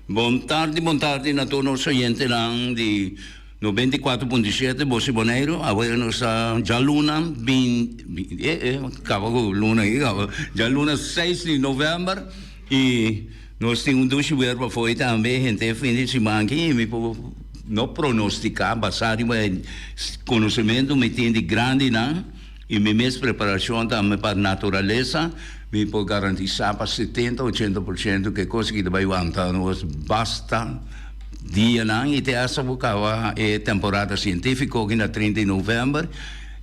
Buon tardi na todos oyentes lang di 94.7 Bosi Bonaire. Agora sa Jaluna, Jaluna 6 de novembro e nós temos dois verba foi também gente fim de semana que me não pronosticar basado em conhecimento me tem de grande não e me mesma preparação também para natureza me pode garantizar para 70-80% que coisa que vai aguentar nós basta dia não e te essa bocawa é temporada científica que na 30 de novembro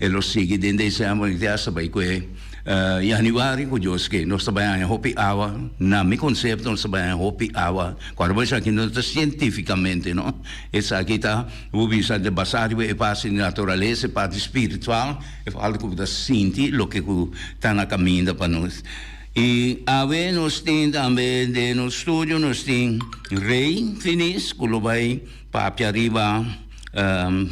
e lo sigue de dezembro e te essa vai que januari ko Diyos que nós trabalhamos hopi awa na mi concepto nós trabalhamos hopi awa quando vai aqui nós cientificamente não essa aqui tá o visa de basar e passe natureza parte espiritual e fala que da senti lo que tá na caminho para nós e ave nós tem também de no estúdio nós tem rei finis que lo vai para arriba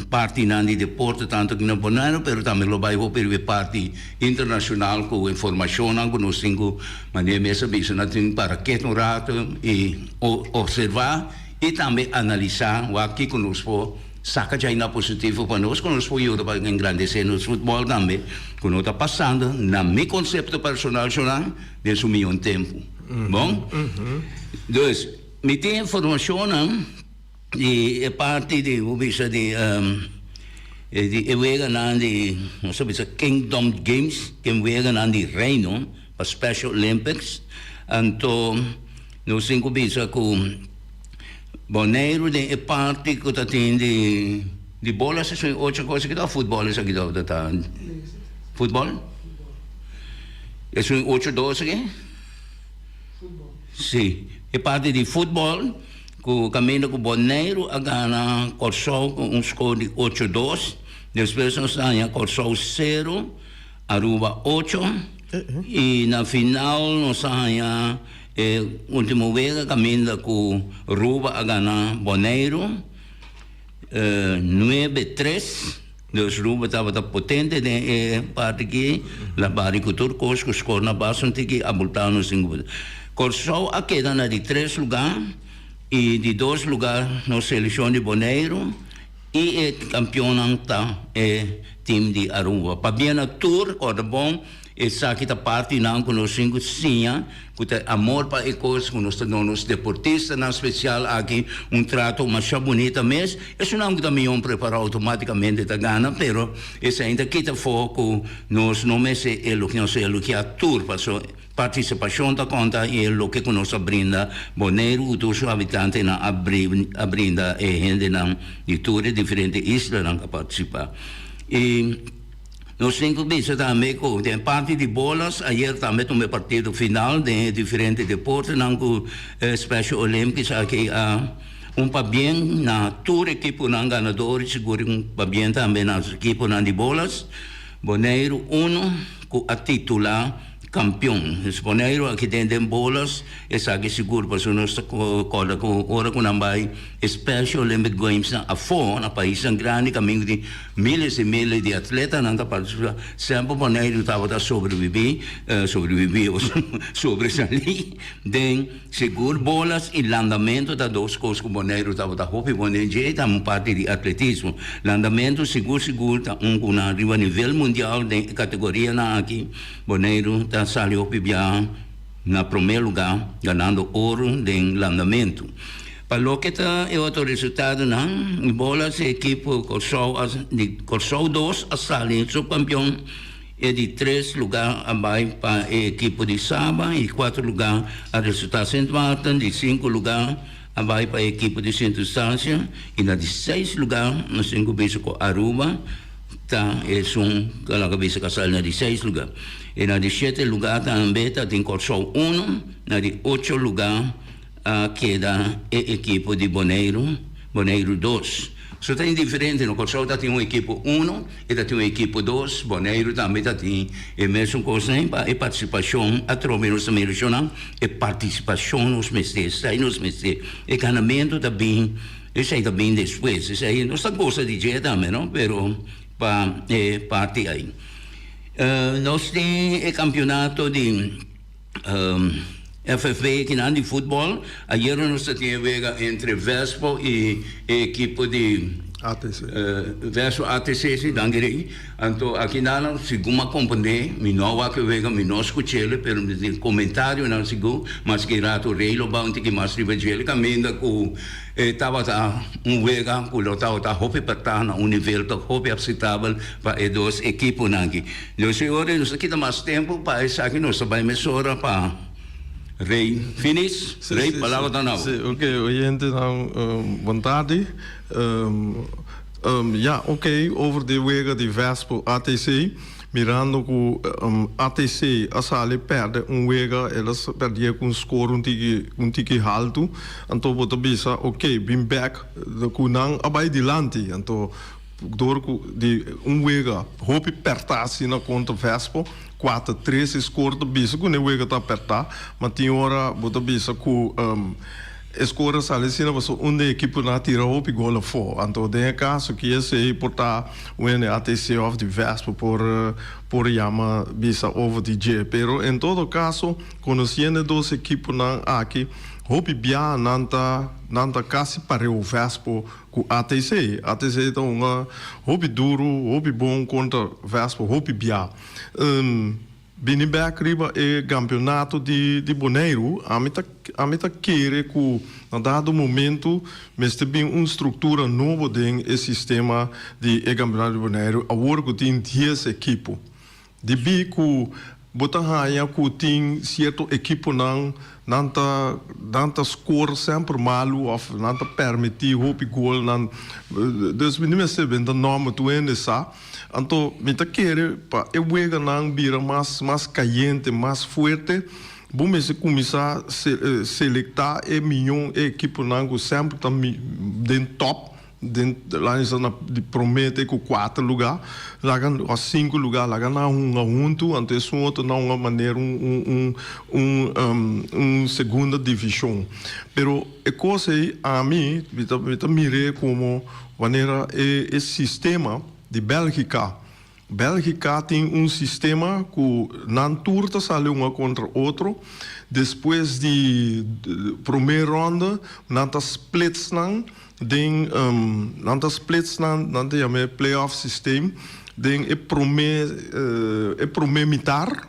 parte nandi deporte tanto que não Bonaire, pero também lo vai per parte internacional com informação que nós temos maneira mesmo bisa para que no rato e observar e também analisar o que conosco saca já na positivo para nós conosco eu para engrandecer no futebol também quando está passando na meu conceito personal já desde o meu tempo bom então me tem informação e parte de o bisa de evega nandi não sei bisa Kingdom Games que evega nandi reino para Special Olympics então nós cinco bisa com Bonaire de parte que tá tem de bola se são outra coisa que dá futebol isso aqui dá futebol é são 8-12 aqui sim é parte de futebol com caminho com Bonaire a ganhar Corsol com score de 8-2 depois nós ganhamos Corsol 0 Aruba 8 e na final nós ganhamos último vez caminho com Aruba a ganhar Bonaire 9-3 Deus Aruba estava potente de parte que la baricultura conosco score na base que abultar no 5 Corsol a queda na de 3 lugares e de 2 lugares na seleção de Bonaire e o campeonato é time de Aruba. Para bem na tour, quando bom, essa aqui da parte não com nós cinco sinha, que tem amor para ecos, com nós deportistas, na especial aqui trato mais bonito mesmo. Isso não também prepara automaticamente da gana, pero esse ainda que tá foco nós não me se elo que nós elo que a tour passou participação da conta e o que conosco brinda Bonaire o dos habitantes na brinda e gente na de tour diferentes islas não participar e nós temos visto também que tem parte de bolas ayer também tomei partido final de diferentes deportes não com Special Olympics aqui pa bem na tour equipe não ganadores seguro pa bem também na equipe não de bolas Bonaire 1 com a titular campeão. Bonaire aqui dentro de bolas, essa aqui seguro para nós cola com hora com nambai Special Olympic Games na fora na país grande caminho de milhares e milhares de atletas não tá para sempre Bonaire estava a sobreviver sobresair de seguro bolas e lançamento da duas coisas que Bonaire estava a hope Bonaire tá uma parte de atletismo lançamento seguro tá com arriba nível mundial de categoria na aqui Bonaire tá salió Pibiá na primeiro lugar, ganhando ouro de lançamento. Para o que está o outro resultado, não, bola se equipe Corsol 2 a salir subcampeão e de 3 lugares abaixo para a equipe de Saba e 4 lugares a resultado Saint Martin, de 5 lugares abaixo para a equipe de Santa Estância e na de 6 lugares nós temos visto com Aruba tá é aquela cabeça casal na de 6 lugares e na de 7 lugares também tem Corsol 1 na de 8 lugares queda a equipe de Bonaire 2 só tem diferente no Corsol tem uma equipe 1 e tem uma equipe 2 Bonaire também tem a mesma coisa e participação a troca nos americanos e participação nos mestres e ganhamento também isso aí também depois isso aí não está coisa de jeito também não pero para parte aí nós temos o campeonato de FFB que não de futebol, ayer nós tínhamos entre Vespo e equipe de ATC. Vespo ATC se dangerei. Então aqui não se guma compreender, me não vai que vega me não escutele, pelo menos comentário não se go, mas que rato rei lo bounty que mais rivegele caminda com estava vega com lo tava hope pertana um nível to hope aceitável para dois equipes nangi. Nós agora nós aqui mais tempo para essa aqui nós vai mesora para Rei, finish? Rei, palavra da nova. Ok, oyente, boa tarde. Over de wegen die Vespo ATC, mirando que ATC, als ele perde wega, eles perdiam com score tiki alto, então bota bisa, ok, been back, de kunang abai dilante, então door die wega, hoop pertassi na contra Vespo. 4-3 score de bisa ku ne wega ta apertar, mas tinha hora bota bisa ku score salecina was onde equipe na tira op goal for. Então de caso que esse portar o ATC of the Vespo por chama bisa over the J. Pero em todo caso, conhecendo dos equipes na aqui, hope bia nanta quase para o Vespo com ATC. ATC então uma hope duro, hope bom contra Vespo, hope bia. Binibek riba e campeonato de Bonaire, a meta querer que na dado momento mas tem uma estrutura nova dentro sistema de campeonato de Bonaire, agora que tem 10 equipes. De bico botanha que tem certo equipe não score sempre malo ou não permitir hope goal não, dus we niet meer de nome tu essa. Então, me tá querer para eu vega não vira mais caliente, mais forte. Bom, mas começar a selectar e milhão equipe não sempre tá dentro top. Lá de promete com 4 lugares, lá com 5 lugares, lá com junto, antes outro não uma maneira segunda divisão. Pero a coisa a mim, me mirei como maneira é sistema de Bélgica. Bélgica tem sistema que não turta sale uma contra outro. Depois de primeira ronda, não tá splits não. Nanta splits nanta chama playoff system den é promê mitar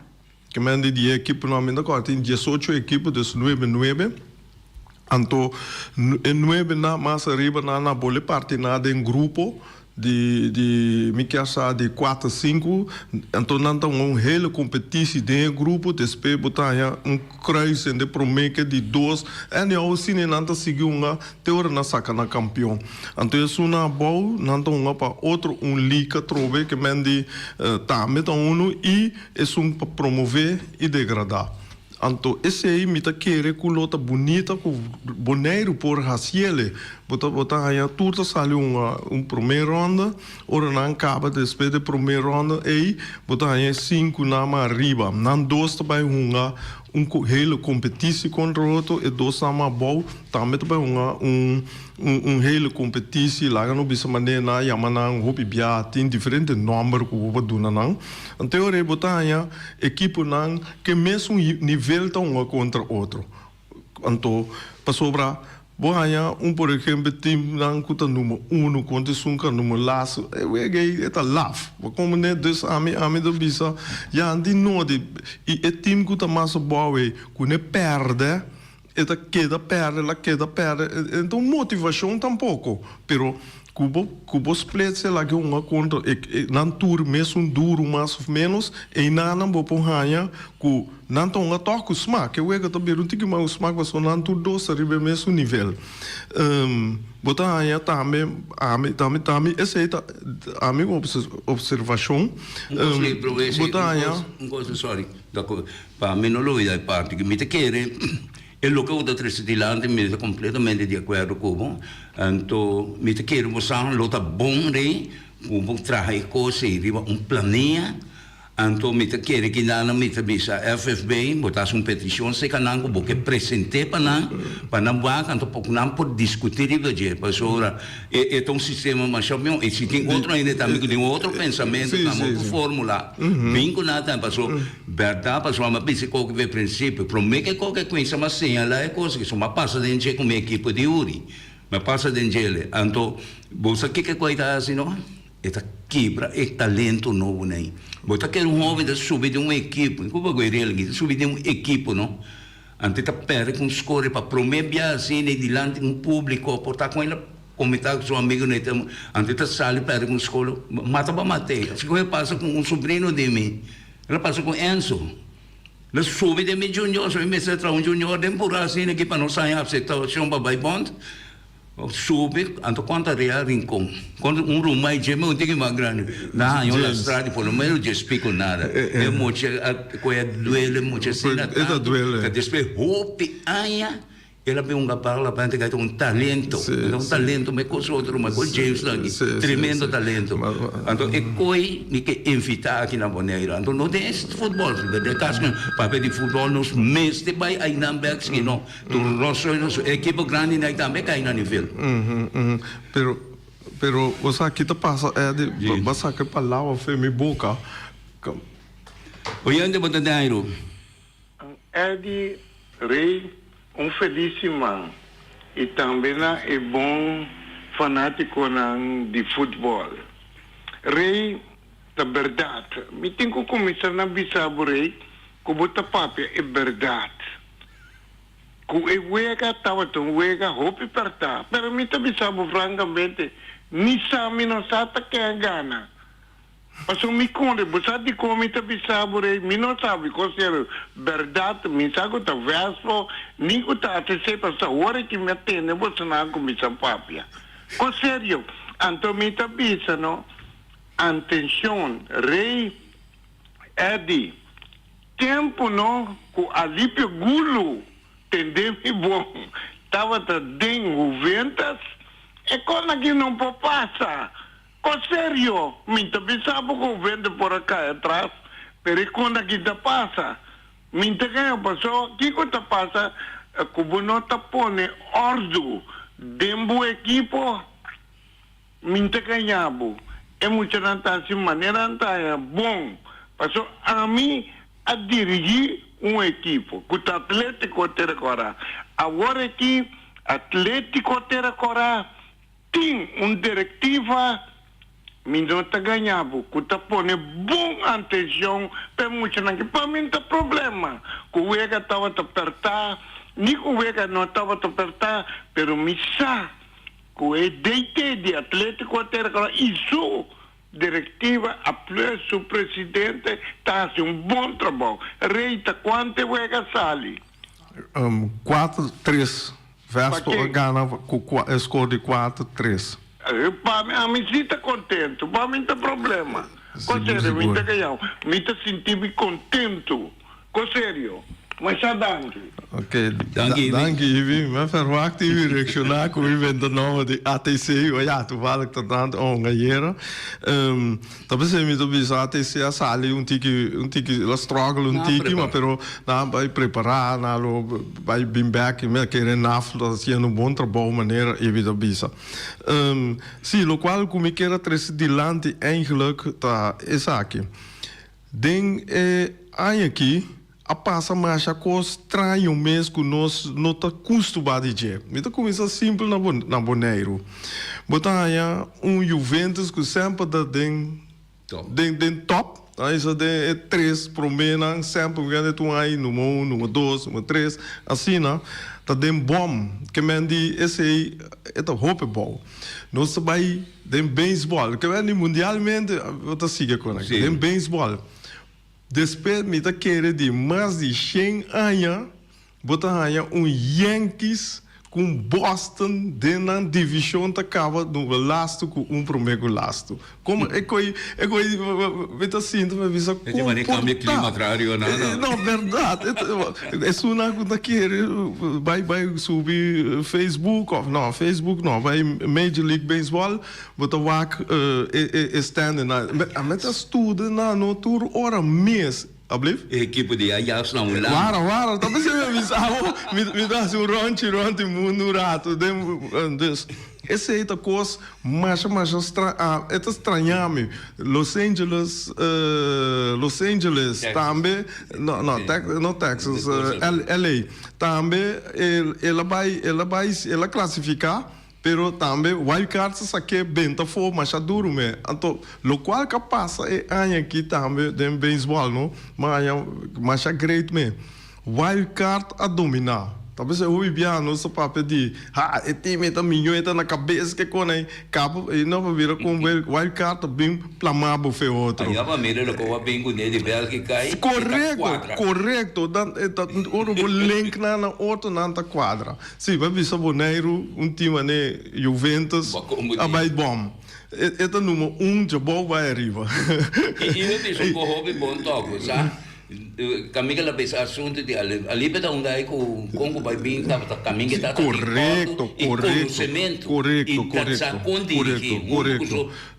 que manda de equipe não ainda agora tem 18 equipes dos 9 então 9 na mais arriba na bola parte na den grupo de Miquel de 4 5 então não tem hele competitie de grupo depois botar kruis de promeke de 2 e eu sim não seguir uma teoria na saca na campeão então isso na boa não tem para outro liga trove que mende tá então e isso para promover e degradar. Então, esse aí me tá querendo que lota bonita, com Bonaire por raciele. Botar aí tudo saiu primeira ronda, ora não acaba depois da primeira ronda, aí botar aí 5 na arriba. Não dois também hele competitie contra o outro e 2 na bom, também também hele competitie lá no bisa maneira na yamanang hopi bia tem diferente número que o duna não. Então eu botar aí equipe não que mesmo nível tá contra outro. Então para sobrar bohanya por exemplo time não cuta número 1 contra sunca número laço é tá laugh como né dus a do bisa já andi no de e time cuta mais boa que ne perde eta queda perde então motivação tampouco pero Cubo split se lá que uma contra não tour mesmo duro mais ou menos e não vou pôr hanha que não tão a toque o smack que eu é que também não tinha mais o smack mas não tudo doce arriba mesmo nível botar hanha também essa é a minha observação botar hanha coisa sorry para minoria parte que me te querer e lo che ho da tresidilante mi è completamente di acuerdo con anto mi te quero mostrar lo ta bom rei como trazer cose riba planea Anto mita kere que na mita bisa FFB botas petição se canang ko boke presente para não vaca anto pouco não por discutir e ver pastora é um sistema mas chamam e se tem outro ainda também que tem outro pensamento na outra fórmula bem nada passou verdade passou uma bisa que ver princípio promete que qualquer coisa mas sim ela é coisa que só passa dentro com a equipe de Uri mas passa dentro ele anto bolsa que coisa assim não esta quebra é talento novo nem bota que um homem da subir de uma equipe como vai ele subir de uma equipe não ante tá perde com score para prometer assim né diante um público portar com ele comentar com seu amigo né ante tá sale perde com escola mata para matei assim que passa com um sobrinho de mim ela passa com Enzo ela sube de mim junior só me será um junior temporário assim né que para não sair a situação para vai bond sube, anto quanto real rincon. Quando rumai geme un tiki magrani. Na io la strada por lo meno je spico nada. E moche coia duele moche sina. Esa duele. Che despe hopi aia ela tem parla para ter um talento, talento, mas com outro, mas com James aqui, tremendo talento. Então é coi que invitar aqui na Bonaire. Então não tem esse futebol, de caso papel de futebol nos meses de vai aí na Bex que não, tu nosso equipe grande aí também cai na nível. Pero você aqui tá passa é de basta que palavra foi me boca. Oyande Bonaire. É de rei felíssimo e também é bom fanático de futebol. Rei, da verdade, me tenho que começar a avisar o rei que bota papel é verdade. Que é uega estava tão uega roupa perta, mas me te avisar francamente, nem sabe não sabe que é gana. Mas o me conta, você de como me avisar o rei, me não sabe qual é verdade, me sabe que tá verso, nem que tá até sempre essa hora que me atende, você não começa papel. Com sério, então me avisa, não? Atenção, rei, é de tempo, não? Com alívio gulo, entendeu? Bom, estava dentro ventas, é quando que não pode passar. Com sério, me pensava que eu vendo por acá atrás, mas quando aqui te passa, me ganha passou, o que te passa? Como não te põe ordem dentro do equipo, me ganhava. É muito assim, maneira bom. Passou a mim a dirigir equipo, que o Atlético ter agora. Agora que Atlético ter agora tem diretiva minota ganhava, que tá põe bom atenção para muito não que para mim tá problema, que o ega tava te apertar, nem o ega não tava te apertar, pero me sa, que é DT de Atlético ter agora isso diretiva a o presidente tá fazendo bom trabalho. Reita quanto o ega sale? 4-3. Vespa ganha com score de 4-3. A mim sim está contente, para mim tem problema. Com sério, me está ganhando. Me está sentindo contente. Com sério. Mas já danke. Ok, danke Ivi. Maar verwacht Ivi reaccionar com o evento novo de ATC. Ja, toevallig dat aan het ongejeren. Dat betekent dat we ATC a sali un tiki la struggle un tiki, maar pero na vai preparar, na lo vai bem back, me querer naf dat sia un bom trabalho maneira Ivi dat bisa. Sim, lo qual como queira tres dilante eigenlijk ta esaki. Ding aqui a passa mais a coisa estranho mesmo que nós não está acostumado a dizer. Então começa simples na Bonaire. Botar aí Juventus que sempre está dentro top. Aí só tem 3 promena, sempre ganha tu aí número 1, número 2, número 3, assim, né? Tá dentro bom, que me diz esse aí é o hope ball. Nós vai dentro beisebol, que me mundialmente eu tô seguindo com ele. Dentro beisebol. Depois me tá querendo de mais de 100 anos, botar aí Yankees com Boston dentro da divisão da cava no lasto com primeiro lasto. Como é que eu sinto me visa É tipo de cambio climático, não? Não, verdade. É uma coisa que vai subir Facebook, não, Facebook não, vai Major League Baseball, botar stand na, mas estuda na tour hora mês. Ablief? Equipe de Ajax não lá. Wara, talvez você me sabe, me dá um ronte mundo rato, dus. Essa é a coisa mais estranha-me. Los Angeles também, não Texas, LA, também ela classificar. Pero também wildcard se saque benta for mas duro me então lo qual que passa é aqui também dem beisebol não mas great me wildcard a dominar talvez eu ouvi bem no seu papel de e time tá milhões tá na cabeça que quando aí cabo e não vai virar com wildcard bem plamado foi outro aí a mira lo que vai bem com ele Bélgica aí correto dan o link na outro na quadra sim vai vir Saboneiro time né Juventus a vai bom é número 1 de boa vai arriba e eu disse que o hobby bom toco sabe caminho la pesa assunto di ali peda un dai con vai bem tá caminho tá correto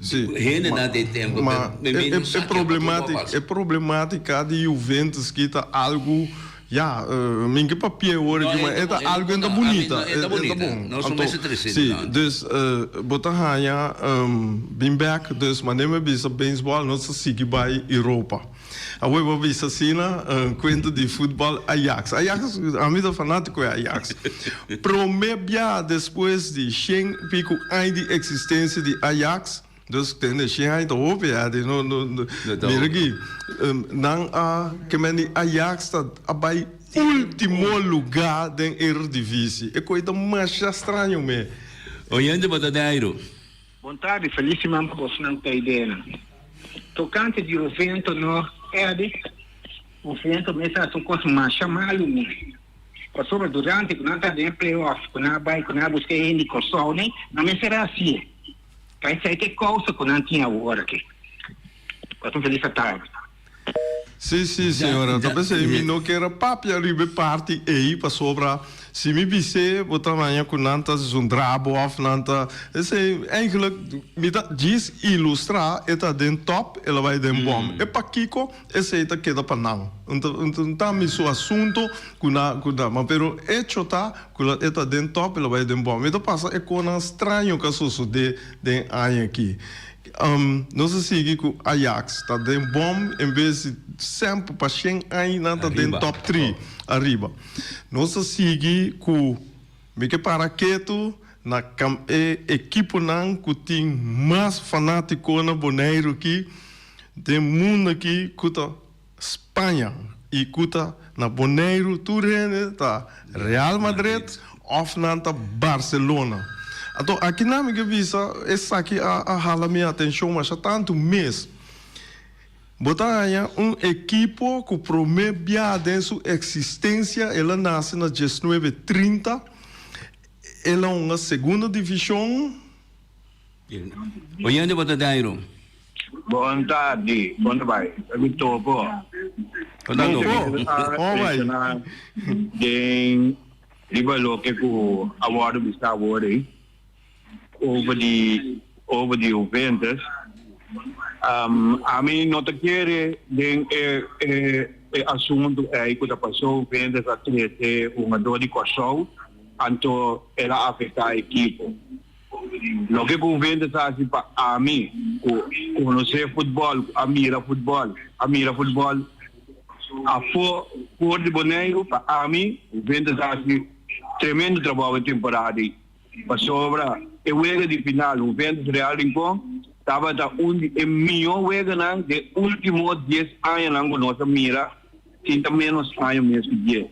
sim rende na de tempo é problemática de Juventus que tá algo minha papel hoje é algo ainda bonita é bom nós somos interessantes sim dus botar hanha bem back dus mas nem me bisa baseball nós sigue by Europa a web visa sina quento de futebol Ajax a mim fanático é Ajax promebia depois de 100 pico anos de existência de Ajax dus tem de 100 anos ope no mira aqui não que meni Ajax está abai último lugar da Eredivisie é coisa mais estranha me olhando para Dairo boa tarde felicamente você não tem ideia tocante de Juventus no o Juventus mesmo é uma coisa mais chamada sobre durante quando está em playoff quando vai buscar ele com sol nem não me será assim vai ser que coisa quando tinha agora aqui quando feliz tarde sim senhora talvez eu não quero papia ribe parte aí para sobra se me visse botar amanhã com nantas drabo of nanta esse eigenlijk me diz ilustrar eta den top ela vai den bom é para Kiko esse eta queda para não então tá me seu assunto mas pero hecho tá com eta den top ela vai den bom então passa é com estranho que sucede den aí aqui não se sigue com Ajax tá den bom em vez de sempre para 100 aí nanta den top 3 arriba. Não se sigue com me que para quieto na equipe não que tem mais fanático na Boneiro aqui tem mundo aqui que tá Espanha e que tá na Boneiro Turene tá Real Madrid ou na Barcelona. Então aqui na minha visa essa aqui a hala minha atenção mas há tanto mês botar aí equipo que promebia de sua existência ela nasce na 1930 ela é uma segunda divisão olhando para Dairo boa tarde quando vai eu tô bom vai de libelo que o award está agora aí over the Juventus a mim não te quer de assunto que já passou vendas a ter uma dor de coração então ela afeta a equipe lo que com vendas assim para a mim conhecer futebol a mira futebol a for de Boneiro para a mim vendas assim tremendo trabalho em temporada para sobra e o de final o vendas Real Rincón estava da melhor wega não de último 10 anos não nossa mira tinha menos anos mesmo dia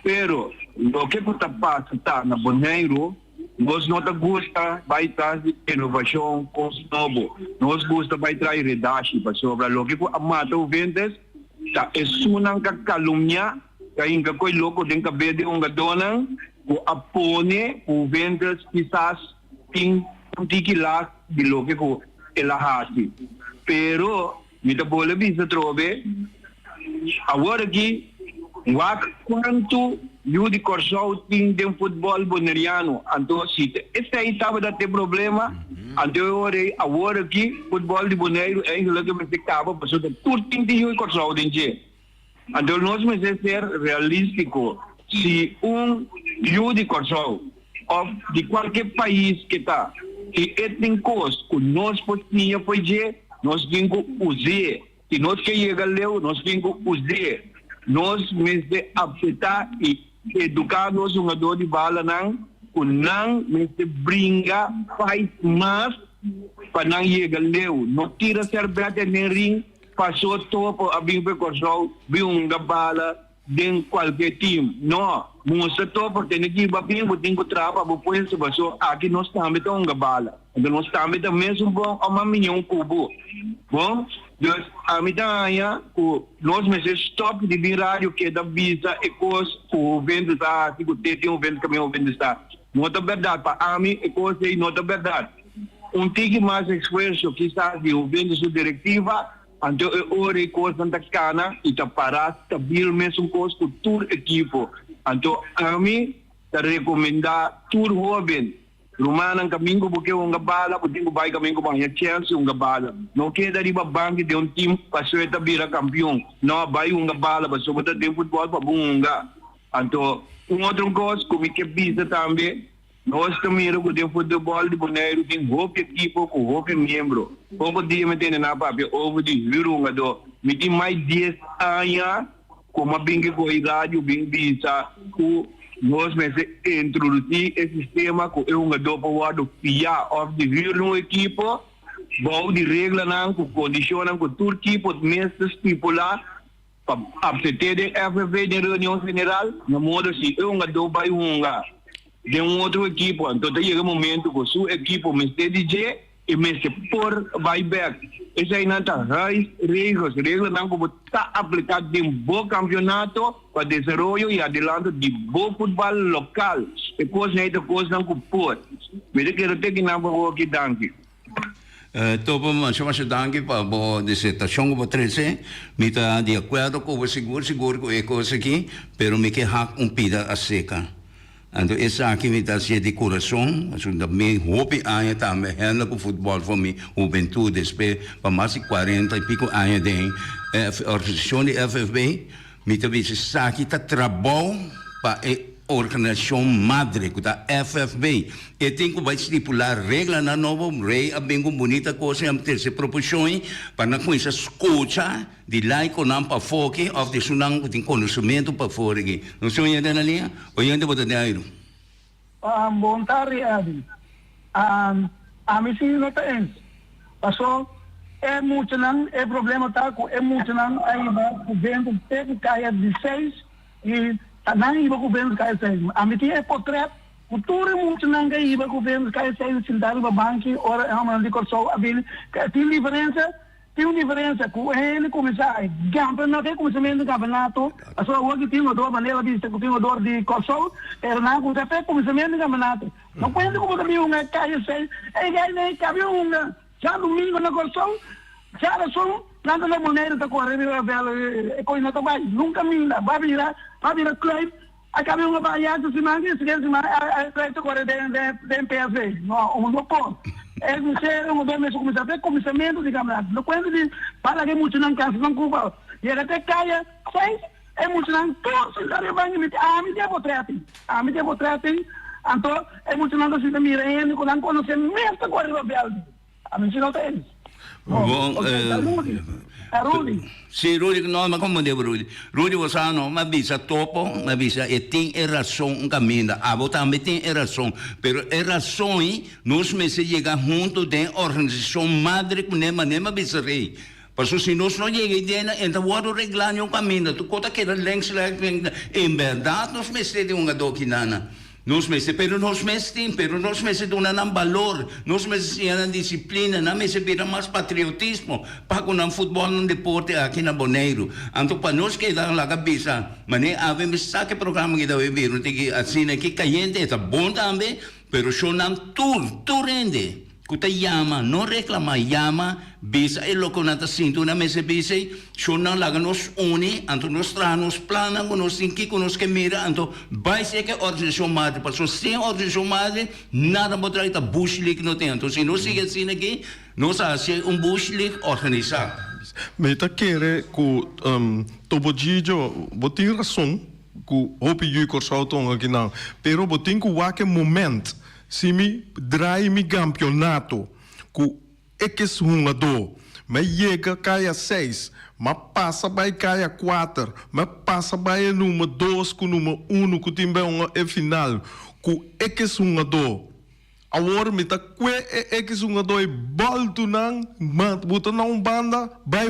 pero o que está passando tá na Boneiro nós não gosta vai trazer inovação coisa novo nós gosta vai trazer redação para sobre o que a mata o vendas tá é sunang calumnia que ainda coi louco tem que ver de dona o apone o vendas quizás tem um tiki lá de lo que o ela hasi pero mi ta bole bisa trobe agora aqui quanto io di corso tem de futebol boneriano então se este aí estava da ter problema agora aqui futebol de boneiro é aquilo que me ficava passou de tudo tem de io corso tem je então nós me ser realístico se io di corso de qualquer país que está e tem coisas que nós podíamos fazer nós temos que usar se nós queremos nós temos que usar nós mesmo afetar e educar nós jogador de bola não mesmo brinca faz mais para não chegar não tira cerveja nem ring passou topo a bem percorso bem bola de qualquer time não mostra topo tem que ir bem tem que trabalhar para depois passou aqui nós também tão bola então nós também mesmo bom uma milhão cubo bom dus a midanya ku nós meses stop de birário que da visa e cos o vendo está tipo tem vendo caminho vendo está nota verdade para a mim e cos aí nota verdade tique mais esforço que está de o vendo sua diretiva então ore cos Santa Cana e tá para stabil mesmo cos com tour equipo então a mim te recomendar tour jovem Rumah caminho porque um bala, porque o bai caminho banha chance um bala. Não queda riba banque de time passou a vira campeão. Não vai bala, passou botar de futebol para bunga. Então, outro coisa que pisa também, nós também o de futebol de boneiro tem roupa equipo com roupa membro. Pouco dia me tem na papel over de virunga do. Me tem mais 10 anos como a bingue com idade, o bingue bisa nós mesmo introduzir esse sistema com um jogador FIA of the year no equipo, bom de regra não, com condição com todo tipo de mestres estipular para abster de FFV de reunião general, na modo se um jogador vai de outro equipo, então chega um momento que o seu equipo me DJ e me se por buyback. Essa aí não está regras não como está aplicado em bom campeonato para desenvolver e adelante de bom futebol local. E coisa aí da coisa não por. Me quero ter que não vou aqui danke. Topo mas danke para a dissertação que você me está de acordo com o seguro que é coisa aqui, pero me que hack pida a seca. Então, essa aqui me dá de coração, assim, da minha hobby anos também, handla com futebol para mim, juventude, para mais de 40 e pico anos de organização de FFB, me também se aqui está trabalho para a organização madre da FFB. E tem que estipular regra na nova rei, a bem bonita coisa, ter se proporções para não conhecer escuta de lá e com não para foque, ou de sunang tem conhecimento para fora aqui. Não sei onde é na linha, ou onde você tem aí? Bom tarde, Adi. A mim sim não tem. Passou, é muito não, é problema tá com é muito não, aí o vento teve cair de 6 e não iba com o vento cair 6. A mim é portrait. O tour é muito não que iba com o vento cair 6 sentado no banco, ora é uma de corso, a bem tem diferença com ele começar campeonato, começamento do campeonato, a sua hoje tem uma dor maneira de ter uma dor de corso, era não com até começamento do campeonato. Não pode como também uma cair 6, é que nem cabe uma já domingo na corso, já era só nada na maneira da correr é coisa não vai, nunca minda, vai virar clube. Acabei uma barriada de semana, a correr de PSV, não pode. É um bem mesmo começar até começamento de campeonato. Não quando de para que muito não cansa não culpa. E ele até caia 6 é muito não torce da rebanho me devo tratar. Então é muito não se mira ele com não conhecer mesmo correr o Belo. A mim não tem. Bom, Rudy. Sì, Rudy, no, ma come devo Rudy? Rudy você não, ma bisa topo, ma bisa e tem razão caminho. A botar me tem razão, pero razão nós me se chega junto de organização madre com nema bisa rei. Porque se nós não chegamos então o reglar o caminho, tu conta que lengs em verdade nós me se de uma doquinana. Nós meses, pero nós meses donan ang valor, nós meses yan ang disiplina, na meses pira mas patriotismo, pag unang futbol ng deporte aqui na Bonaire. Anto pa nós que dá lá cabeça, mané ave me saque programa que dá ver, tiki assim aqui caliente, tá bom também, pero show nam tour rende. Kuta yama, no reclama yama, bisa e loco nata sinto na mese bisa, shona laga nos uni, anto nos tranos plana, nos inki, nos que mira, anto vai ser que organização madre, passo sem organização madre, nada botar ita bush league no tem, anto se não siga assim aqui, nós hace bush league organizado. Meta querer que tobogijo, botin razão, que hopi ju corsalton aqui não, pero botin que wake moment. Se me drai mi campeonato, que é que se do, mas chega caia 6, mas passa vai caia 4, mas passa vai número 2 com número 1 que tem é final, que é que se do. Agora me tá é que se do é bolto não, mas botar não banda, vai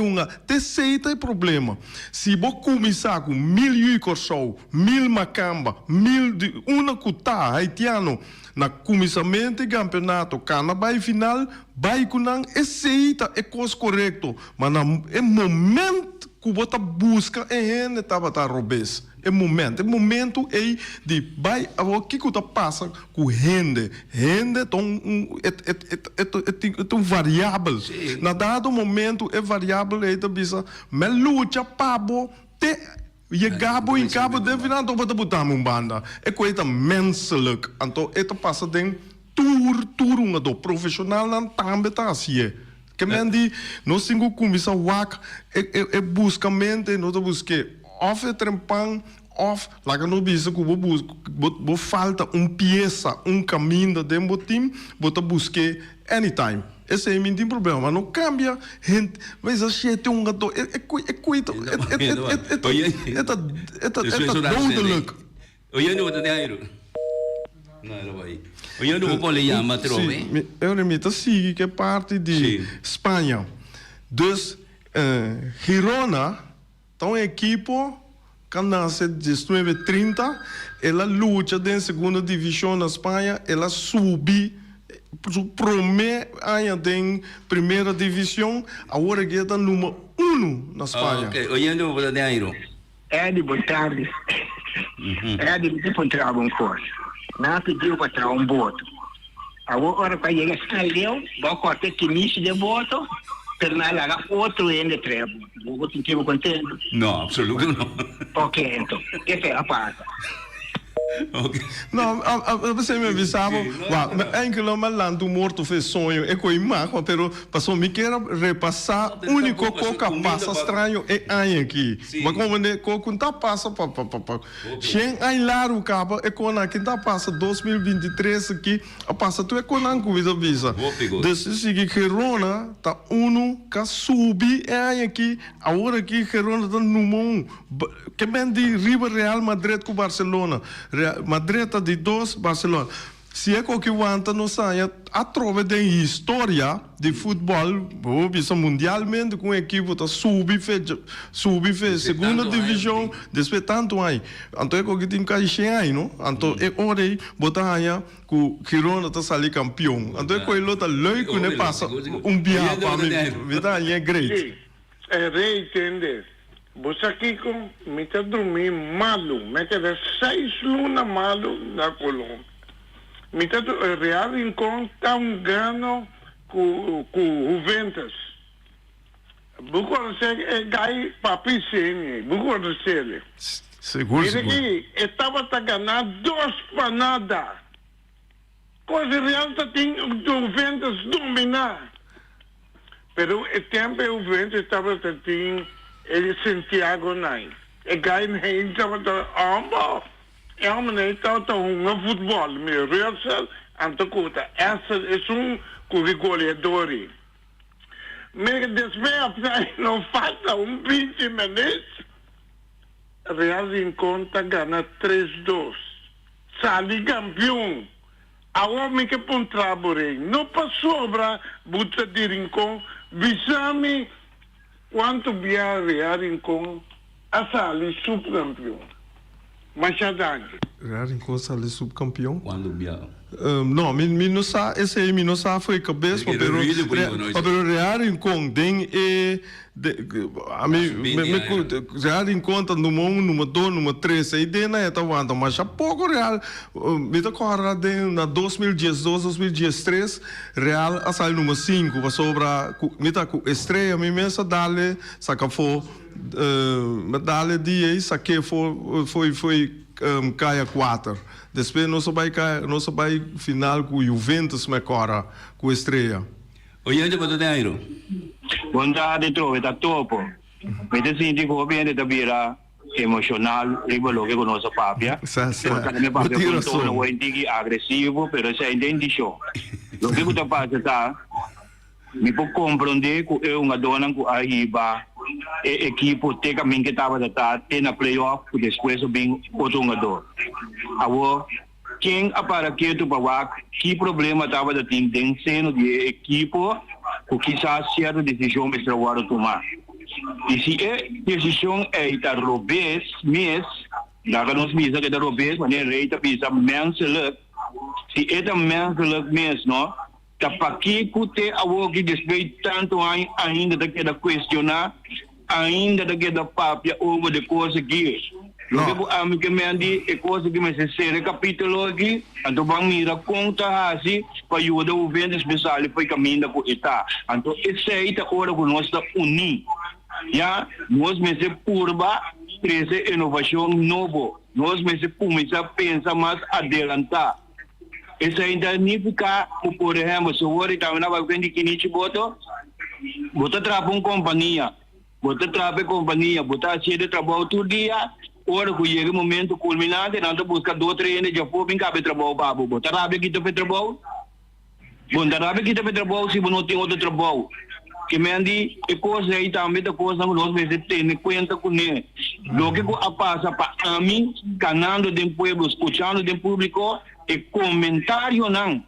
te seita é problema. Se você começar com 1000 corso, 1000 macamba, 1000 de uma cuta haitiano, na começamento do campeonato, cana vai final, vai com não é seita é coisa correto, mas é momento que você busca é gente tava tá robês. É momento é de vai o que tá passa com gente tão variável. Na dado momento é variável é da bisa, mas luta pabo te Jegabo in cabo de finanto wat botar um banda. É coisa menselijk. Então, это passa den tour do profissional nan tambe tá assim. Que mendi no singo kumisa wak é busca mente no to busque off trempang off laga no bisa ku bo falta peça caminho de botim bota busque anytime. Esse é o problema, mas não cambia. Gente, mas a gente gato é coisa. É dodelijk. Oye, no te deiro. Não, vai. Oye, no pode llamar trove. Eu remito assim que é parte de Espanha. Dus Girona, então a equipe que nasce de 1930, ela luta na segunda divisão na Espanha, ela subiu o primeiro ano da primeira divisão, agora que está número 1 na Espanha. Ok, olhando para dentro. É de boa tarde. É de encontrar um curso. Não pediu para tirar um voto. Agora, para chegar a Leão, vou cortar que início de voto, para não largar outro ainda trevo. Vou sentir contente? Não, absolutamente não. Ok, então. Essa é a parte. Okay. No, você me avisava, enkele maar land morto fez sonho, é com imagem, pero passou me queira repassar, único coca passa estranho é aí aqui. Mas como ne coca tá passa Chen aí lá o cabo é com na quinta passa 2023 aqui, a passa tu é com na cuida visa. Desse sigue Girona tá que subi é aí aqui, agora aqui Girona tá número 1. Que bem de River Real Madrid com Barcelona. Madrid está de 2, Barcelona. Se é que o anta não saia, a trova de história de futebol, mundialmente com a equipe está fez segunda divisão, depois tanto aí. Então é que tem que aí, não? Então é hora de botar aí que o Girona está saindo campeão. Então é que ele está louco, né? Passa biar para mim. Verdade, é great. É rei, entende? Você aqui com me tá dormindo malo, me tá 6 lunas malo na coluna. Me tá real em conta gano com Juventus. Bucor se gai papi seni, bucor se. Seguro. E estava tá ganhando 2 para nada. Coisa real tá tem Juventus dominar. Pero o tempo o Juventus estava tem ele Santiago Nine. E gai nem estava amba. É uma nem estava futebol, meu real antacuta. Essa é goleador. Mas depois não falta 20 minutos. Real em conta ganha 3-2. Sali campeão. Agora me que pontraborei. Não passou para buta de rincão. Bisame quanto via Real Rincón a salir subcampeão. Machadag. Real Rincon sale subcampeão. Quando via. Não, não sa, esse aí não sa foi cabeça, Porque pero ruído por isso, não é? pero Real Rincon tem a mim Real Rincon tá número 1, número 2, número 3, aí tem na eta wanda, mas já pouco Real, me tá correndo na 2012, 2013, Real a sai número 5, vai sobra, me tá com estreia, me mesmo dale, saca for medalha de aí, saque foi caia 4. Depois não se vai final com o Juventus, mas agora com a estreia. Oyente, boa tarde, Airo. Boa tarde, trove, tá topo. Me senti que o ambiente da vira emocional, ribolo que conosco papia. Me papia com um tono agressivo, pero se identifica. Lo que está passando, me pode compreender que é uma dona que arriba equipo te caminho que estava tem na playoff e depois vem outro jogador. Agora, quem aparece tu para que problema estava tendo dentro de equipo, o que já certa decisão me trabalho tomar. E se a decisão é estar robês, mês, lá que nós misa que é robês, mas é reita pisa menselijk. Se é menselijk mês, não? Tá para que te agora que depois tanto ainda daqui da questionar, ainda daqui da papia over de coisa que logo a mim que me andi é coisa que me se ser capítulo aqui, então vamos mira conta assim para ajudar o vento especial para caminhar com está, então esse aí tá hora que nós está unir, já nós me se purba trazer inovação novo, nós me se começar a pensar mais adiantar. Isso ainda significa, por exemplo, se o estava na venda que nisso botou trabalhar com companhia, botar cheio de trabalho todo dia, hora que chega o momento culminante, não busca 2, 3 anos já foi bem cabe trabalho babo, botar rápido que te trabalho, se não tem outro trabalho, que me andi e coisa aí também da coisa que nós mesmos temos conta com ele, lo que passa para mim, canando do povo, escutando do público e comentário não,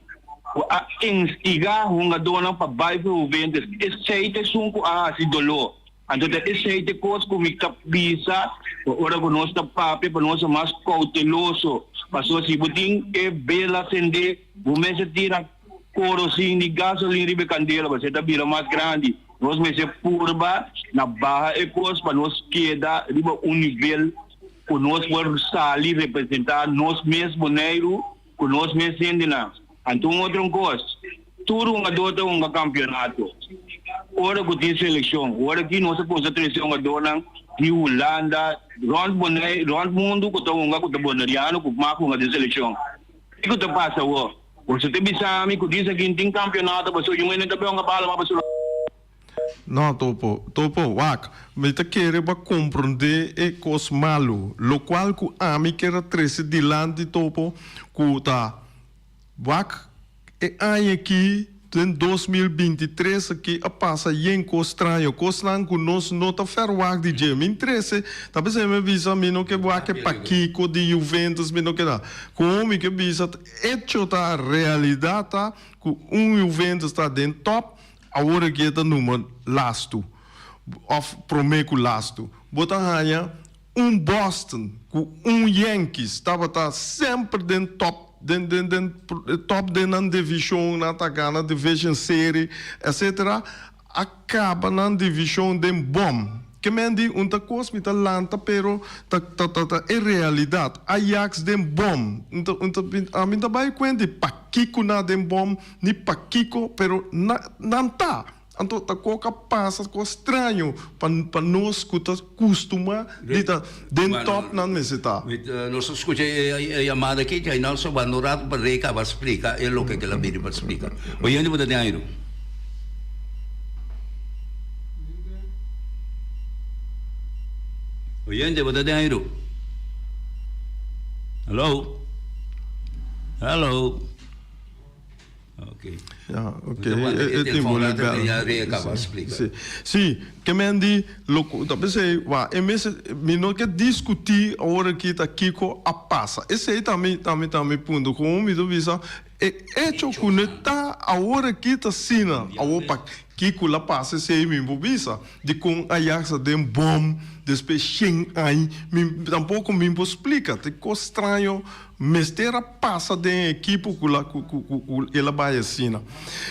a instigar uma dona para bairro vendas, esse aí é sunco se dolor. Então, esse aí é coisa que me capisa, ora que nós está papi, para nós mais cauteloso, para se botin é bela acender, o mês tira corocinho de gasolina de candela, para ser vira mais grande, nós mês purba na barra é coisa para nós queda riba nível, que nós vamos sair representar nós mesmo neiro, que nós mesmo sendina. Então, outra coisa, tudo adota campeonato. Ora que tem seleção, ora que nós podemos trazer uma dona de Holanda, round mundo que está bonariano, que marca uma seleção. O que está passando? Você tem bisami que diz que tem campeonato, mas hoje não tem uma bala, mas não, topo, wak, me te querer para compreender e cos malo, lo qual que a mim quer trazer dilante topo, que tá, wak, e aí aqui em 2023 aqui a passa em estranho, coisa que nós não tá ferwag de dia, me interessa, talvez eu me visa me não que wak para Kiko de Juventus me não que dá, como que visa, hecho tá realidade tá, que Juventus tá dentro top, agora que está número lasto, of promeco lasto, bota ganha Boston, com Yankees, estava sempre dentro top. Top de na divisão na atacana division série etc acaba na divisão de bom que me di unta coisa me talanta pero é realidade Ajax de bom a mim também quando paquico na de bom ni paquico pero não tá então tá coca passa com estranho para nós que tá costuma de tá dentro top não necessita. Nós escutamos a chamada aqui já não só bandurado para reca para explicar é o que ela pede para explicar. Oyente pode ter aí. Oyente pode ter aí. Hello. Ok. Sim, que me andi, talvez é mesmo, me não quer discutir a hora que está aqui com a passa. Esse aí também ponto, como me duvida, é hecho que não está a hora que está sina, a opa que kula passa sei mim bobisa de com Ajax dem bom depois Shen ai tampouco me explica te co estranho mestera passa de equipe kula ela vai assim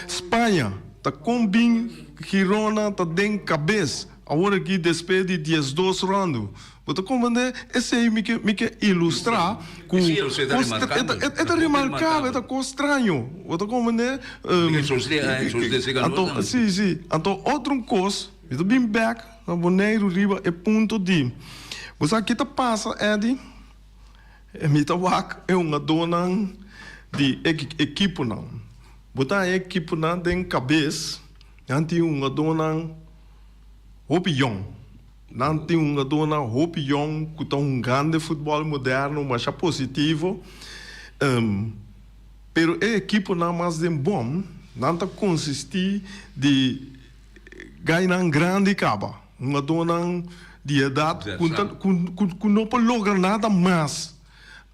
Espanha tá com bem Girona tá den cabeça agora aqui depois de 12 rounds Você compreende? Esse aí me quer ilustrar com é remarcável, é coisa estranho. Você compreende? Sim. Então, outra coisa, eu bem back, na boneiro riba é ponto de. Você aqui tá passa, Eddie, me tá é uma dona de equipe não. Botar a equipe não tem cabeça, antes uma dona opinião. Não tem uma dona opinião que está grande futebol moderno, mas é positivo. Pero a equipe não mais de bom, não está consistir de ganhar grande caba. Uma dona de idade que não pode lograr nada mais.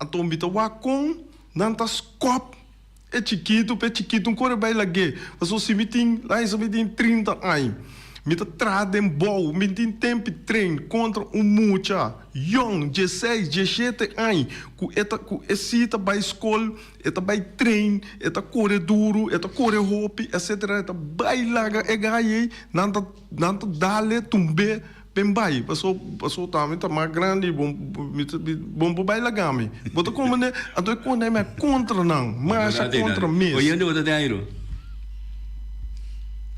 Então, me está com, não está scope. É chiquito, não corre bem lá que. Mas se me tem, lá me tem 30 anos. Me tradem bom, me tem tempo de treino contra mucha young, 16, 17 anos, que esse vai escola, eta vai treino, eta corre duro, eta corre roupa, etc. Eta vai larga e ganhei, nanta dale tumbe bem vai, passou também tá mais grande, bom vai largar me. Bota como né, então quando é contra não, mas é contra mesmo. Oyendo o Dairo.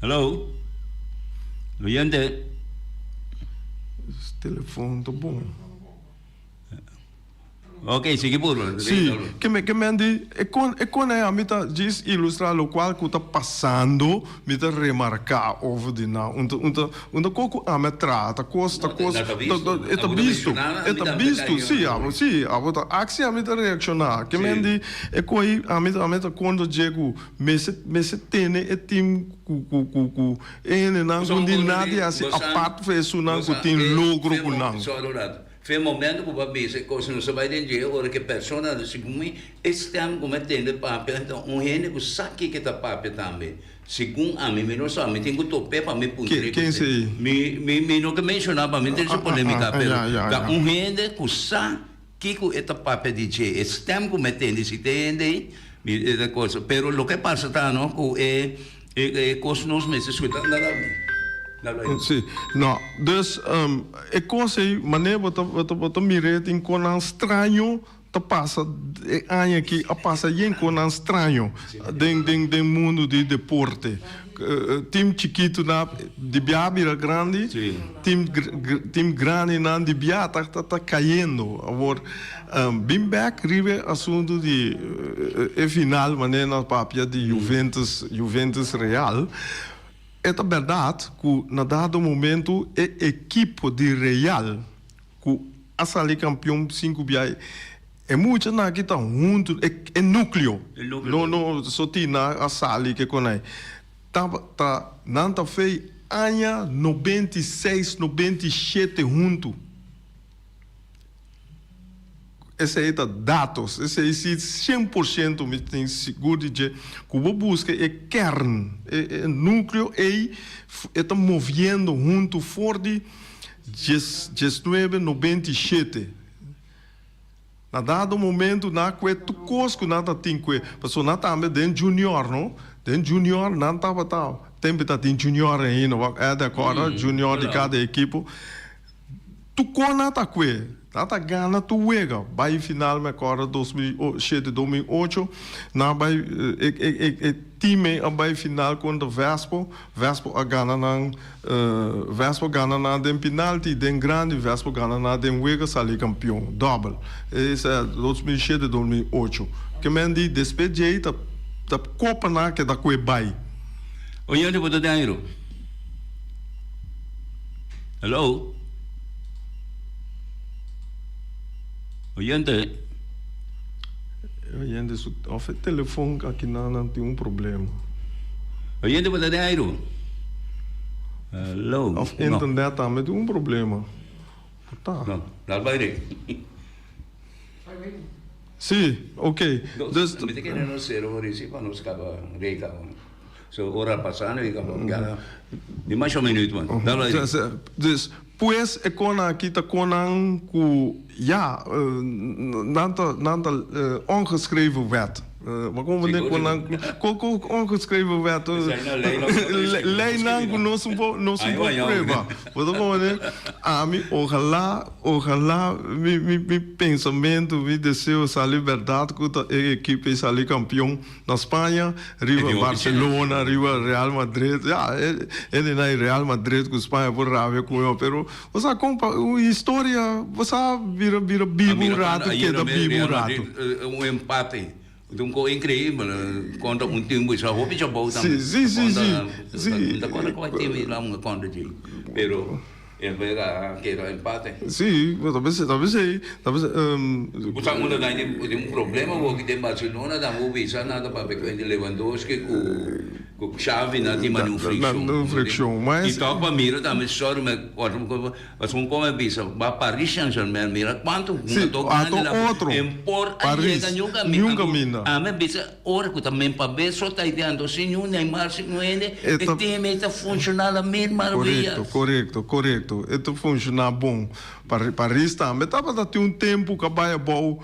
Hello. Oyente. Esse telefone tá bom. Ok, sigue por. Sim, que me diz, quando a mim tá diz ilustrar o qual que está passando, me tá remarcar over de não, onde coco a me trata, costa, está visto, sim, a outra action a me tá reaccionar, que me diz, coi a me tá quando chego, me se tene e tim cu não quando nada assim a parte fez isso não que tem logro com não. Foi um momento que eu pensei que não se vai entender agora que persona do segundo estamos cometendo papel então gente que sabe que está papel também segundo a mim não só me tem que topar para me punir quem sei me não que mencionar para mim tem essa polêmica pero gente que sabe que está papel de que estamos cometendo se entende essa coisa pero o que passa tá não que é coisa nos meses que Sim, não, dus eu consigo, maneira você mira tem coisa estranho, tá passa ano aqui, a passa em coisa estranho, dentro mundo de deporte, time chiquito na de biabira grande, time grande na de bia tá caindo, agora bem back ribe assunto de final maneira na papia de Juventus Real. É verdade que, na dado momento, a equipe de Real, que a sali campeão 5 biai, é muito na que está junto, é núcleo. Não só tem a sali que conhece. Não está feito ano 96, 97 junto. Esse aí tá dados, esse aí 100% me tem seguro de que o busca é kern, é núcleo e está movendo junto forte 19, 97. Na dado momento na que tu cosco nada tem que, porque na também den junior, não? Den junior não tava tal. Tempo tá tem junior ainda, é da cora junior de cada equipe. Tu conata que Nata gana tu wega, vai final me agora 2008, na vai time a vai final contra Vespo a gana na den penalti, den grande Vespo gana na den wega sali campeão, double. Esse é 2007 2008. Que mendi despedir da Copa na que da que vai. Oyente por Dairo. Hello. Oyente, o telefone aqui não tem problema. Oyente, você tem airo? Hello. O internet também tem problema. Tá. Não, não vai ir. Sim, ok. Me te querendo ser o recibo para nos acabar reca. So, ora passando, di mais um minuto, man. Dá lá aí. Dus, pues, ik kon kita konan ku, ja, nanta ongeschreven wet. Maar komen we konan, ongeschreven wet. Leinan ku no sumpo prueba. Wat komen we? Ami, ojalá, mi pensamento, mi deseo esa liberdade que a equipe sali campeão na Espanha, riba Barcelona, riba Real Madrid. Ja, ele na Real Madrid com Espanha por rave com eu, pero você compa história, você vira bibo rato que da bibo rato. Empate. Então, é incrível, conta time que só roupa já volta. Sim. Da conta que vai ter lá uma conta de, pero ele vai que era empate. Sim, talvez. Você não tem problema porque tem Barcelona, dá uma visa nada para ver que Lewandowski com Xavi na tem uma fricção, mas e tal para mira também só mas um como visa para Paris Saint-Germain mira quanto outro Paris nunca mina a me visa ora que também para ver só tá ideando se não Neymar se não ele o time está funcionando bem maravilha correto isso funciona bom Paris também estava um tempo que vai bom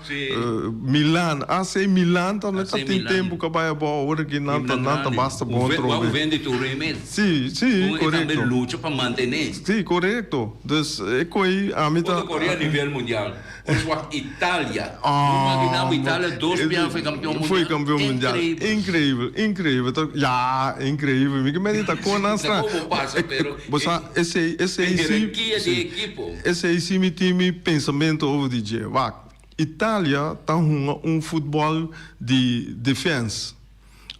Milan AC Milan também está tem tempo que vai bom ora que nada basta bom o vende tudo mesmo sim correto também luta para manter sim correto dus é coi a mim tá Coreia a nível mundial ou Itália imaginava Itália 2 vezes foi campeão mundial incrível então já incrível me que medita com nossa esse esse mi time pensamento over DJ Itália tá futebol de defensa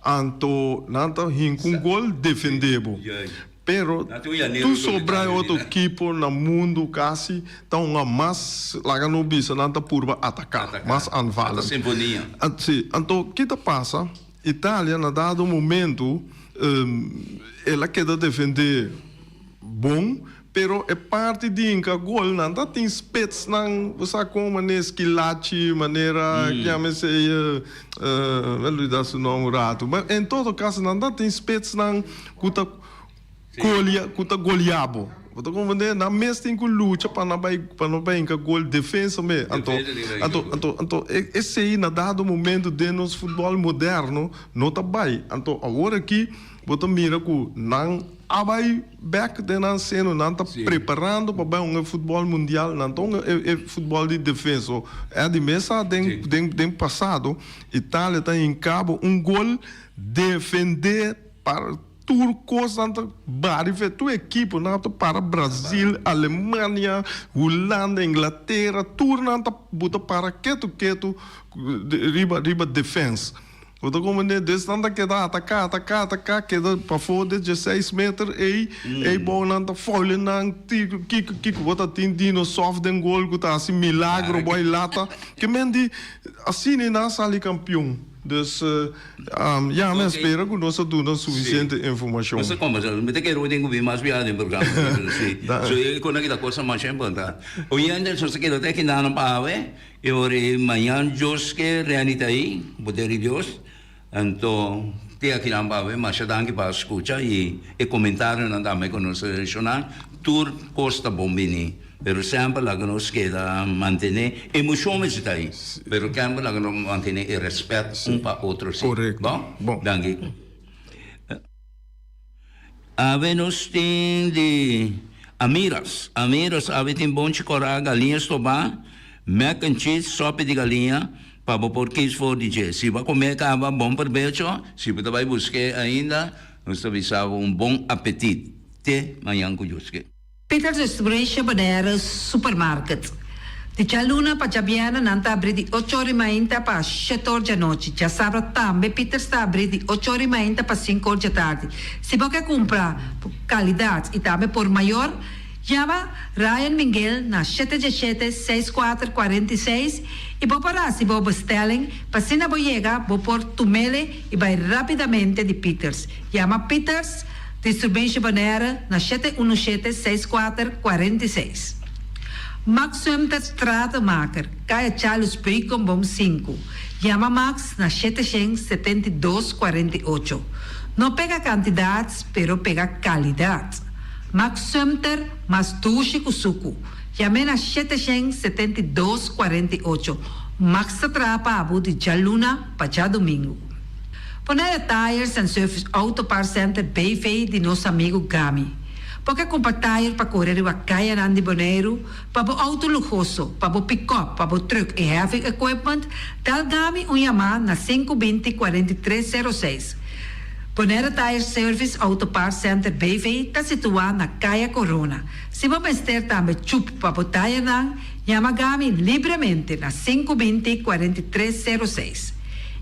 anto nanta hin com gol defendebo pero tu sobra outro equipo no mundo quase tá mais lá no bisa nanta purba atacar mais anvala sinfonia anto que tá passa Itália na dado momento ela quer defender bom pero é parte de inca gol nanta tem spets nang você como nesquilachi maneira que a me sei ele dá seu nome rato mas em todo caso nanta tem spets nang kuta goliabo você como na mês tem que luta para não vai inca gol defesa me então esse aí na dado momento de nosso futebol moderno não tá bem então agora aqui você mira que não abai back de nan seno nan tá preparando para um futebol mundial nan então é futebol de defesa é de mesa tem passado Itália tá em cabo gol defender para turcos nanta bari fe tu equipo nanta para Brasil Alemanha Holanda Inglaterra tur nanta buta para keto riba defensa Então, como né, desse nada que dá atacar, que dá para fora de 16 metros, e bom nada folha não que bota tindino soft den gol que tá assim milagro boy lata que mendi assim nem na sala campeão. Dus ja, men espera que nós damos suficiente informação. Mas como, me te quero tenho bem mais viagem no programa. So eu quando que da coisa mais importante. Hoje ainda só se quero ter que dar no pave. Eu amanhã Deus que realita aí, poder de Deus. Então, te aqui na pave, mas já danke para escutar e comentário na dama com nós regional. Tour Costa Bombini. Pero sempre la que nos queda mantener emociones está ahí, pero siempre la que nos mantiene el respeto un para otro. Sí. Correcto. Bon. Danke. Avenos tem de Amiras tem bom chicorá, galinhas toba, mac and cheese, sopa de galinha, para por que for DJ. Se vai comer cava bom provecho, se você vai buscar ainda, nós avisamos bom apetite. Te manhã com Jusque. Peter's Distribution Banera Supermarket. Di Cialuna pa Giabiana nanta abri di 8 ore mainta pa 7 ore di notte. Già sabato tambe Peter sta abri di 8 ore mainta pa 5 ore di tardi. Se vuoi compra qualità e tambe por maior, chiama Ryan Miguel na 717-6446 e può parare se vuoi bestelling, passina boiega, vuoi por tumele e vai rapidamente di Peters. Chiama Peters Distribution Banera na 717-6446. Max Sumter Stratenmaker, Kaya Charles Bacon Bom 5. Chama Max na 772-48. No pega quantidades, pero pega qualidade. Max Sumter, mas dushi kusuku. Yamena 772,48. Max Trapa abu de Jaluna, para domingo. Ponere Tires and Service Auto Part Center BV de nosso amigo Gami. Porque compra tire para correr a caia Nandi Boneiro, para o auto luxoso, para o pick-up, para o truck e heavy equipment, tal Gami Yamaha na 520-4306. Ponere Tire Service Auto Part Center BV está situado na Caia Corona. Se você ter também chup para o tire nan, Yamagami livremente na 520-4306.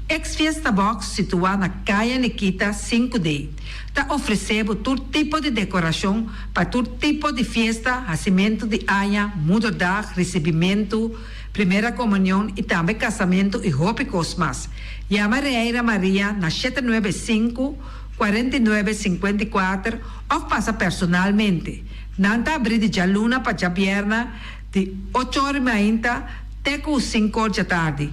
Ex-Fiesta Box, situada na Caia Nikita 5D, está oferecendo todo tipo de decoração para todo tipo de festa, nascimento de anha, mudança, recebimento, primeira comunhão e também casamento e roupa cosmas. Llama Reira Maria na 795-4954 ou passa personalmente. Nanta abrir de Jaluna para Jabierna de 8h30 até 5h da tarde.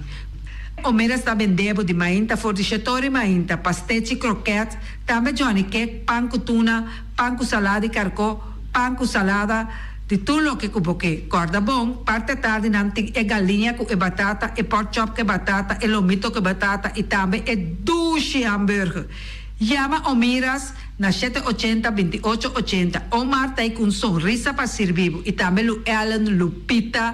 O mera está vendendo de mainta, fordichetori mainta, pastete croquete, também Johnny Cake, pão com tuna, pão com salada e carcó, pão com salada, de tudo o que cuboque. Corda bom, parte tarde nanti é galinha com batata, e pork chop com batata, e lomito com batata, e também é duche hambúrguer. Llama o miras na 780-2880, ou Marta com sorriso para servir, e também o Ellen, Lupita,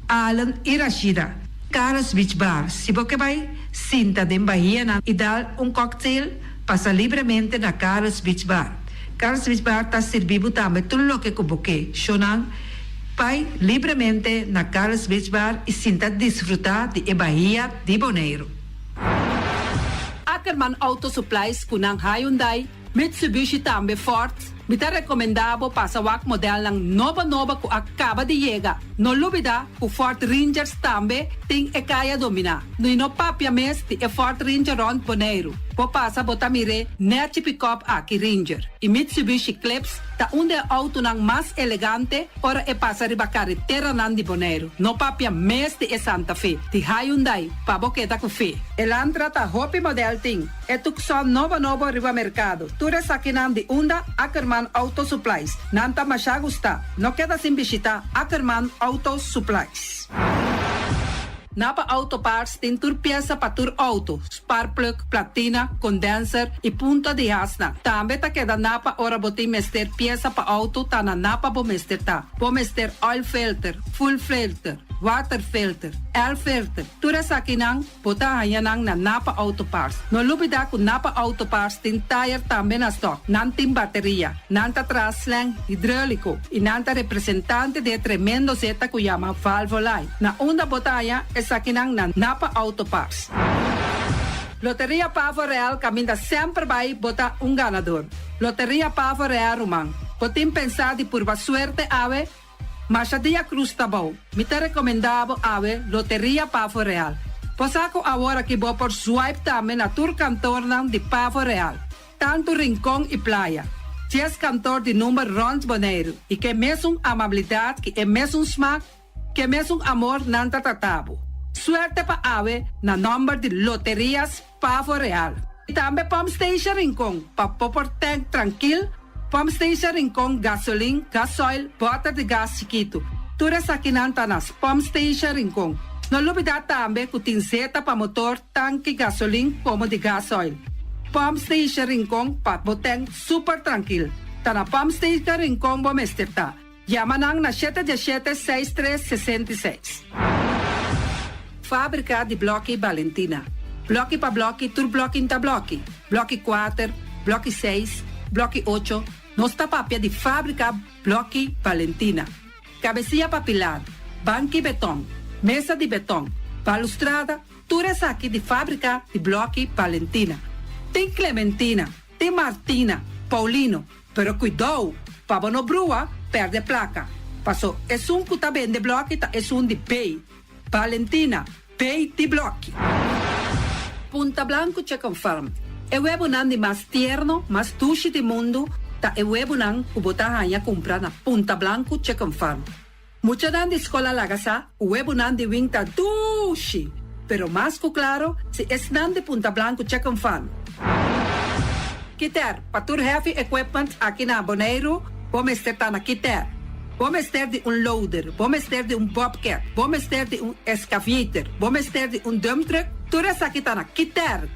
Alan e Rashida. Carlos Beach Bar, se você vai sinta de Bahia e dar cocktail, passa livremente na Carlos Beach Bar. Carlos Beach Bar está servindo também tudo o que você chonan, vai livremente na Carlos Beach Bar e sinta desfrutar de Bahia de Bonaire. Ackerman Auto Supplies kunang Hyundai, Mitsubishi também Ford, Mita recomendabo para sa wak model ng nova ko acaba de llegar. No lubida ku Ford Rangers tambe ting e kaya domina. No ino papia mes ti e Ford Ranger Ron Bonaire. Po pasa botamire neti pick-up aki Ranger. I Mitsubishi Eclipse ta unde auto ng mas elegante ora e pasa riba carretera nandi Bonaire. No papia mes ti e Santa Fe. Ti Hyundai pa boketa ku fe. Elantra ta hopi model ting. E tukson nova riba mercado. Ture sakinan di unda Ackerman Auto Supplies. Nanta masya gusta. No queda sin visita Ackerman Auto Supplies. Napa Auto Parts tem tur pieza para tur auto, spark plug, platina, condenser e punta de asna. Também tá queda Napa ora botim mester pieza para auto tá na Napa bo mester tá. Bo mester oil filter, full filter, water filter, air filter. Tura sa kinang bota hayanang na Napa Auto Parts. No lubida ku Napa Auto Parts tin tire também na stock. Nantin bateria, nanta traslang hidráulico e nanta representante de tremendo zeta ku llama Valvoline. Na onda botaya sa kinang na Napa Auto Parts. Loteria Pavo Real caminha sempre vai botar ganador. Loteria Pavo Real Romang. Potim pensar de por suerte ave, mas a dia cruz tá bom. Me te recomendavo ave Loteria Pavo Real. Posaco agora que vou por swipe também na tour cantor de Pavo Real. Tanto Rincón e Playa. 10 cantor de número Rons Bonaire. E que mesmo amabilidade, que é mesmo smack, que mesmo amor nanta tatabo. Suerte pa ave na number de Loterias Pavo Real. E também Pump Station Rincón, pa popor tank tranquil, Pump Station Rincón gasolina, gasoil, bota de gas chiquito. Tura sa kinanta nas Pump Station Rincón. No lubida também ku tinseta pa motor, tanque gasolina como de gasoil. Pump Station Rincón pa boteng super tranquil. Ta na Pump Station Rincón bo mesterta. Yamanang na 717-6366. Fábrica de Blochi Valentina. Blochi pa blochi, tur blochi inta blochi. Blochi 4, blochi 6, blochi 8. Nosta papia de fábrica Blochi Valentina. Cabecilla papilada, banco betão, mesa de betão, balustrada, tudo isso aqui de fábrica de Blochi Valentina. Tem Clementina, tem Martina, Paulino, pero cuidado, para não brua, perde placa. Passou, é um que tá bem de Blochi, é um de Pei. Valentina, Pei de Blochi. Punta Blanco Chicken Farm. É o webo de mais tierno, mais tushi do mundo, ta e webo nang kubotahan comprar na Punta Blanco Chicken Farm. Mucha nan de escola lagasa, o webo nan de winta dushi. Pero mais claro, se es nan de Punta Blanco Chicken Farm. Kiter, patur heavy equipment aqui na Bonaire, vamos estar na Kiter. Vamos ter de loader, vamos ter de bobcat, vamos ter de excavator, vamos ter de dump truck. Tudo essa aqui tá na Kiter.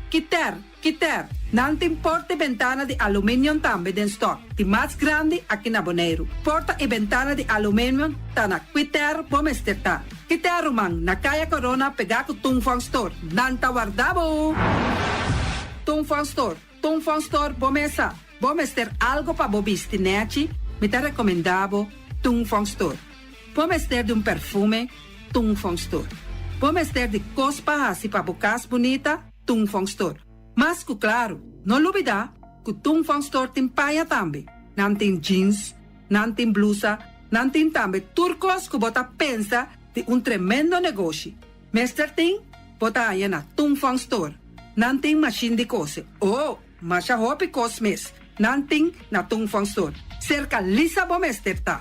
Não tem porta e ventana de alumínio também em stock. De mais grande aqui na Bonaire. Porta e ventana de alumínio tá na Kiter, vamos ter tá. Kiter, man, na Kaya Corona, pegar com Tungfang Store. Nanta guardabo. Tungfang Store, vamos ter algo para bobistinete. Me tá recomendado Tungfang Store. Vamos ter de perfume, Tungfang Store. Vamos ter de cospa assim para bocas bonita, Tungfang Store. Mas, claro, não olvidar que o Tungfang Store tem paia também. Não tem jeans, não tem blusa, não tem também turcos que bota pensa de tremendo negócio. Mester tem, bota aí na Tungfang Store. Não tem machine de coser. Mas a roupa cosmes. Não tem na Tungfang Store. Cerca lisa bomester tá.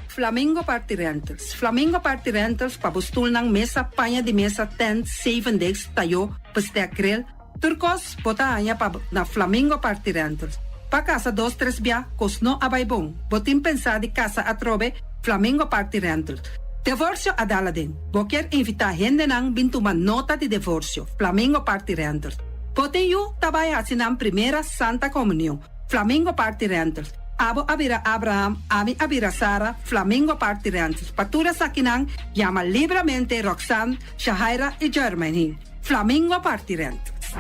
Flamingo Party Rentals para bustul ng mesa, panha de mesa, tent, 7 days, tayo, pastek grill. Turcos, bota anya pa na Flamingo Party Rentals. Pa casa 2-3 bia, kosno abay bong. Botin pensa di casa atrobe, Flamingo Party Rentals. Divorcio adala din. Boker invita hende nang bintuman nota di divorcio, Flamingo Party Rentals. Botin yu tabay asinang primera Santa Comunión, Flamingo Party Rentals. Abo abira Abraham, ami abira Sara, Flamingo Party Rentals. Patura sa kinang, llama libremente Roxanne, Shahaira y Germany. Flamingo Party Rentals.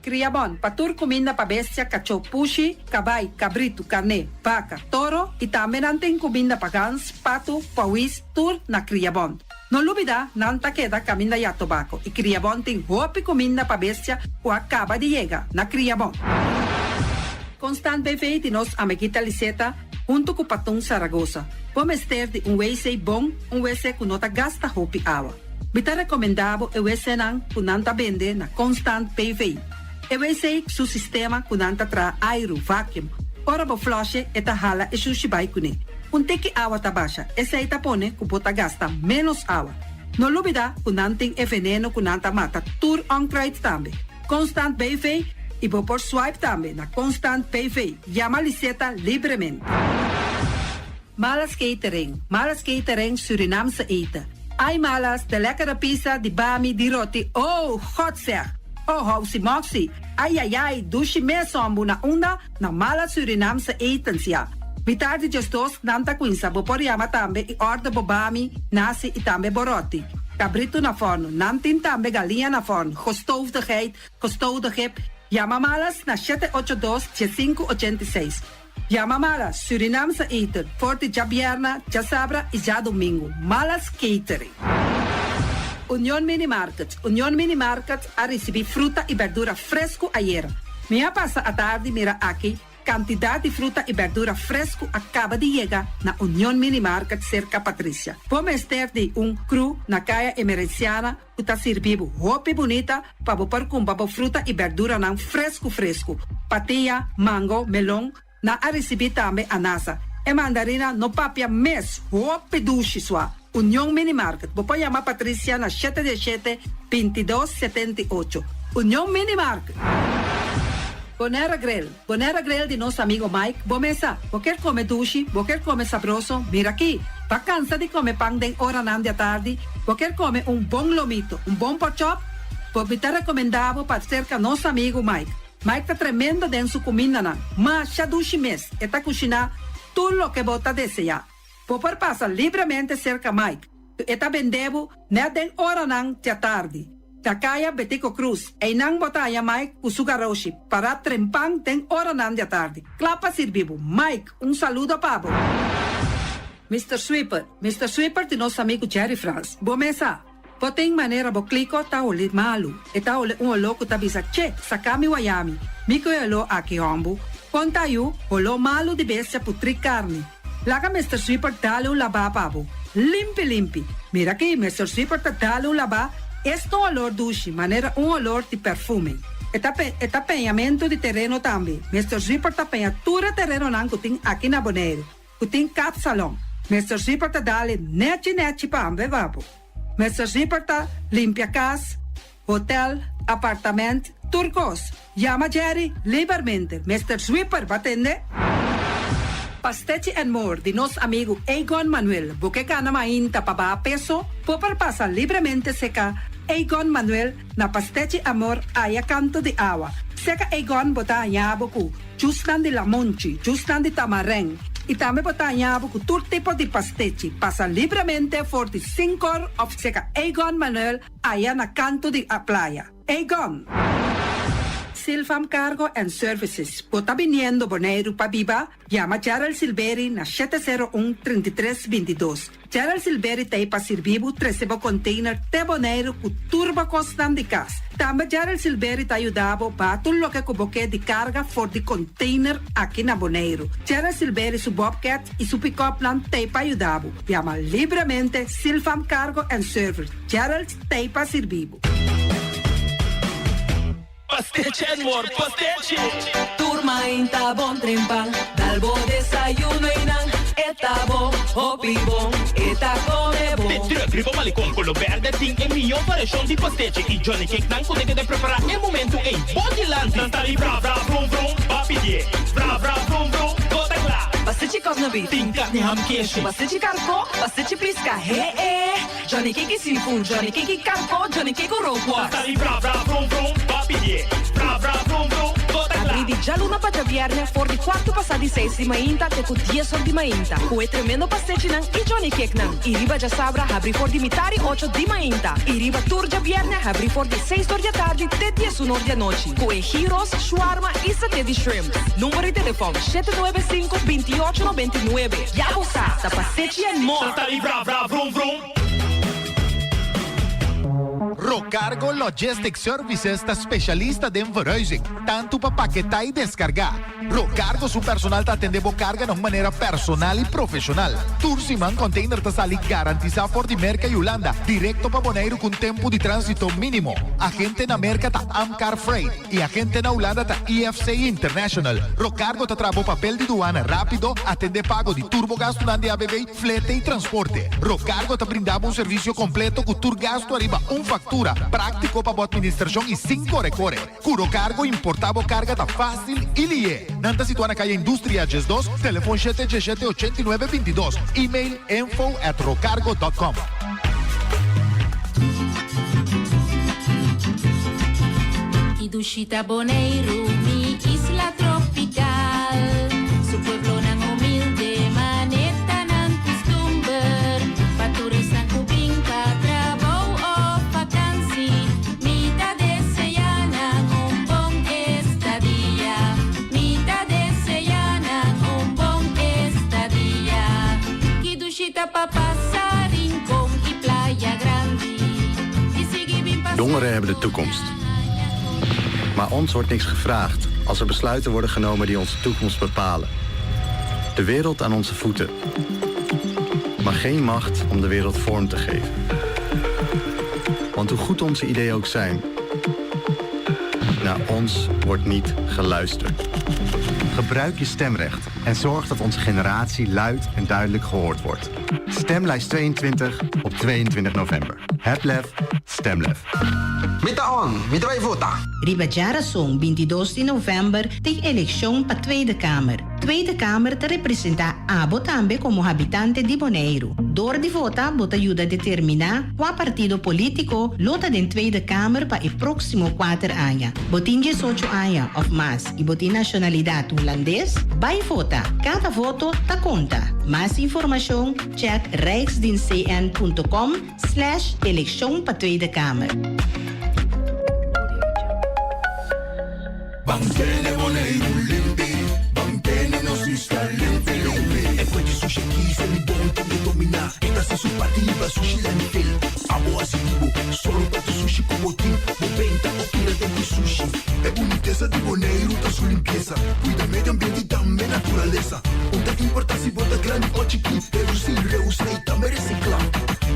Criabon, patur comida pa bestia, cacho pushi, cabay, cabrito, carne, vaca, toro, y también anten comida pa gans, pato, pawis, tur na Criabon. No olvida, nanta queda camina ya tobacco, y Criabon ten hopi comida pa bestia, o acaba de llegar na Criabon. Constant BV de nos amiguita Liseta, junto com Patung Zaragoza. Vamos ter de WC bom, WC que nota gasta hopi água. Bita recomendado o WC não que nanta vende na Constant BV. O WC su sistema que nanta tra aero, vacuum. Ora bo flush eta hala e sushibai kune. Teki água tabasha, essa aí tapone que bota gasta menos água. No olvida que nanting e veneno que nanta mata tur onkruid também. Constant BV e vou por swipe também na Constant PV. Llama Liseta livremente. Malas Catering Surinamse eten. Ai malas, de lekkere pizza, die bami, die roti. Oh, god zeg. Oh, housie moxie. Ai, dushi me sombu na unda na malas Surinamse etens ja. Vitardi gestos nanta quinsa, vou por llama também e order bobami, nasi e também boroti. Cabrito na forno, nantin também galinha na forno. Gestoofde geit, gestoofde kip. Llama malas na 782-7586. Llama malas, Surinamse eten, forte já bierna, já sabra e já domingo. Malas Catering. Union Mini Market a receber fruta e verdura fresco ayer. Minha passa a tarde mira aqui, quantidade de fruta e verdura fresco acaba de chegar na Union Mini Market cerca Patrícia. Vamos ter de cru na caia emergenciana que está servindo roupa bonita para pôr com fruta e verdura não fresco. Patia, mango, melão, na a receber também anasa. E mandarina no papia mes, roupa duche sua. Union Mini Market. Vou chamar Patrícia na 717-2278. Union Mini Market. Bonera Grill de nosso amigo Mike. Bomesa, quer comer duche, quer comer sabroso, mira aqui. Vacanza de comer pão de hora nan da tarde, quer comer bom lomito, bom pork chop, vou te recomendado para cerca nosso amigo Mike. Mike tá tremendo dentro da comida nan, mas já duche mes, eta cozinhar tudo o que bota desejar. Vou passar livremente cerca Mike, eta vendebo na den hora nan da tarde. Takaya Betico Cruz, e nang botaya Mike Usugaroshi, para trempang den hora nan da tarde. Clapa sirvivo. Mike, saludo pabo. Mr. Sweeper de nosso amigo Jerry France. Bomesa, tem maneira bo clico ta oli malu. E ta oli louco ta bisa che, sakami wayami. Miko elo aki ombu. Conta yu, olo malu di bestia putri carne. Laga Mr. Sweeper dale laba pabo. Limpi. Mira aqui, Mr. Sweeper ta dale laba. Este olor duche, maneira olor de perfume. Eta penhamento de terreno também. Mr. Zipper ta penha tura terreno nan kuting aqui na Bonaire. Kuting cat salon. Mr. Zipper ta dale neti pa ambe vapo. Mr. Zipper ta limpia casa, hotel, apartamento, turcos. Llama Jerry liberamente. Mr. Sweeper, batende? Pastechi and more de nos amigo Egon Manuel. Buque cana mainta pa ba peso. Popar pasa libremente seca. Egon Manuel na Pastechi Amor aya canto de agua. Seca Egon bota yaboku. Justan de la monchi. Justan de tamareng. E também botar com todo tipo de pastechi. Passa livremente por the 5 horas of seca Egon Manuel allá na canto de a playa. Egon. Silfam Cargo and Services. Bota viniendo Bonaire pa Biba. Llama Gerald Silveri na 701-3322. Gerald Silveri tem pa servir receba container te Bonaire com turba costan de cas. Também Gerald Silveri te ajudava para tudo lo que cuboque de carga for de container aqui na Bonaire. Gerald Silveri su Bobcat e su pick-up plan te pa ajudava. Llama livremente Silfam Cargo and Service. Gerald te pa servir. Pastechi and more, pastechi. Turma inta bon trempal, dalbo desayuno inang, eta bon, hopi bon, eta come bon. De terugrivo malicom con lo verde ting e mio variação de pastechi. E Johnny Cake não consegue de preparar em momento em Bodyland. Não tá ali bra bra brum brum, papier, bra bra brum brum, toda lá. Pastechi cosnabi, Tem carne ham queijo. pastechi carco, pastechi pisca, Johnny Cake seafood, Johnny Cake carco, Johnny Cake roquas. Não tá ali bra bra brum brum, papier, bra bra brum brum, toda lá. Abri di già luna pa già viernes, for di quarto passati 6 di mainta, te cu 10 ore di mainta. Cue tremendo pastechi nan, e Johnny Cake nan. I riba già sabra, abri for di mitari 8 di mainta. I riba tur già viernes, abri for di 6 ore di tardi, te 10 ore di noci. Cue gyros, shawarma e satè di shrimp. Numero di telefono 795-2899. Ja sa, da pastechi and more. Não tá ali bra bra brum brum. Rocargo Logistic Services sta specialista de verhuizing, tanto para paquetar e descargar. Rocargo su personal ta atende carga de maneira personal e profissional. Tursiman container ta sali garantiza for di merca Yolanda, directo pa Bonaire con tempo di transito mínimo. Agente na merca ta Amcar Freight e agente na Holanda ta EFC International. Rocargo ta trabo papel di duana rápido, atende pago di turbogasto de ABB, flete e transporte. Rocargo ta brindava un servicio completo con turgasto arriba un factura, práctico para a administração e 5 recore. Curo cargo importava carga tá fácil e lie. Nanta situa na calle Industria Ges 2, telefone 717-8922, e-mail info@rocargo.com. Idushita Bonaire, mi isla tropical, su pueblo nan humilde, maneta nan costumber, paturesan kubing katrabaw o vakansi, mitad deseyana un bon estadía, mitad deseyana un bon estadía, Idushita pa passar rincón y playa grande. Jongeren hebben de toekomst. Maar ons wordt niks gevraagd als er besluiten worden genomen die onze toekomst bepalen. De wereld aan onze voeten. Maar geen macht om de wereld vorm te geven. Want hoe goed onze ideeën ook zijn, naar ons wordt niet geluisterd. Gebruik je stemrecht en zorg dat onze generatie luid en duidelijk gehoord wordt. Stemlijst 22 op 22 november. Heb lef, stem lef. Mita on, mita vai votar. Ribajara song 22 de november tem eleição para Tweede Kamer. Tweede Kamer te representa Abo também como habitante de Bonaire. Door de vota, bota ajuda a determinar qual partido político lota de Tweede Kamer para o próximo 4 anos. Botin 18 anos of mais e botin nacionalidade holandês, vai votar. Cada voto ta conta. Mais informação, check rijksdienstcn.com/eleição para Tweede Kamer. Bangkene Bonaire limpi, bangkene no sista limpi. E poi di sushi chi se li bonti di dominar. E da su pativa sushi landfill. Amo asitivo, solo per sushi como team. Moventa o fila de sushi. E boniteza de Bonaire tá su limpieza. Cuida medio ambiente e também naturaleza. Onde importa se bota grande ou chiquinho. Reusa e também reciclar.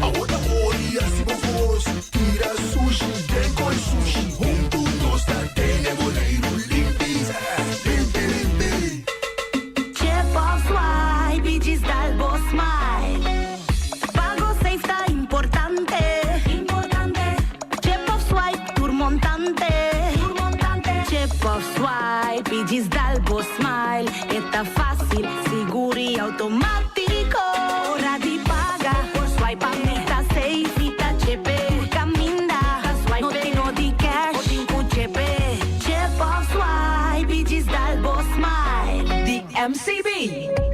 Agora olha se vos tira sushi, vem com sushi. Junto nós tá tene Bonaire. Dalbo Smile, está fácil, seguro y automático. Hora de pagar por swipe, está safe y está chepe. Caminda, no tengo de cash, o tengo chepe. Chep of swipe, diz Dalbo Smile. The MCB.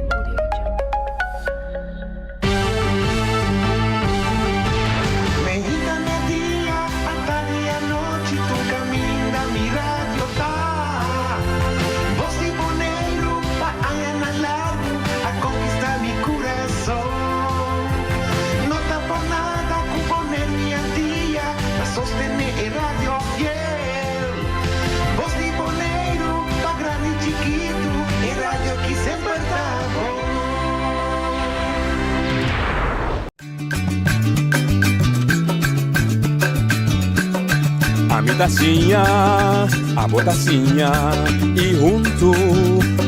A mi tacinha, a botacinha e junto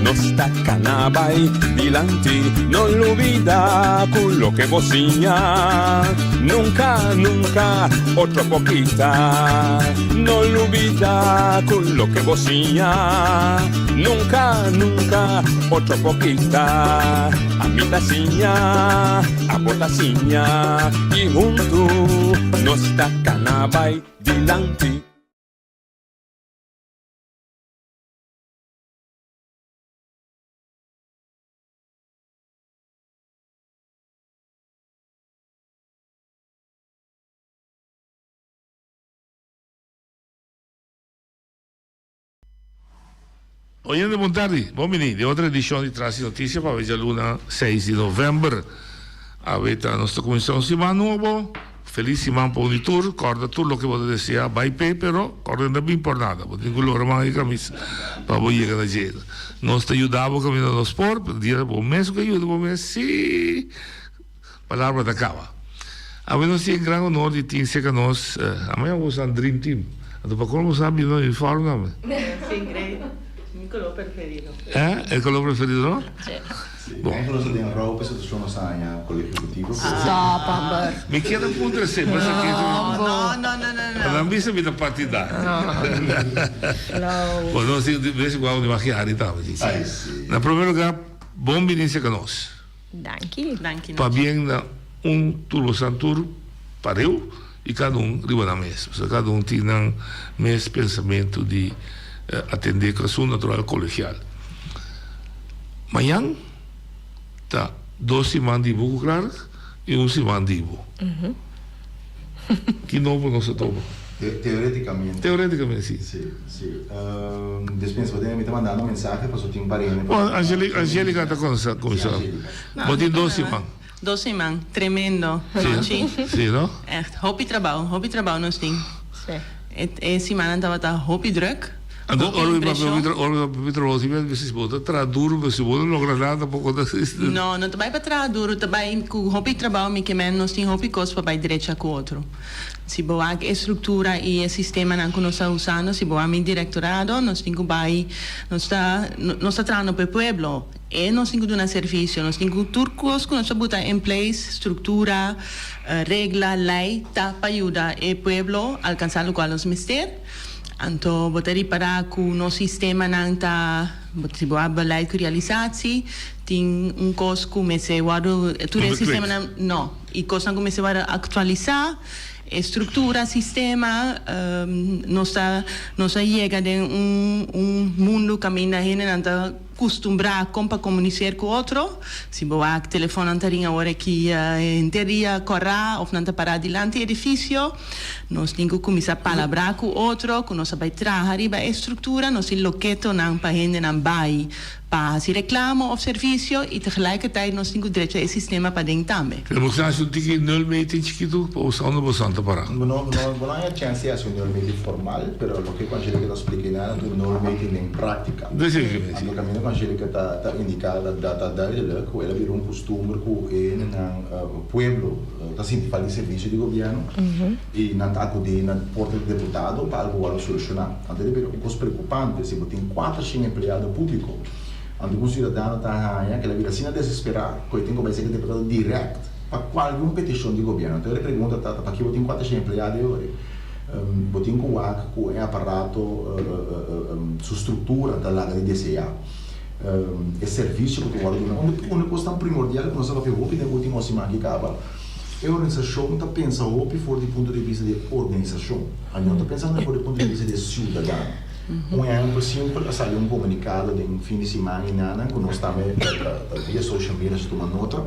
nos tacanabay dilante. No lo olvida con lo que bocinha. Nunca, nunca, otra poquita. No lo olvida con lo que bocinha. Nunca, nunca, otra poquita. A mi tacinha, a botacinha e junto nos tacanabay dilante. Oyendo buon tardi, buon venire di altra edizione di Trassi Notizie per oggi luna 6 di novembre. Avete la nostra commissione settimana nuovo, felicissimo per un tour, corda tutto lo che volete sia, by pay però, corda da ben portata, perché quello ormai camisa, per voi che da gente. Non sta aiutando come nello sport, per dire buon mese che aiuta, buon mese, sì, parola da cava. Avendo sia in gran onore di team che noi, a me ho usato un dream team, dopo come sapete noi informiamo. Sì, credo. Mi colore preferito. È il colore preferito, no? Sì. Anche lo in Europa se sono sai con l'esecutivo. Stop, Amber. Mi chiedo appunto sempre se No. non mi sembra partita. No. Quando si invece qua di macchiare na primeiro lugar, bom benissimo que nós. Danke. Para bem turbo santur para eu e cada riba na mesa. Cada tem um mesmo pensamento de atender com a sua natural colegial. Amanhã tá 2 semanas de buco claro e 1 semana de buco. Que novo não se toma? Teoreticamente. Teoreticamente sim. Sì. Dispensa, potete mi mandare un messaggio per sotto in parere. Angélica está começando. Mas tem 2 semanas. 2 semanas, tremendo. Sim, não? Echt, hoop trabalho nós temos. E semana estava hoop druk. No, não trabalha para trás duro, trabalha com hopi trabalho, me que menos nós tem hopi coisa para direita com outro. Se boa a estrutura e o sistema não que nós estamos usando, se boa mi directorado, nós tem que vai, nós está trabalhando para o pueblo, e nós tem que dar serviço, nós tem que turcos que nós botar em place, estrutura, regla, lei, tá para ajudar o pueblo a alcançar o qual nós mister. Então, botei para que o nosso sistema não está, se boa beleid com realizatie, tem coisa que comece a todo o sistema não, e coisa que comece a atualizar, estrutura, sistema, nós chega de mundo que ainda não está acostumbrado a comunicar com outro, se boa que telefone não tem hora que em teoria correr ou não está parado diante do edifício, nós temos que começar a falar com outro, que nós vai trabalhar a estrutura, nós loqueto não para gente não vai para se reclama ou serviço e tegelijkertijd nós temos direito a sistema para dentro também. Temos que nul meeting chiquito ou usando bastante para. Não há chance de nul meeting formal, pero lo que a Angélica explica é um nul meeting em prática. O caminho que a Angélica está indicando data duidelijk, ela virou costume que o pueblo está sentindo falta de serviço de governo e não está acudindo na porta do deputado para algo solucionar. Então, é uma coisa preocupante se você tem 4 empregados públicos. Quando um cidadão está que ele vira assim a desesperar, que tem que ser deputado direto para qualquer petição de governo. Então ele pergunta para que eu tenho 4 empregados hoje. botin com o aparato sua estrutura da laga de DCA é serviço que tu guarda uma questão primordial que nós sabemos que o último semana que acaba a organização está pensando for do ponto de vista de organização a não está pensando do ponto de vista de cidadão exemplo simples saiu comunicado de fim de semana e nada que nós também via social media se toma nota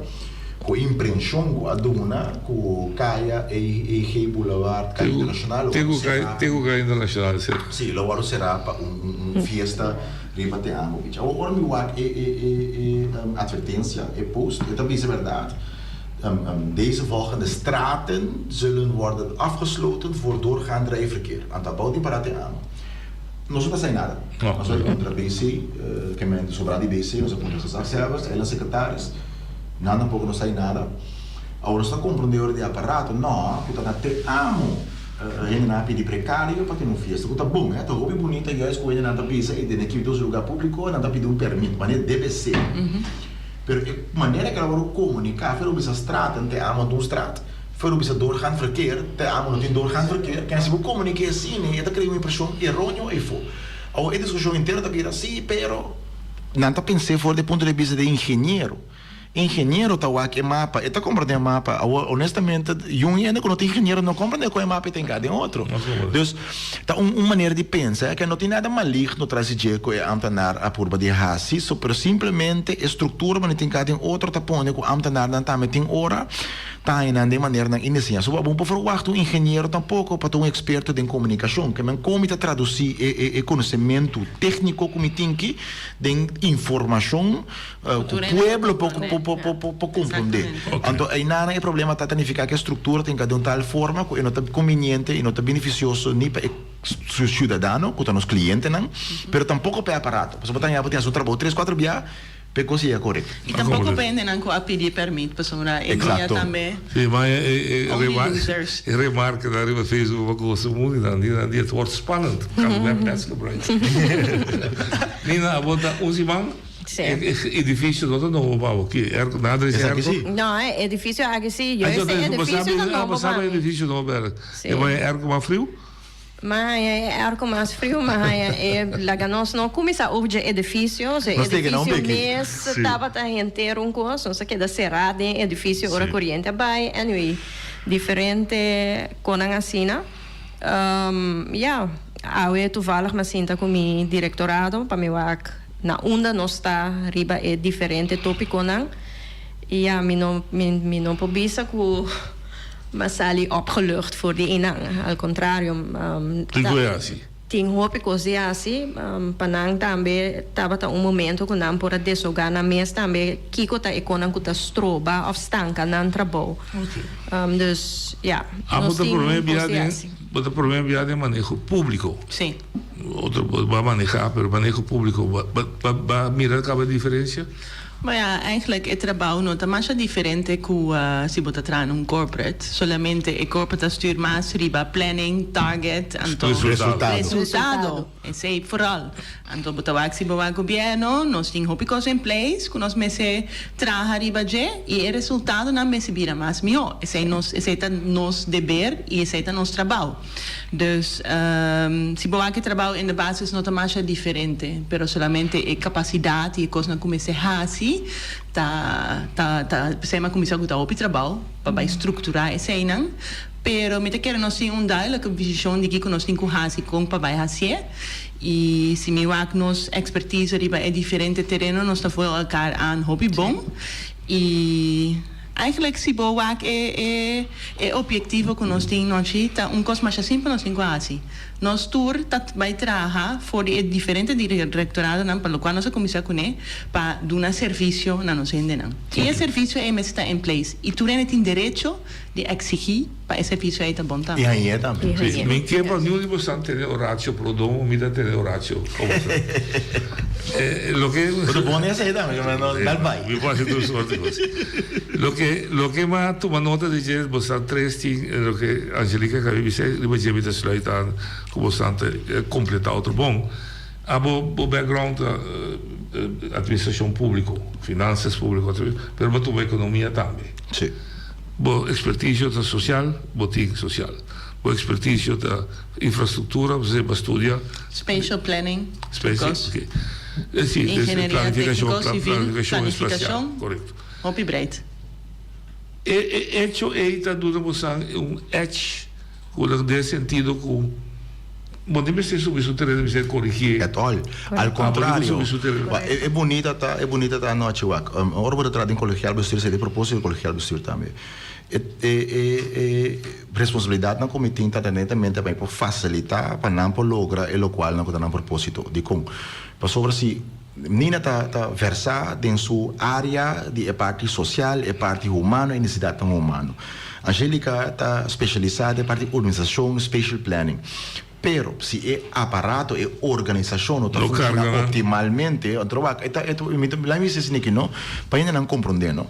com impressão com a dona com caia e rei boulevard caia internacional tenho caia internacional sim logo será para fiesta riba te amo agora me wak advertência post het is verdade deze volgende straten zullen worden afgesloten voor doorgaand rijverkeer aan dat bouwt die parate aan nós não sai nada nós vamos contra BC que é sobre a BC nós vamos contra as servas elas secretárias nada pouco não sai nada agora está compreendendo de aparato não que tá te amo na pedi precário para ter uma festa que tá bom é tá hobby bonita e as coisas na tapisa e de equipe dos lugar público na pedi permit mas deve ser pero maneira que ela vai comunicar foi uma estrada te amo de estrada foi uma doorgaand verkeer te amo não tem doorgaand verkeer que se você comunicar assim né tá criando uma impressão errônea e foi ou a discussão inteira tá vira assim pero não tá pensei for do ponto de vista de engenheiro tá aqui mapa e tá comprando mapa honestamente eu ainda quando tem engenheiro não compreende qual é mapa tem cada outro então tá uma maneira de pensar que não tem nada maligno traz de que é amtanar a curva de raci só pero simplesmente estrutura mas tem cada outro tá pondo com amtanar não tá tem hora tá ainda de maneira na inicia só bom por falar engenheiro tampouco para um experto em comunicação que como tá traduzir e conhecimento técnico como tem que de informação o pueblo para compreender. Então, aí não é problema tá significa que a estrutura tem que de tal forma que não tá conveniente e não tá beneficioso nem para o cidadão, que tá nos clientes, não, pero tampouco para aparato. Você botar em seu trabalho 3-4 dias per così è corretto. E tampouco prende anche a pedir permit para e também. Sim, mas remarca da Riva fez uma coisa muito grande, het wordt spannend. Kan we best gebruiken. Nina, a volta usiman edifício do novo bau aqui nada de não é edifício aqui sim esse edifício do novo bau edifício novo é mais frio mas é mais frio mas lá nós não começa hoje edifício edifício mês estava inteiro coisa só que da cerrado edifício hora corrente vai anyway diferente com a assina eu toevallig mas sinta com mi directorado para meu na onda nós está riba é diferente tópico não e a mim não pobisa com mas ali opgelucht voor die inang al contrario tem roupa coisa assim panang também tava momento que não por desogar na mesa também kiko tá econan que tá stroba of stanca não trabalho dus o problema é manejo público sim outro vai manejar pero manejo público vai mirar cada diferença. Maar ja, eigenlijk het trabalho não está mais diferente que se botar atrás corporate. Solamente o corporate stuurt mais riba planning, target, resultado. Esse é vooral. Então botar se botar governo, nós temos hopicos em place, que nós mese traga riba e o resultado não mese vira mais melhor. Esse é nos dever e esse é nosso trabalho. Dus se botar que trabalho em basis não está mais diferente, pero solamente a capacidade e coisa não comece a sempre começar a op trabalho para estruturar esse aí pero me quero nós ter duidelijke visão de que nós temos que com para fazer e se me wak nos expertise riba é diferente terreno nós está voor elkaar aan hobby bom e eigenlijk se boak é objetivo que nós temos tá coisa mais simples nós temos assim nós tour dat vai trabalhar for diferente directorado não para o qual nós começar com para dar serviço na nossa gente não e o serviço é está em place e tu tem direito de exigir para esse serviço aí tá bom tá e aí é também me quebra nenhum de vocês ter horário para o me dá ter horário lo que o bom é esse também mas não vai me pode duas outras lo que mais toma nota de que vocês três lo que Angelica acabou de dizer depois de me desligar como bastante completar outro bom o background administração pública finanças públicas pero a economia também sim bo expertise social botiga social o expertise da infraestrutura, você vai estudar. Spatial planning. Okay. Sim, Engenharia técnico, civil, planificação. Correto. Hopi breed. Hecho está dando um edge, nesse sentido com Bom, se subir o terreno, você corrigir. Olha, ao contrário, é bonita tá a noite, ora vou entrar em colegial bestuur, se de propósito de colegial bestuur também. Responsabilidade na comitê está netamente para facilitar, para não lograr o qual não está propósito de com. Para sobre se Nina está versar em sua área de parte social, e parte humana e necessidade humana. Angélica está especializada em parte de organização, spatial planning. Pero se é aparato e organização não está funcionando optimalmente, lá me diz que não, para ainda não compreender, não.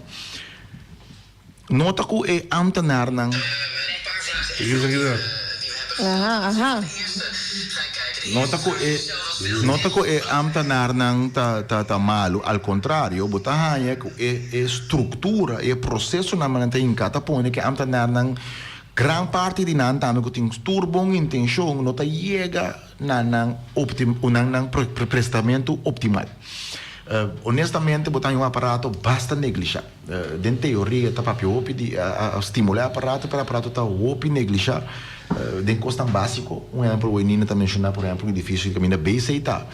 Nota que é ambtenaar não. Nota que é ambtenaar não tá malo, ao contrário, botar aí é estrutura, é processo na maneira em cada ponto que ambtenaar não gran parte di nan tamo ko ting turbong intention no ta llega na prestamento optimal. Honestamente, botar um aparato basta neglijar. Den teoria tá papel opi de estimular aparato para aparato tá opi neglijar. Den custo básico, exemplo, o Nina tá mencionar, por exemplo, um edifício que caminha bem tá.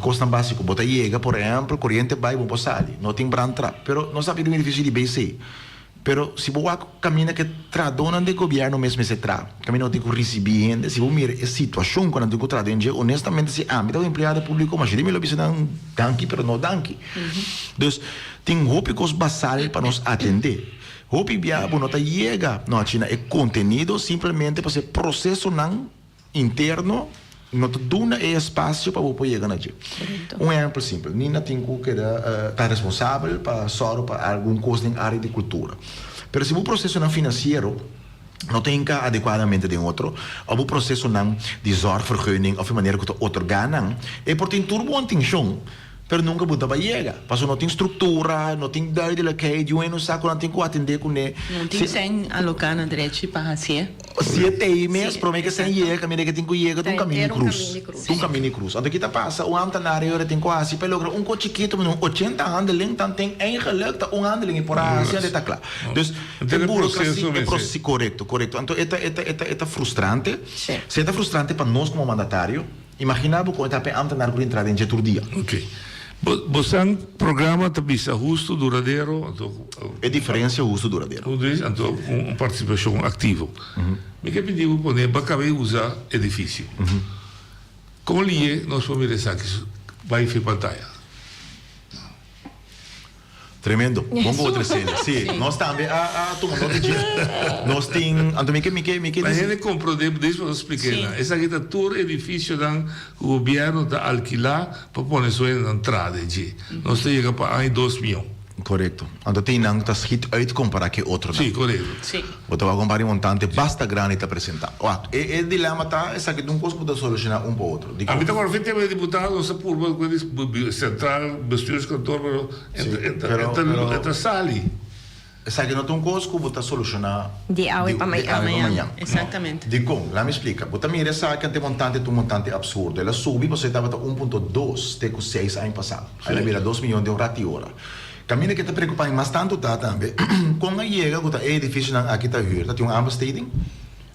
Custo básico, botar llega, por exemplo, corrente vai bom passali, não tem brand trap, pero não sabe de um edifício de BC. Pero se você caminha que tradona de governo mesmo se tra, caminha de receber gente, se você mira a situação quando tem que traduzir, honestamente se âmbito do empregado público, mas ele me precisa dar danke, pero não danke. Então, tem tópicos basais para nos atender. Hopi biabo não tá chega, não China é conteúdo simplesmente para ser processo não interno. Não dá espaço para você chegar aqui. Exemplo simples. Nina tem que estar responsável para algum coisa na área de cultura. Mas se o processo não financeiro não tem que adequadamente de outro, ou o processo não de zorgvergunning, ou de maneira que você otorgar, é porque tem turbo intenção. Pero nunca buta ba chega. Passo não tem estrutura, não tem duidelijkheid, je não sabe quando tem que atender com ele. Não tem sem alocar na direita para fazer. Se tem mesmo, para mim que sem chega, caminho que tem que chega, tem um caminho cruz. Um caminho cruz. Então que tá passa, o ambtenaar hora tem que assim, para lograr chiquito, mas 80 handeling, dan tem eigenlijk handeling por assim, está claro. Dus tem burocracia, correto. Então é frustrante. Se é frustrante para nós como mandatário, imaginava que está para ambtenaar por entrar em outro dia. Ok. Você programa também justo, duradouro? É diferença justo, duradouro. Então, uma participação ativa. Me que pediu poner para caber usar edifício. Com ele, nós vamos ver que vai fazer pantalla. Tremendo. Vamos outra cena. Sim, nós também nós tem, então me que a gente comprou desde para explicar. Essa arquitetura edifício dan o governo da alquilar para pôr isso na entrada de. Nós chega para 2 milhões. Correto. Então tem não tá escrito uit comparar que outro. Sim, correto. Sim. Você vai comparar um montante basta grande para apresentar. O dilema tá essa que não posso solucionar um para o outro. A mim agora vem ter deputado, não sei por que central, bestuurs kantoor, entre sali. Essa que não tem um custo, você solucionar de hoje para amanhã. Exatamente. De como? Lá me explica. Você mira essa que tem um montante absurdo. Ela subi, você estava 1.2, tem com 6 anos passado. Ela vira 2 milhões de hora. Caminho que te preocupa mais tanto também. Quando chega, é edifício aqui está huur, tem um ambesteding,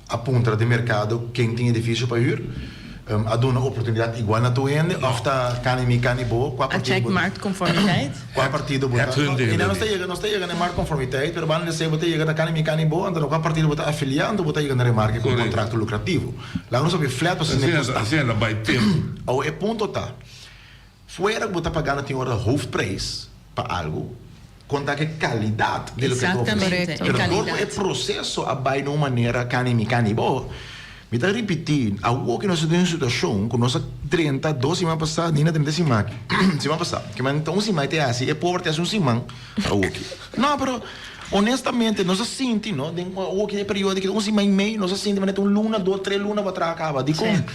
a ponta de mercado, quem tem edifício para huur, a dona oportunidade igual na tua ende, of tá canibo, a check marktconformiteit. Qual partido botar? E não está chegando na marktconformiteit, pero van você botar chega na canibo, então qual partido botar afiliando, botar chega na remarca com contrato lucrativo. Lá não sabe flat para se negociar. Assim ela vai ter. Ou é ponto tá. Fora que botar pagando tem hora hoofdprijs para algo, conta que qualidade de lo que tu oferece. Pero é processo a vai de uma maneira canibo. Me está repetindo, algo que nós temos em situação, com nossa 32 semana passada, nem na 30 semana passada, que mas então semana é assim, é pobre, é semana, não, pero honestamente, nós sentimos, não, tem o que é período que semana e meio, nós sentimos, mas luna, 2, 3 luna para trás acaba, de como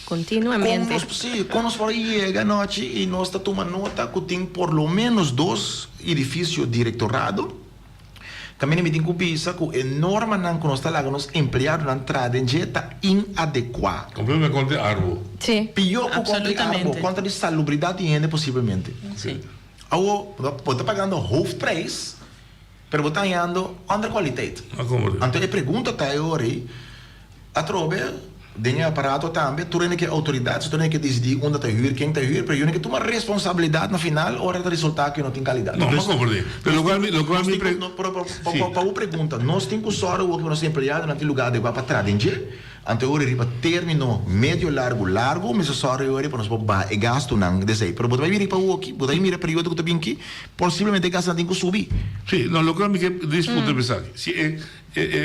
continuamente. Quando nós chega a noite e nós tomamos nota que tem por lo menos 2 edifícios directorado, Caminho me tem cubisa com enorme não conosco lá nos empregado na entrada em jeta inadequado. Completamente contra árvore. Sim. Pior que contra árvore, contra de salubridade e possivelmente. Sim. Ou você pagando hoofdprijs, pero você ganhando under qualidade. Então a pergunta tá aí, a trobe tem aparato também, tu tem que autoridades, tu tem que decidir onde está huir, quem está huir, pero eu tenho que tomar responsabilidade no final, hora do resultado que não tem qualidade. Não, mas compreendo. Pero lo cual me para a pergunta, nós temos que usar o que nós empregado naquele lugar de para trás, ante ora riba termino médio largo, mas só ora para nós para e gasto não desei, pero você vai vir para o aqui, você vai vir período que tu vem aqui, possivelmente gasto tem que subir. Sim, não, lo que me disputa pensar, se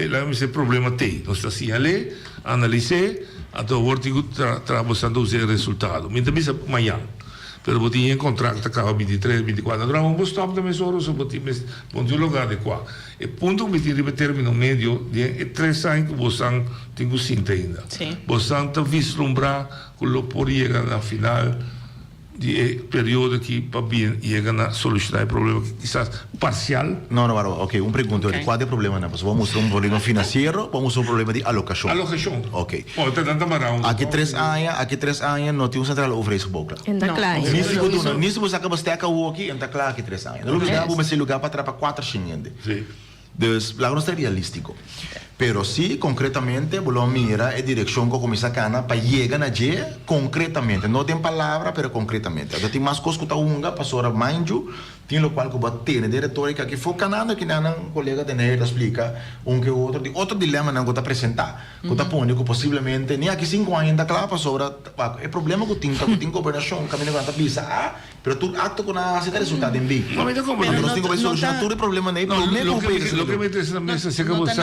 lá esse problema tem, nós está assim ali, analisei, até o artigo trabalhando os resultados. Me também sabe amanhã. Pero você tinha contrato acaba 23, 24, agora vamos stop também só você pode lugar adequado. E ponto que me tiver termino médio de 3 anos que você tem que sinta ainda. Você está vislumbrar que lo por chegar na final de período que para bem chegar na solucionar o problema quizás parcial. Não, ok, pergunta, qual é o problema? Vamos mostrar problema financeiro, vamos mostrar problema de alocação. Ok. Aqui 3 anos não tem central oferece boca. Ainda claro. Nisso você acaba de o aqui, ainda claro que 3 anos. Não lugar vamos lugar para trás para 4 anos. Sim. Dus lá não está realístico. Pero sí, concretamente, vou mirar a direção que começa a cana para chegar na G concretamente. Não tem palavra, pero concretamente. Agora tem mais coisas que está unga, passou manjo, tem o qual que vai ter de retórica que foi canando que não colega de nele explica que outro dilema não está apresentar. Que está pondo que possivelmente nem aqui 5 anos ainda claro passou é problema que tem governação, caminho que está pisa, pero tu acto com a se resultado em B. Mas não como nós temos que solucionar todo o problema nem problema. Lo que me interessa na mesa se acabou de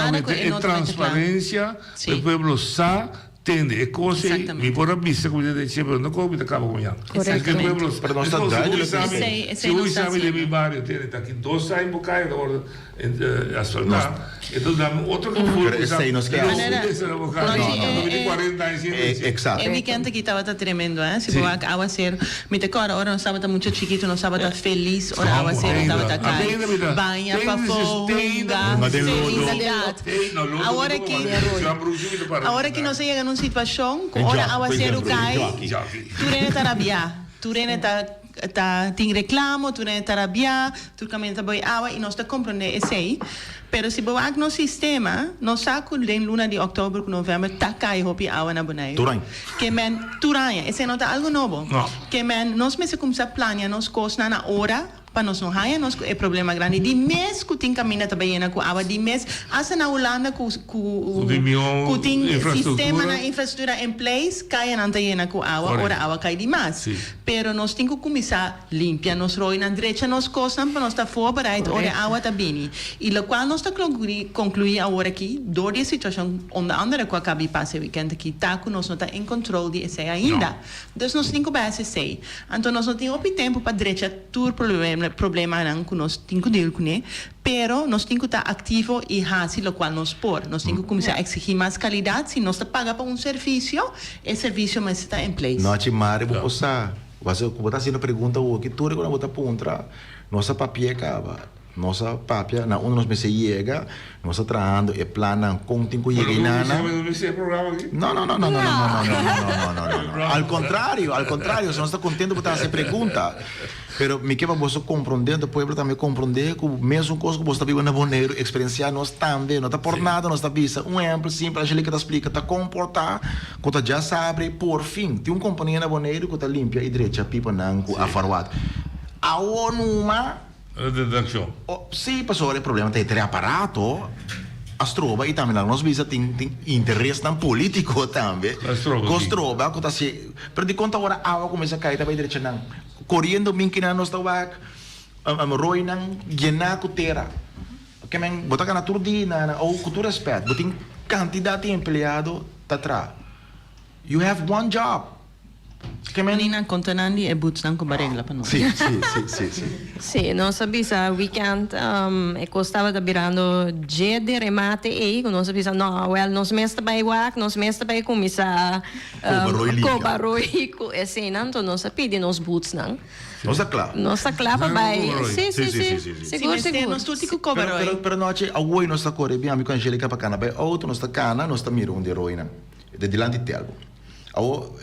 transparência, o povo sabe, entende, é coisa, me pode avisar como eu disse, mas não como acaba com ela. Porque o povo, se você sabe de meu bairro, tem aqui 2 anos por cá, agora asfaltar, então dá outro conforto. Esse aí nós queremos. Não, 40 anos. Exato. É weekend que estava tremendo, se vou a ser, me te cora, ora não estava muito chiquito, não estava feliz, ora a ser estava cair, banha para folga, felicidade. Agora que nós chegamos numa situação, ora a ser o cai, tu rene tarabia, tu rene tem reclamo, tu rene tarabia, tu caminha boi água e nós está compreendendo esse aí. Pero se boa no sistema, nós saco de luna de outubro com novembro tá cai hopi água na Bonaire. Que men Turanha, esse não tá algo novo. Que men nós mesmo começar a planear nos costas na hora para nós não haja nós é problema grande de mês que tem caminho também na com água de mês essa na Holanda com tem sistema na infraestrutura em place cai na tena com água ora água cai demais pero nós tem que começar limpar nós roi na direita nós costas para nós estar forbereid ora água tá bem e lo qual nós está concluir agora aqui dor de situação onde andere com a cabe passe weekend aqui tá com nós não tá em controle de esse ainda então nós tem que base sei então nós não tem o tempo para direita tur problema não que nós temos que deal com ele, pero nós temos que estar ativo e fazer o qual nós pôr. Nós temos que começar a exigir mais qualidade. Se nós pagamos para serviço, esse serviço mas está em place. Não, Mari, vou passar. Você está fazendo pergunta o que tu quando você aponta, nossa papia acaba. Nossa papia, na onde nós me chega, nós trabalhando e planando com tem que chegar na. Não. Al contrário, se nós está contente por essa pergunta. Pero me quer para você compreender, o povo também compreender que mesmo coisa que você está vivendo na Bonaire, experienciar nós também, não está por nada, nós está vista. Exemplo simples, a Angélica está explica, está comportar, quando já sabe, por fim, tem companhia na Bonaire que está limpa e direita, pipa não, a farwad. A onuma sim, passou o problema, tem aparato, as trobas, e também nós visa tem interesse no político também. As trobas, que está se, pero de conta agora a água começa a cair também direita não. Correndo minha nós está roi não, llenar com terra. Que men, botar na turdina, ou com todo respeito, botar quantidade de empregado tá atrás. You have one job. Menina contenandi e buzzan con baregla per noi. Sì. Sì, non sapeva weekend e costava da birando G di remate e non sapeva no, well, non smesta bei wak, non smesta bei comissa cobaroi e se nanto non sapeva non sbuzzan. Non sta claro. Non sta claro bei. Sì. Sicuro. Non tutti con cobaroi. Per noi a voi non sta corre abbiamo con Angelica per cana bei auto, non sta cana, non sta miro un di eroina. De dilanti telbo.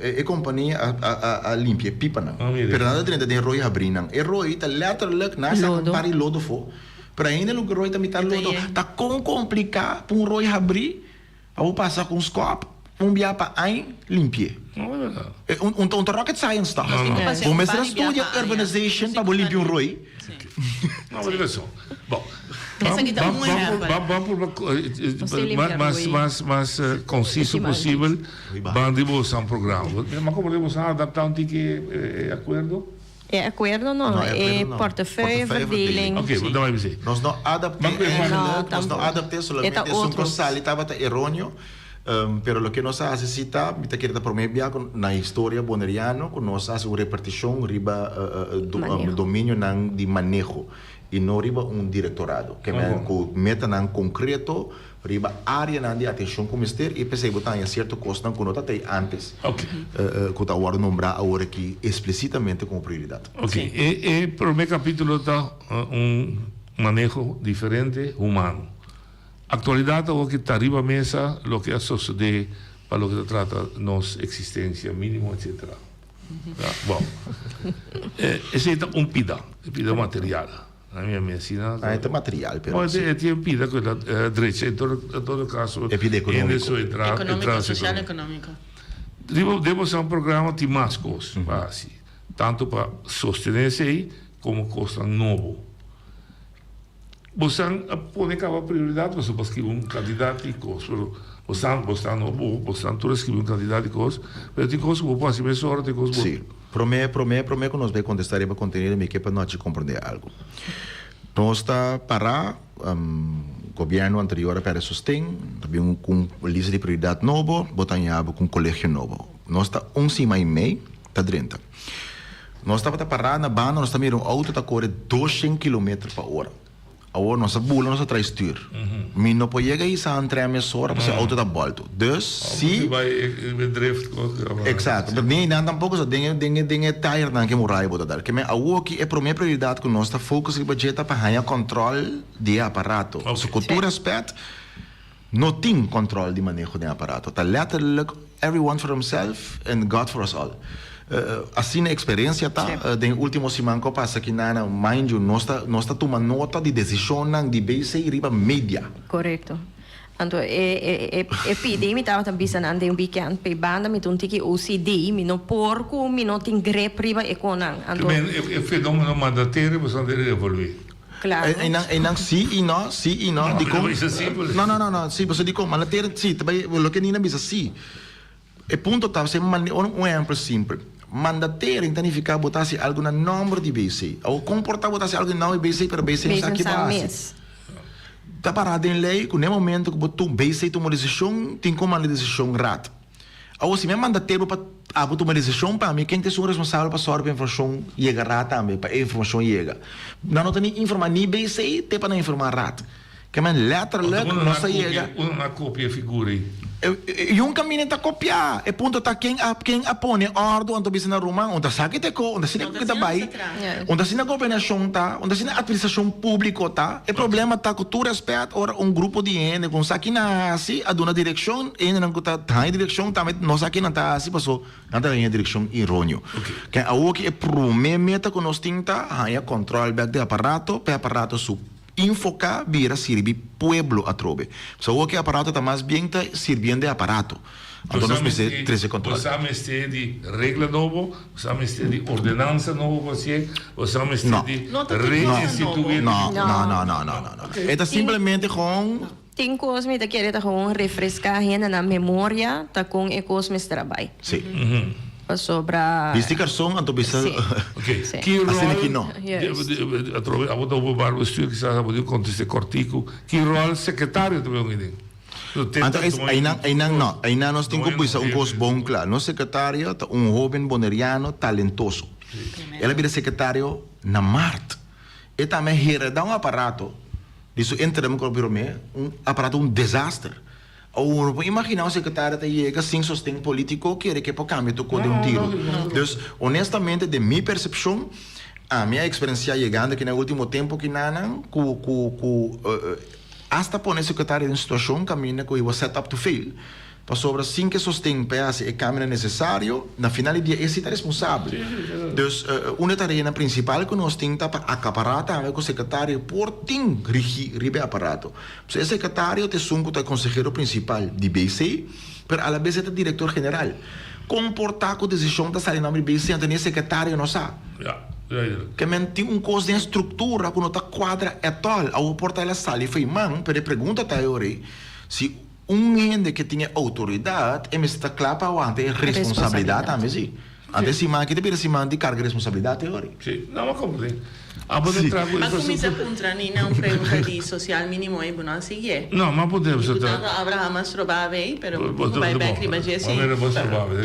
E companhia a limpia pipa não. Per nada dentro de roi abrindo. E roi tá letterlijk na sa pari lodo fo. Para ainda o roi tá mitar lodo. Tá com complicar para roi abrir. Ao passar com scope, biar pa ein limpia. Rocket science tá. O mestre estudia urbanization para limpar roi. Não, olha só. Bom, vamos por mais conciso possível. Vamos a um programa. Mas como podemos adaptar um acordo? É acordo não, é portafeuille verdeling. Ok, vamos dar mais. Nós não adaptamos solamente um coisa estava errôneo. Pero lo que nos necesita, me quiere promover na história boneriano, que nos hace uma repartição riba domínio de manejo e não riba directorado, que meta nan concreto riba área de atenção com o mistério e pensei botar em certo custo não conota até antes. Que tá agora nombrar agora aqui explicitamente como prioridade. E para o meu capítulo está manejo diferente humano. Actualidade o que está arriba mesa lo que sucede para lo que se trata nuestra existencia mínimo, etc. Bom, esse é pida material. Na minha medicina. É material, pero. Mas é pida com a direita, em todo caso. É pida econômico. Econômico, social, econômico. Devemos ser um programa de mais coisas, tanto para sostener-se aí, como coisa novo. Você pode acabar prioridade, você pode escrever candidato e coisas. Você não escrever candidato e coisas, mas tem coisas que você pode fazer melhor, tem coisas que Sim, prometo que nós vamos contestar para conteúdo, mas que para nós compreender algo. Nós está para governo anterior para sustém, também com lista de prioridade novo, botando com colégio novo. Nós está cima e meio, está dentro. Nós estava parar na banda, nós estamos um auto está corre 200 km/h. Agora nossa bula, nossa traz stuur. Mas não pode chegar aí a entrar mais hora para o auto da volta. Dus, sim. Exato. Mas nem nada tampouco só tem tire não que morar botar dar. Que me agora que é para minha prioridade que nós está focus em budget para ganhar controle de aparato. Se cultura aspecto não tem controle de manejo de aparato. Tá letterlijk everyone for himself and God for us all. Assim a experiência tá den último semana que passa aqui na mind you nós tá tomando nota de decisão de base riba média. Correto. Então pedi me tava também sanando um weekend pe banda me tunti que OCD me não porco me não tem grep riba econan. Então é fenômeno mandatório você deve evoluir. Claro. E não sim e não de como não sim você diz como mandatório sim também o que nem bisa sim. E ponto tá você um exemplo simples. Mandatório significa botar algo no número de BC. Ou comportar botar algo no número de BC, pero BC não está aqui base. Está parado em lei, que no momento que botou BC toma decisão, tem como uma decisão rata. Ou se me mandatório para botar uma decisão para mim, quem tem sua responsável para sorrir a informação chega rata também, para a informação chega. Não tem informar nem BC, tem para não informar rata. Que é letterlijk, não se chega. Uma cópia figura aí. E caminho está copiar. E ponto está quem apone ordem onde bisa na Roma, onde sabe que onde se que tá vai, onde se na governação tá, onde se na administração pública tá. O problema tá que tu respeita ora grupo de gente com saque na assim, a dona direção, e não tá em direção também, não saque não tá assim, passou, não tá em direção errôneo. Que a o que é primeira meta que nós tinta, é controle back de aparato sub enfocar vira servir pueblo a trove. So o que aparato está mais bem está servindo de aparato. Então nós precisamos 13 controle. Você tem de regra novo, você tem de ordenança novo, você tem de rede instituída. Não. É simplesmente com tem coisas que quer com refrescar ainda na memória, tá com coisas de trabalho. Sim. Sobre sticker song anto bisa que rol a botar o barbo stuur que sabe poder contestar cortico que rol secretário também Ainda nós temos que coisa bom, claro. Nosso secretário é jovem boneriano talentoso. Ele vira secretário na Marte. E também dá aparato. Isso entramos com o aparato desastre. Ou imaginar secretário que chega sem sustento político que quer para cambio de tiro. Então, honestamente, de minha percepção, a minha experiência chegando que no último tempo que não, hasta pôr secretário em situação caminha que o set up to fail. Para sobre assim que sustém peça e caminho necessário, na final do dia esse é responsável. Então, uma tarefa principal que nós temos para acaparar também com o secretário por tem ribe aparato. O secretário tem o conselheiro principal de BC, mas a vez é o diretor geral. Comportar com a decisão da sair nome de BC, então o secretário não sabe. Que tem custo de estrutura que não está quadra é tal. Ao portar a sala e foi man, para pergunta até aí, se gente que tinha autoridade, e me está claro para a responsabilidade também, sim. Antes de man, que deveria se man de carga de responsabilidade, teoria. Sim, não é como tem. Mas começa a puntra nem não pergunta de social mínimo e não sigue. Não, mas podemos até. Abraham mas provável, pero vai back riba Jesse. Não era mais provável.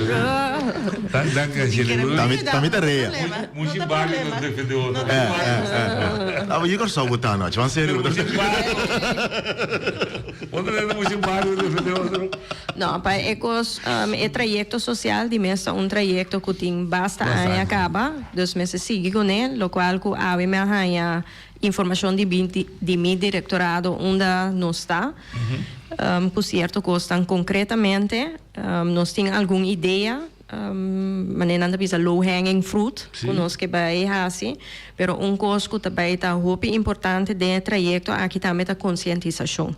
Também tá reia. Muito básico não defender outro. Ah, mas eu só botar não, vamos sério. Onde é muito básico defender outro? Não, para é trajeto social de mesa trajeto que tem basta a acaba, 2 meses sigue com ele, lo qual que a me arranha informação de meu directorado onde não está, com certo costam concretamente, nós temos alguma ideia, maneira de bisa low hanging fruit, conosco que vai assim, pero coisa que também está muito importante de trajeto aqui também a conscientização.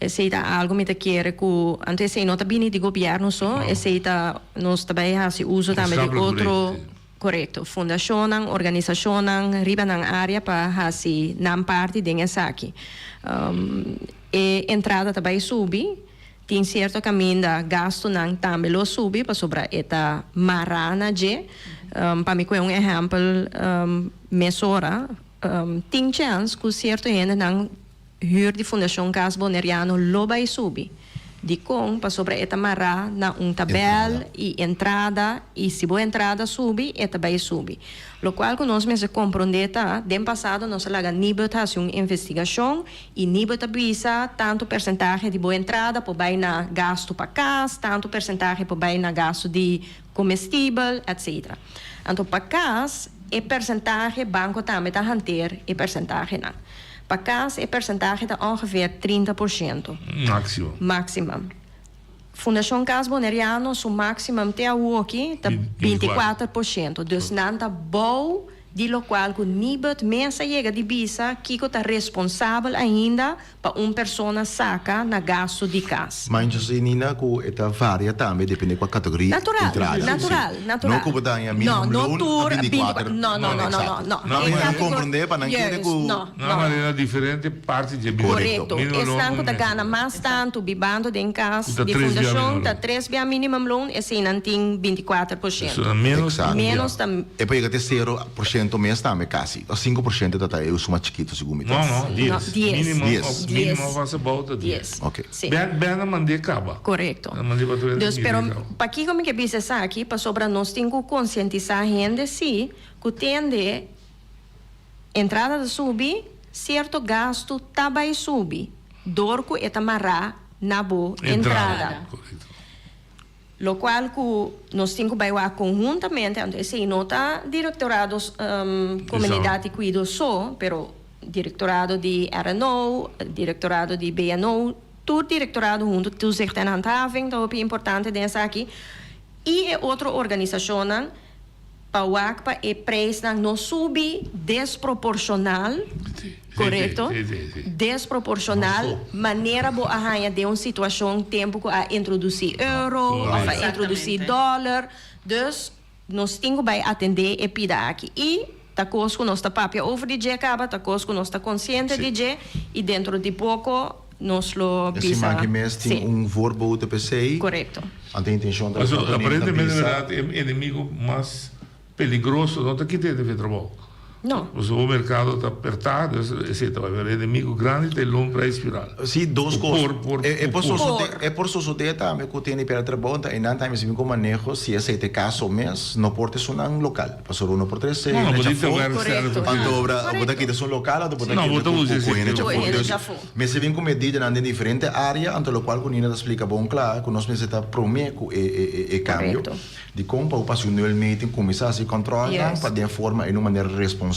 Se está algo que quer que antes se não está bem de governo só, se está nós também assim uso também de outro correto, fundação, organização, riba na área para assim não parte dessa aqui. E entrada também subi, tem certo caminho da gasto não também lo subi para sobre esta marana de, para mim que é exemplo mesura, tem chance que certo ainda não huur de Fundação Cas Boneriano lo vai subir. De com para sobre esta marra na tabel e entrada e se boa entrada sube esta vai subir. Lo qual que nós mesmo compreendemos, dem passado nós laga nível tá uma investigação e nível tá bisa tanto percentagem de boa entrada por vai na gasto para casa, tanto percentagem por vai na gasto de comestível, etc. Então para casa é percentagem banco também tá hanteer e percentagem não. Para casa, é percentagem de ongeveer 30%. Máximo. Fundação Cas Boneriano, o máximo até o aqui, está 24%. Dus não está bom, de lo qual o nível de mesa chega de visa, que está responsável ainda para uma pessoa saca na gasto de casa. Mas você nina que esta varia também depende da categoria. Natural. Não como da minha mínimo loan a 24. Não. Não compreender para não querer que não maneira diferente parte de correto. Estão que ganha mais tanto bibando de casa de fundação, tá 3 via minimum loan e assim não tem 24%. Menos também. E para chegar até 0% mês também quase. 5% da eu sou mais chiquito segundo. Não, 10. Mínimo vai volta 10. Ok. Bem na mandei acaba. Correto. Então, pero para que como que bisa aqui para sobre nós tem que conscientizar a gente sim, que tende entrada de subir, certo gasto também subir. Dorco e tamará na boa entrada. Lo qual que nós temos que fazer conjuntamente, se não está directorados comunidade cuido só, pero directorado de RNO, directorado de BNO, tudo directorado junto, tu zegt en handhaving, dat is importante dessa aqui. E outra organização, para o ACPA, e prijs não sube desproporcional, correto? Desproporcional, maneira boa arranha de uma situação, tempo que a introduzir euro, ou a introduzir dólar, dus nós temos que atender e pedir aqui. E tá conosco nós tá papia over de acaba, tá conosco nós tá consciente de e dentro de pouco nós lo bisa. Esse mês tem voorbouw de PC. Correto. A intenção da aparentemente é inimigo mais perigoso, não tá que tem de trabalho. No. O supermercado está apertado, etc. Vai haver inimigo grande tem longo para espiral. Sim, duas coisas. É por suceder também que tem para trabalhar, e não também se vem com manejo, se esse é caso mesmo, não pode ser um local. Passou 1 por 3, não pode ser quando obra aqui é um local, ou pode não, aqui é mas se vem com medida em diferente área, ante o qual o Nina explica bom claro, que nós precisamos prometer o cambio de como para o paciente começar a se controlar, para de forma, de uma maneira responsável.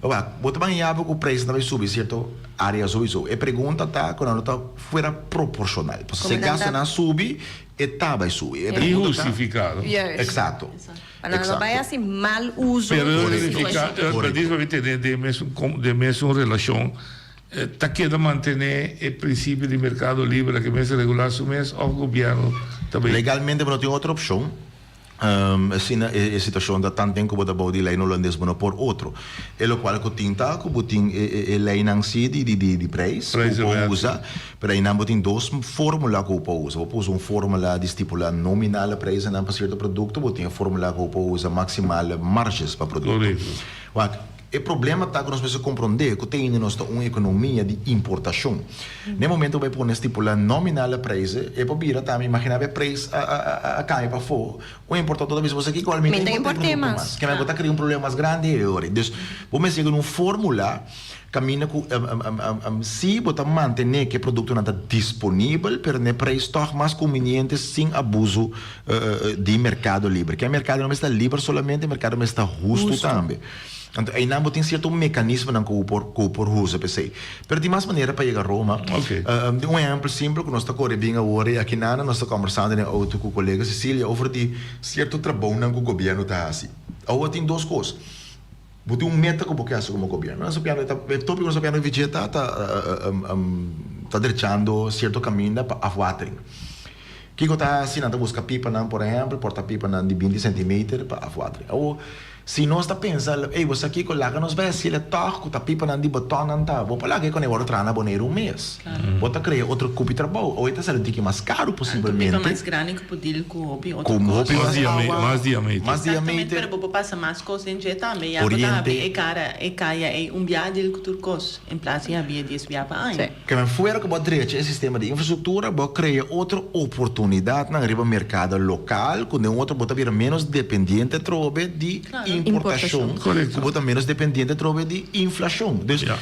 Você também sabe que o preço também subir, certo? Área sowieso. A pergunta está quando está fora proporcional. Se gasta na subir, está vai subir. Injustificado. Exato. Para não vai assim mal uso. Pero diz para ter de mesma relação. Está querendo manter o princípio de mercado livre que mesmo regular o mês ou o governo também. Legalmente não tem outra opção. Assim a situação da tanto tempo que você lei holandês não por outro é o qual que tem tá que tem lei não se de preço que usa para aí não tem duas fórmulas que usa uma fórmula de estipular nominal preço não para certo produto tem a fórmula que usa maximal margens para produto. O problema está que nós precisamos compreender que tem uma economia de importação. No momento que vai estipular nominal preço, é para vir também imaginar o preço a cair para fora. O importador talvez você aqui igualmente importa mais. Que vai botar criar problema mais grande. Então, vamos seguir uma fórmula caminha com se você manter que o produto não está disponível, para o preço estar mais conveniente sem abuso de mercado livre. Que o mercado não está livre solamente, o mercado não está justo também. Então, aí não tem certo mecanismo que por usa, pensei. Mas de mais maneira para chegar a Roma, um exemplo simples que nós estamos correndo agora, aqui nós estamos conversando com o colega Cecília, over de certo trabalho que o governo está assim. Agora tem duas coisas. Tem meta que você como governo. Nós sabemos que o Vigeta está deixando certo caminho para a watering. Que está assinando busca pipa, por exemplo, porta pipa de 20 cm para a watering. Se nós está pensando, você aqui coloca nos vai se ele toca, tá pipa de batom não tá, vou falar que quando eu entrar na boneira mês, vou tá criar outro cupo de trabalho, ou então se ele tem que mais caro possivelmente. Pipa mais grande que poder com hobby, outro mais diamante. Exatamente, para você passar mais coisas em dia também. Oriente. Cara, é viagem que tu cos, em place havia desviar para aí. Que mas fora que pode direito esse sistema de infraestrutura, vou criar outra oportunidade na riba mercado local, quando um outro bota vir menos dependente trobe de importação, que bota menos dependente trobe de inflação. Então,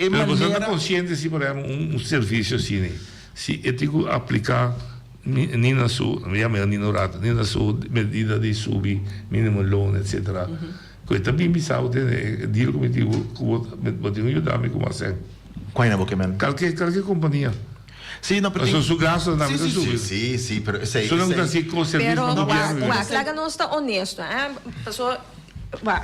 mas você está consciente se por exemplo serviço assim, se eu tenho que aplicar nem na sua medida de subir mínimo loan, etc. Que também me sabe dire como digo que vou te ajudar-me como assim. Qual é a boca man? Qualquer companhia. Sì, no, perché su gas non avete subito. Sì, però sei. Sono un così con servizio Pero, governo. claro non sta onesto, Pessoa, Ma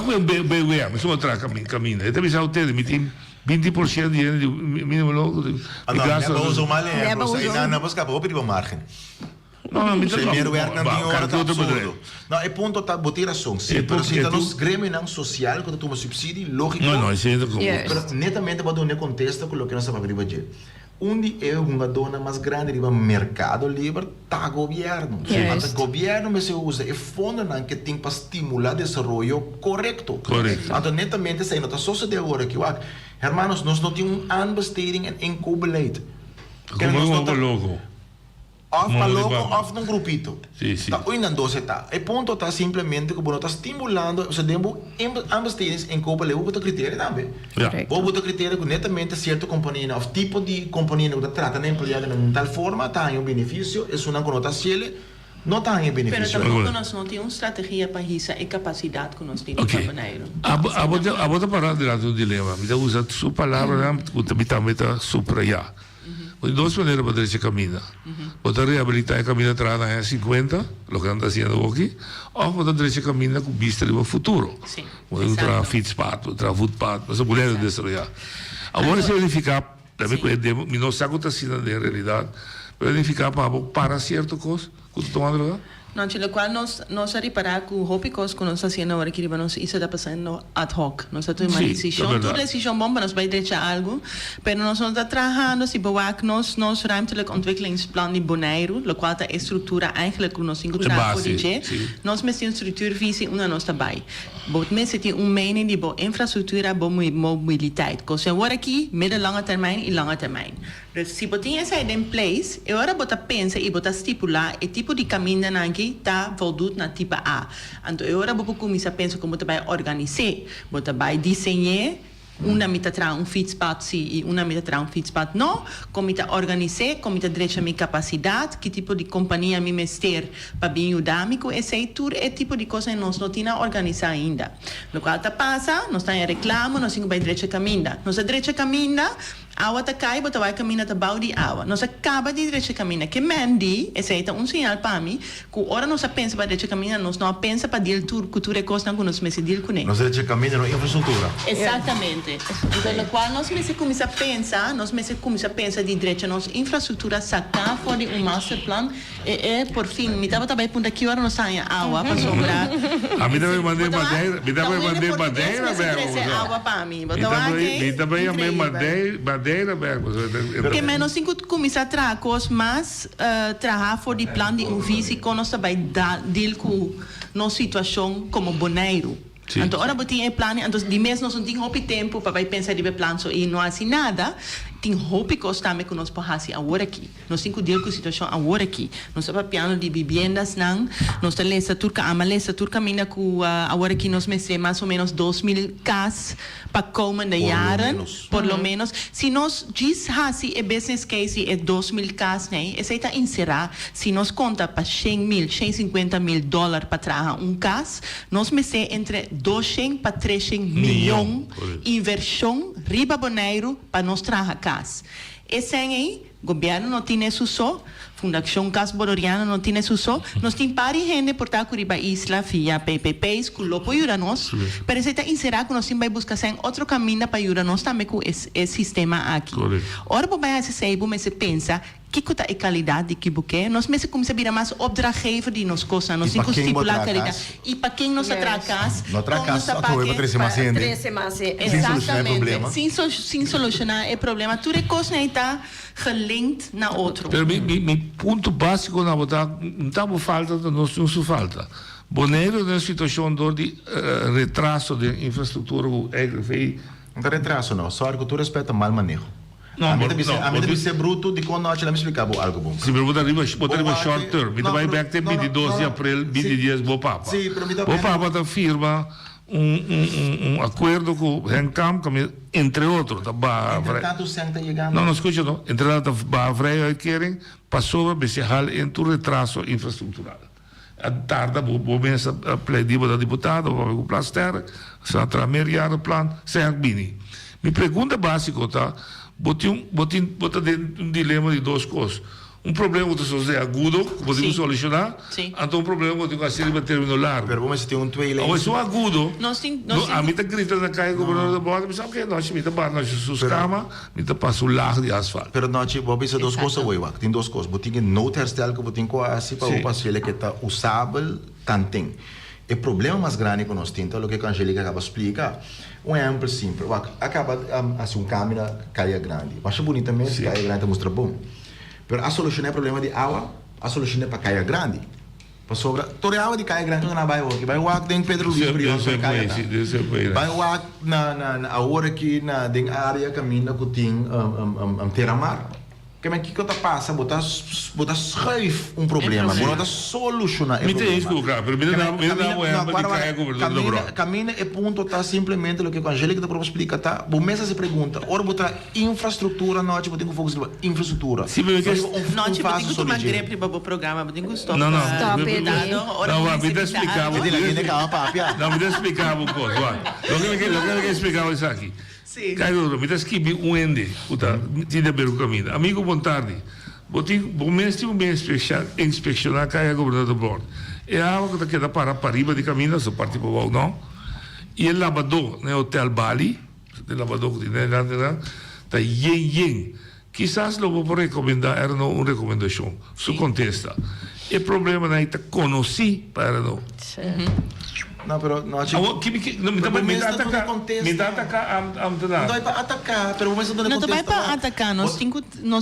qui è un bel insomma tra cammina. E te mi sa te mi tim 20% di minimo logo di gas. Non uso male, non scappo per il margine. No, mi trovo. Se werk na die hora tá absurdo. Não, é ponto tá botar ação. Sim, pero se tá nos grêmio não social quando toma subsídio, lógico. Não, é certo. Pero netamente para dar um contexto com o que nós vamos abrir hoje. Onde é uma dona mais grande do mercado livre, tá governo. O governo mas se usa é fundo que tem para estimular o desenvolvimento correto. Então netamente se não tá só de agora que hermanos nós não temos aanbesteding en inkoopbeleid. Como um logo. Of para logo, of num grupito. Sim, sim. Tá, ainda não está. O ponto está simplesmente que você está estimulando, você tem ambas em copa leva o critério também. O critério que netamente certa companhia, o tipo de companhia que trata na empregada de tal forma, tem um benefício, é uma conotação, não tem benefício. Mas também nós não temos uma estratégia para isso e capacidade que nós temos para banheiro. A bota parar de lado do dilema, me dá usar sua palavra, também está supraiar. De duas maneiras para esse caminho. Pode reabilitar o caminho atrás na 50, o que anda fazendo aqui, ou pode esse caminho com vista para o futuro. Pode entrar Fitzpath, entrar Footpath, mas a mulher desarrollar. Agora, se verificar, também não sabe o que está sendo de realidade, verificar para certo coisa, que está tomando lugar. Não, pelo qual nós reparar que o hópicos que nós estamos fazendo agora que nós isso está passando ad hoc. Nós estamos tomando decisão, toda decisão bom, nós vai direito algo, mas nós não estamos trabalhando se boak nós ruimtelijk ontwikkelingsplan de Bonaire, o qual a estrutura eigenlijk que nós encontramos por dia. Nós mesmo estruturvisie onde nós trabalhamos. Bot mensen die mening die bo infrastructuur, bo mobiliteit. Kost je worden aqui, middellange termijn en lange termijn. Dus se botin essa in place, e ora bota pensa e bota stipular e tipo de caminho aqui tá voldoet na tipo A. Então e ora bopo começa a pensar como vai organizar, bota vai desenhar una mita tra un fietspad sì e una mita tra un fietspad no, come ta organizare, come ta direita mi capacidade, que tipo de companhia mi mester para bem udamico e sei tur e tipo de coisa nós não tinha organizar ainda. No qual ta passa, nós tá em reclamo, nós sim vai direita caminha. Nós a direita caminha, água ta cai, bota vai caminha ta bau de água. Nós acaba de direita caminha, que mendi, e sei ta um sinal para mim, que ora nós pensa para direita caminha, nós não pensa para dir tur, cultura e coisa que nós mesi dir com ele. Nós direita caminha no infraestrutura. Exatamente. Então, no qual nós começamos a pensar de direita, nossa infraestrutura sacar fora de master plan e por fim, me dava também por que hora nós saímos água para sobrar. A mim também mandei madeira, velho. Água para mim. Me também mandei madeira, velho. Porque nós começamos a trazer coisas mais trabalhar fora de plano de físico, nós também deal com nossa situação como Bonaire. Então, ora, botinha plano, então, de mês nós não tínhamos tempo para pensar de plano e não assim nada. Tem hópicos também que nós podemos agora aqui. Nós temos que deal com a situação agora aqui. Nós estamos piano de viviendas, não. Nós estamos lesa turca, mina que agora aqui nós mesemos mais ou menos 2.000 casas para comende jaren, por lo menos. Se nós diz assim, é business case é 2.000 casas, né? Essa está encerrar. Se nós conta para $150,000 para trazer casa, nós mesemos entre 200 para 300 milhões inversão riba Bonaire para nós trazer casa. Esse aí, governo não tem isso só, Fundação Casa Boloriana não tem isso só, nós temos para gente por estar com a isla via PPPs, que lo apoia nós, para isso está encerrar que nós temos que buscar outro caminho para ajudar nós também com esse sistema aqui. Ora, por mais esse seibo, mas se pensa que é a qualidade que buque, nós mesmo começamos a virar mais opdrachtgever de nos coisas, nós temos que estipular a qualidade. E para quem nós atrás casa, não atrás casa, não vai para 13 mais ainda. Exatamente. Sem solucionar o problema, tudo é coisa que está gelinkt na outro. Pero mi ponto básico na botar não está falta, não falta. Bonaire é uma situação de retraso de infraestrutura Não está retraso não, só que tu respeita mal manejo. A mim deve ser bruto de quando nós me explicava algo bom. Sim, mas botar arriba short term. Me vai back até 22 de abril, 20 dias, vou papa. Vou papa firma acordo com o Rencam, entre outros, da Entretanto, senta chegando. Não, escuta, não. Entretanto, a Vrei querem, passou a becerrar em tu retraso infraestrutural. A tarde, vou ver a plediva da deputada, vou ver o plaster, se a trameriar o plano, sem a bini. Minha pergunta básica, tá? Botei um dilema de duas coisas. Problema que é agudo, que podemos solucionar. Então, problema que vai ser terminar largo. Mas vamos ter toile. Mas o agudo, a mim está gritando na caia, o governador da borda, mas sabe que nós está para nós sus cama, me está para o largo de asfalto. Pero nós vamos pensar duas coisas, tem duas coisas. Botei no herstel que botei com assim para o passeio que está usável, tanto. O problema mais grande que nós temos, o que a Angélica acaba de explicar, exemplo simples. Acaba assim, câmera caia grande. Acho bonito mesmo, caia grande mostra bom. Mas a solução é o problema de água, a solução é para caia grande. Para sobra, toda a água de caia grande não vai o que vai o tem Pedro Luís Brioso caia. Vai o na hora que na área caminha que tem terra-mar. Como é que eu passa, botar schreef problema, botar solucionar o problema. Me tem isso, cara, mas caminha é ponto tá simplesmente o que a Angélica está explica, tá? Bom, mesa se pergunta, ora botar infraestrutura, não, tipo, tem que focar na infraestrutura. Sim, mas não, tipo, tem que tomar grepe para o programa, tem que stop. Não, me deixa explicar. Não, me deixa explicar uma coisa, eu quero explicar isso aqui. Caio, me das que um ende, puta, tinha beru caminho. Amigo, boa tarde. Bom mês inspecionar caia governador bordo. É algo que dá para riba de caminho, só parte para o não. E o lavador, no hotel Bali, o lavador que tem lá, tá yen. Quizás lo vou recomendar, era uma recomendação. Su contesta. E problema na ita conheci para não. Não, pero não acho. Me dá atacar Não vai para atacar, pero mas não vai para atacar. Nós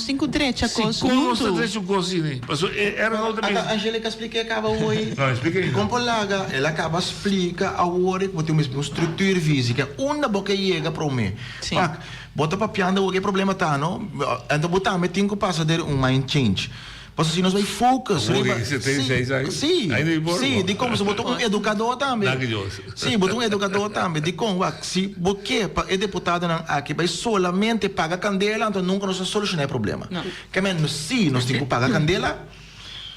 cinco direita coisa. Como nós direita coisa né? Passou era não também. A Angélica expliquei acaba hoje. Não, expliquei. Com Polaga, ela acaba explica a hora que tem uma estrutura física. Uma boca chega para mim. Pak, bota para pianda o que problema tá, não? Então botar me tem que passar de mind change. Porque se nós vai focus, sim, de como se botou educador também. Sim, botou educador também. De como, se porque é deputado aqui vai solamente pagar candela, então nunca nós solucionar o problema. Que menos se nós temos que pagar candela,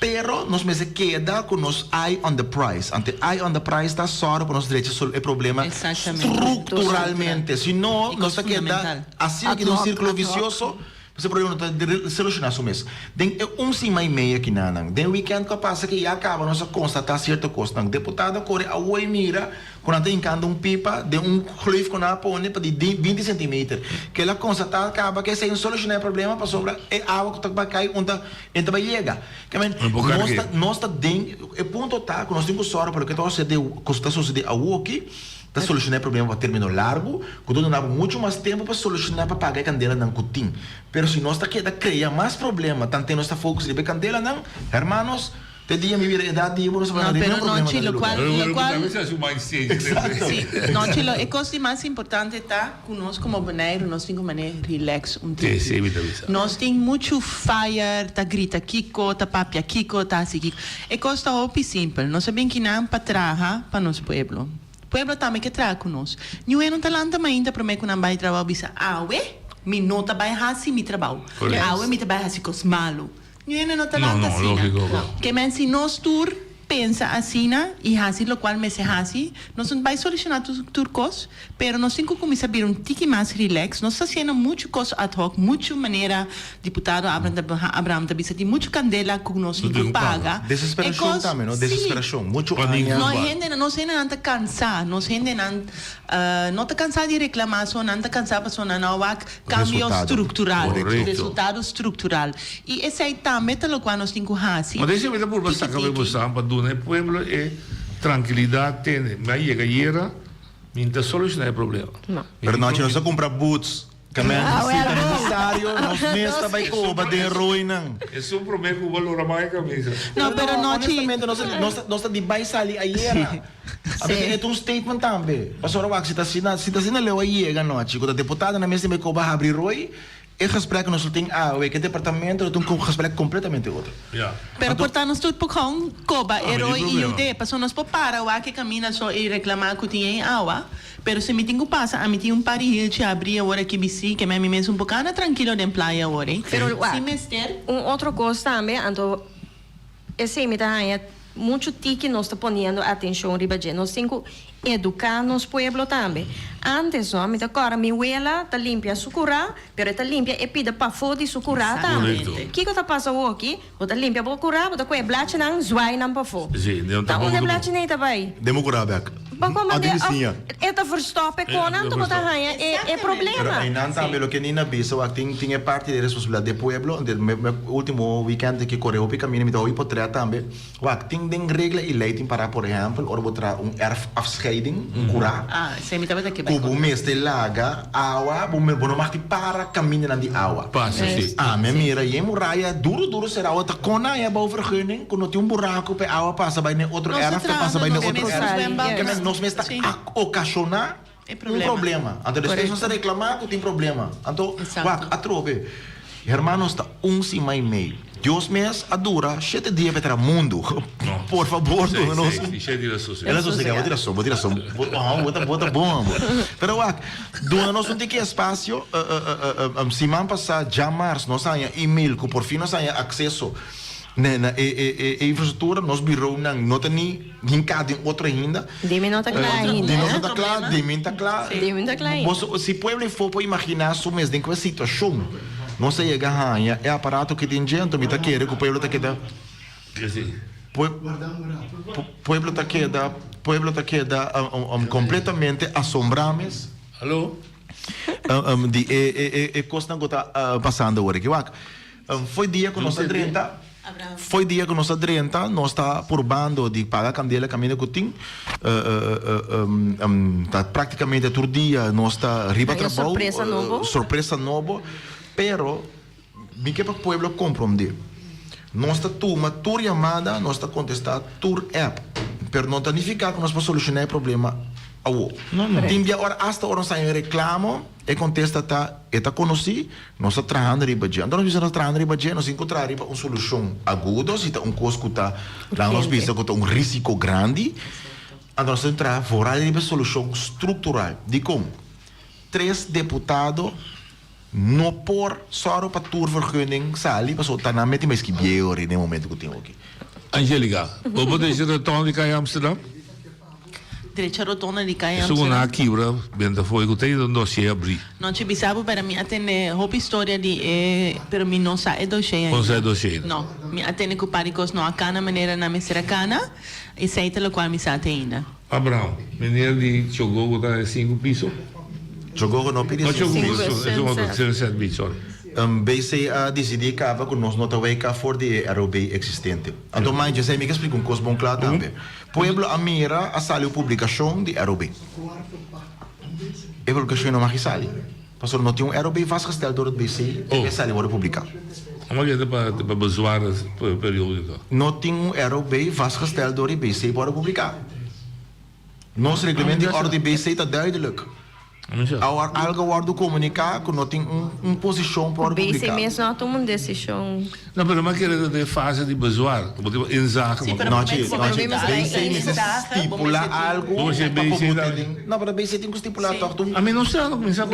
pero nós mesmo queda com nós eye on the price. Ante eye on the price está só para nós direitos o problema estruturalmente. Se não, nós está queda assim aqui num círculo vicioso. Esse problema não está solucionado mesmo. Tem cima e meia aqui na tem weekend que passa que acaba nossa constatar certa coisa. O deputado corre a oi mira quando tem encanta pipa de cliff com a põe para de 20 centímetros. Que ela constata acaba que sem solucionar o problema para sobra é água que vai cair onde entra vai chegar. Que nós está dentro o ponto tá que nós temos sorte para que está sucedendo a aqui. Para solucionar o problema para terminar largo, quando não dá muito mais tempo para solucionar para pagar a candela não cutim. Pero se nós está criar mais problema, tanto nós está focus de candela não, hermanos, te dia me vira idade e nós vamos ter problema. Não, Chilo, a coisa mais importante tá conosco como boneiro, nós temos maneira relax tempo. Nós temos muito fire, tá grita kiko, tá papia kiko, tá assim kiko. A coisa tá opi simples, nós sabemos que não para trabalhar para nosso pueblo. Pueblo também que traga conosco. Não é um talento ainda para mim que não vai trabalhar bisa. Mi não trabalha assim mi trabalho. Mi trabalha assim com malo. Não é um talento assim. Que men se nós tur pensa assim e assim lo qual me se assim, nós não vai solucionar tudo coisa, pero nós temos que começar a vir tique mais relax. Nós está fazendo muito coisa ad hoc, muito maneira deputado Abraham da bisa de muito candela que nós temos que pagar. Desesperação também, não? Desesperação, muito anha. Nós ainda não está cansado, nós ainda não está cansado de reclamar, só não está cansado para não há cambio estrutural, resultado estrutural. E esse aí também é o qual nós temos que fazer. Mas deixa eu ver por passar para el pueblo es tranquilidad tiene me llega ayer mientras solucionar el problema pero no se compra boots que me necessário nós mesmo vai cobrar de ruína é um problema que o valor mais camisa não pero não honestamente nós de vai sair ayer é um statement também pastor Wax se está sendo leu aí a noite quando a deputada na mesa vai cobrar abrir roi é gesprek nós temos que departamento tem um gesprek completamente outro. Pero portanto nós tudo por coba herói e o de passou nós para o que camina só e reclamar que tinha água, pero se me tenho passa a mim tinha um parilho de abrir a hora que bisi que me mesmo um pouquinho tranquilo de praia hora. Pero outra coisa também, então esse me tá muito tique nós está ponendo atenção ribaje nós temos que educar nos pueblo também antes não me agora minha abuela tá limpa sucura pero tá limpa e pida para fora de sucura também que tá passando aqui tá limpa para curar tá com blache não zuai não para fora tá onde blache nem tá vai demo curar back tá verstoppen com não tá botar raia é problema aí não também o que Nina bisa tinha parte da responsabilidade do pueblo no último weekend que correu o caminho me dá oi potrá também tem regras e leis para por exemplo ou botar afscheiding curar se me tava aqui o mês de laga água o meu não mais para caminho na de água me mira e muralha duro será outra cona é boa vergunning quando tem buraco para água passa vai no outro erf passa vai no outro erf que nós me está ocasionar problema então depois nós reclamar que tem problema então atrobe hermanos está cima e meio Deus mesmo adora 7 dias para o mundo. Por favor, nós. Ela sossega, vou tirar som. Bota bom. Pero dona nós não tem que espaço. Semana passada, já março, nós temos e-mail que por fim nós temos acesso na infraestrutura, nós virou não tem hincado em outra ainda. Dime não está claro ainda. Dime está claro. Se o povo for para imaginar só mesmo em qual situação. Não sei é aparato que tem gente, me tá querendo que o povo tá queda. Pueblo tá queda completamente assombrados. Alô? De coisa que tá passando agora que foi dia que nós 30 Foi dia que nós está 30, nós está por bando de pagar candela caminho que tem, tá praticamente todo dia nós está riba trabalho, surpresa novo, pero me que para o povo compreender, nós está uma tour chamada, nós está contestar tour app, pero não significa que nós podemos solucionar o problema tem dia hora hasta hora sai reclamo e contesta tá conheci nós está trabalhando riba dia então nós estamos trabalhando riba dia nós encontrar riba uma solução aguda se tá custo tá lá nós visa que tá risco grande então nós estamos trabalhando fora riba solução estrutural de como 3 deputados não por só para tourvergunning sali para soltar na mete mais que bier no momento que tem aqui Angélica o pode ser retorno de Caia Amsterdam direita rotona di Caia Amsterdam. Sono una chibra, benda foi que tem um dossiê abrir. Não te bisabo para mim atender roupa história de para mim não sai dossiê. Não sai dossiê. Não, me atende com paricos não a cana maneira na mesera cana e sei pelo qual me sa ainda. Abraão, maneira de jogou da 5 piso. Jogou no piso. Não jogou, é 7 piso. BC a decidir que que nós não estamos cá fora de ROB existente. Então, mas eu sei me explico um coisa bom claro também. Pueblo Amira a saliu publicação de ROB. A publicação não mais sali. Passou não tinha ROB vastgesteld door het BC e saliu para publicar. Mas é para bezwaar periódico. Não tinha ROB vastgesteld door het BC para publicar. Nosso regulamento de ordem BC está duidelijk. Algo guardo comunicar que não tem posição para publicar. BC mesmo não toma uma decisão. Não, mas que de fase de bezwaar, tipo inzage. Não, BC estipula algo. Não, para BC tem que estipular toch. A mim não sei, não sei.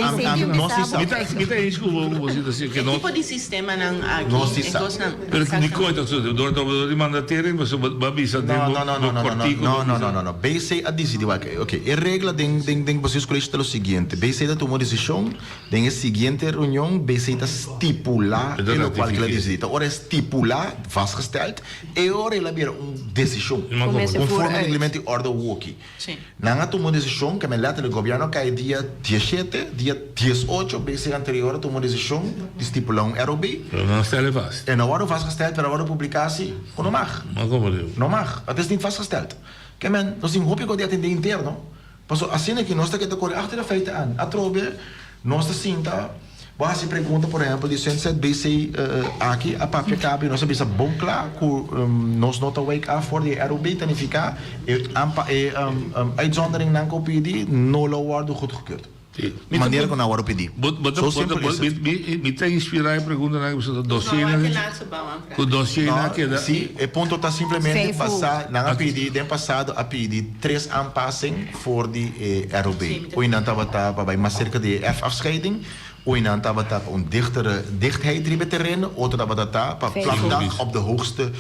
Não se sabe. Me tem isso que você assim que não. Tipo de sistema não se sabe. Porque de coisa que o doutor de mandatério, mas o babisa de não. BC a decidir, ok. A regra tem vocês escolher o seguinte. BC da tomou decisão, tem a seguinte reunião, BC da estipular pelo qual ela decide. Ora estipular, vastgesteld, e ora ela vira uma decisão, conforme o regulamento de ordem WOKI. Não tomou decisão, que me lata do governo, que é dia 17, dia 18, BC anterior tomou decisão de estipular um ROB. Não está elevado. E na hora vastgesteld, para a hora publicar-se, não mag. Não mag, até se tem vastgesteld. Que men, nós temos um de atender interno. Passou assim que nós estamos correndo achter de feiten aan. A trobe, nós estamos você pergunta, por exemplo, de 107 BC aqui, a papel cabe, nós sabemos bom claro que nós não estamos wake up for de ROB tanificar e uitzondering na kopie não lo wordt goedgekeurd. Maneira que não hora pedir. Me tem inspirar a pergunta na dossiê. O dossiê na que dá. Sim, o ponto está simplesmente passar, não a pedir, tem passado a pedir 3 aanpassing voor die ROB. O não estava bij maar cerca de F-afscheiding. O não estava een dichtheid die het terrein, outro estava para vlakdag op de hoogste.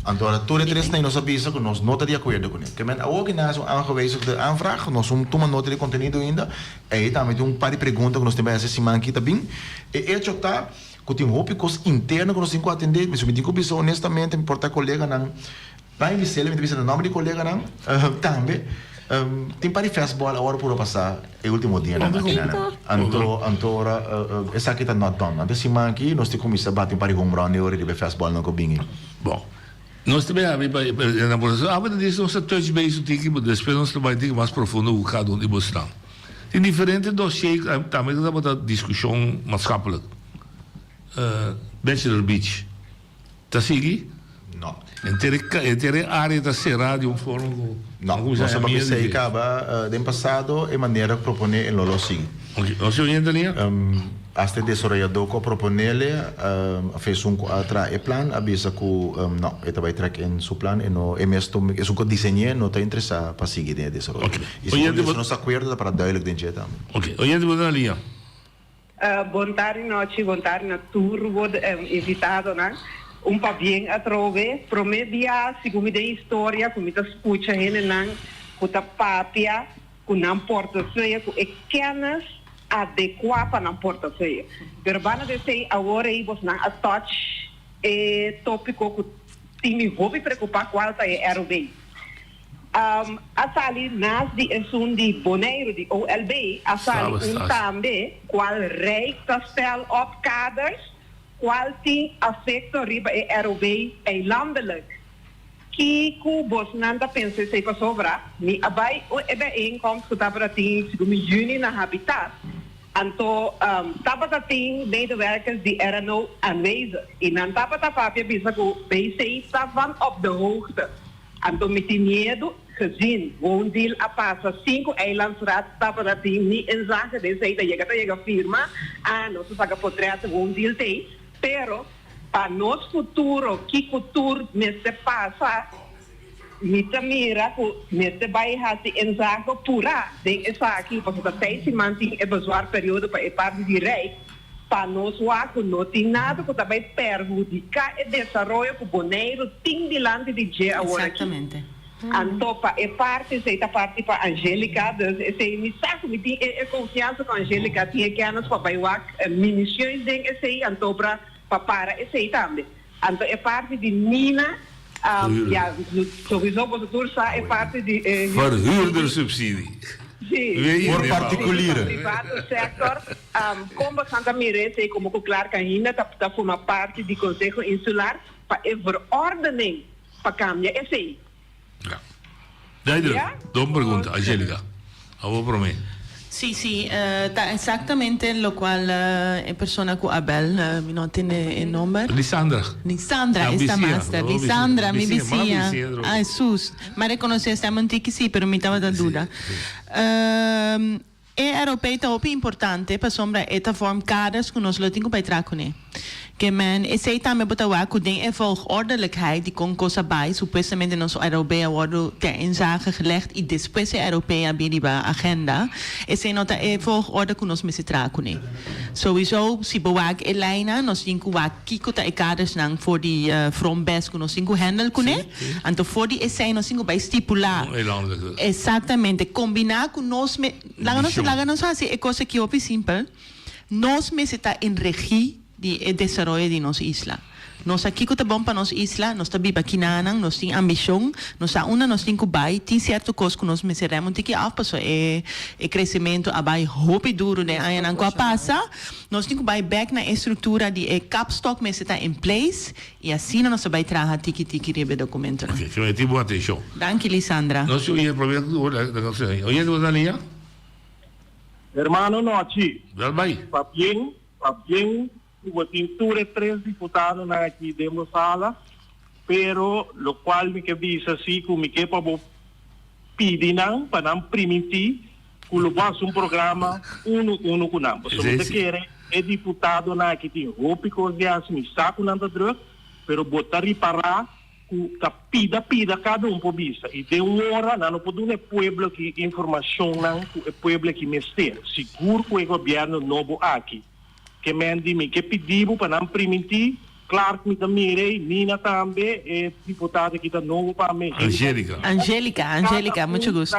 Antwoord, toen het is niet, nós bezig, nós não está de acordo com ele. Que men ook na zo'n aangewezen aanvraag, nós toma nota de conteúdo ainda, e também tem par de perguntas que nós temos essa semana aqui também. E isso está, que tem tópicos internos que nós temos que atender, mas eu tenho que honestamente me portar colega não, vai me ser, me dizer o nome de colega não, também. Tem par de fastball a hora por passar o último dia na máquina. Antora, essa aqui está not done. Antes semana aqui nós temos que bater par de home run e hora de fastball não combine. Bom. Nós também na posição, mas disso nós touch base o tique, mas depois nós trabalhamos tique mais profundo o cada de Boston. Tem diferentes dossiês, também dá para discussão maatschappelijk. Bachelor Beach, tá seguindo? Não. Entre área da serra de uma forma não. Nós sabemos que acaba de passado e maneira que propõe em Lolo sim. Ok. Nós ouvimos ali? Este desarrollador que proponele fez atra plan avisa que não ele vai track em seu plan e não é mesmo é que desenhei não está interessado para seguir de desarrollo. Isso não se acorda para duidelijk den jeito. Ok. Oyente boa linha. Boa tarde noite, boa tarde na tour vou invitado, né? Pa bien a trove, promedia se come de história, come da escucha hene nan, com a papia, com não portaceia, com equenas adequar para não portaceia. Verbana de sei agora aí vos não a touch e tópico que me vou me preocupar qual é ROB. A sali nas de assunto de Bonaire de OLB, a sali também qual rei tastel op kaders qual tem afecto riba e ROV e landelijk. Kiko Bosnanda pensa se para sobrar, ni abai o inkomst que estava tem segundo juni na Habitat. Então, estava tem medewerkers die er nou aanwezig. En dan estava a papia bisa que BC estavam op de hoogte. Então, met die medo gezien, woondeel a passa 5 eilandsraad estava tem ni in zaken de dat je firma, não se paga portreto woondeel tem, pero para nosso futuro, que futuro neste passa, mita mira que neste vai hati em zaken pura, denk essa aqui, porque até se mantém é bezwaar período para a parte de rei, para nós que não tem nada que também perjudicar o desenvolvimento que o Bonaire tem diante de dia agora. Exatamente. Então, para a parte, essa parte para a Angélica, esse me sabe, me tem confiança com a Angélica, tinha que anos para bailar munições dentro esse aí, então para esse aí também. Então, a parte de Nina, sowieso você tudo sabe, é parte de verhuurdersubsidie. Sim. Voor particulieren. Privado sector, como Santa Mirese, como claro que ainda está forma parte do Conselho Insular para a verordening para cambiar esse aí. Dos preguntas, Angélica. A vos por mí. Sí, está exactamente lo cual es persona que Abel, no tiene el nombre. Lisandra, esta master. Lisandra, mi vicia. Ah, Jesús. Me reconoce esta mentira, sí, pero me estaba de duda. É europeu é ook importante para sombra esta form kaders que nós lutamos para trabalhar. Que men é sei também botar o que tem é volgordelijkheid die kon cosa bij supostamente nós europeu worden ter inzage gelegd e depois é europeu biriba agenda é sei nota é volgorde que nós me trabalhar. Sowieso se boak Elena nós tem que kiko ta kaders nang voor die from best que nós tem que handle kune. Então for die essay nós tem que estipular. Exatamente combinar com nós me laga nos assim é coisa que é simples. Nós me está em regi de desarrollo de nossa isla. Nós aqui que tá bom para nossa isla, nós tá biba kinanang, nós tem ambição, nós tá nós tem kubai, tem certo coisa que nós meseremos tem que afpasso é crescimento abai hope duro né aí não passa, nós tem kubai back na estrutura de capstock mas está em place e assim nós vai trazer tiki rebe documento. Ok, eu me tipo atenção. Danke Lisandra. Nós eu ia problema da nossa. Oye, tu na linha? Hermano Nochi. Dal vai. Papien, eu tenho 3 deputados aqui dentro da sala, pero lo qual me que diz assim que me que para pedir não para não permitir que o faça programa uno com não. Se você quer é deputado aqui tem roupa que assim me saco não da droga, pero botar reparar que pida cada por vista e de hora não pode um pueblo que informação não o pueblo que mestre seguro que o governo novo aqui que me que pedimos para não permitir claro que me também Nina também é deputada que está novo para mim Angélica muito gosto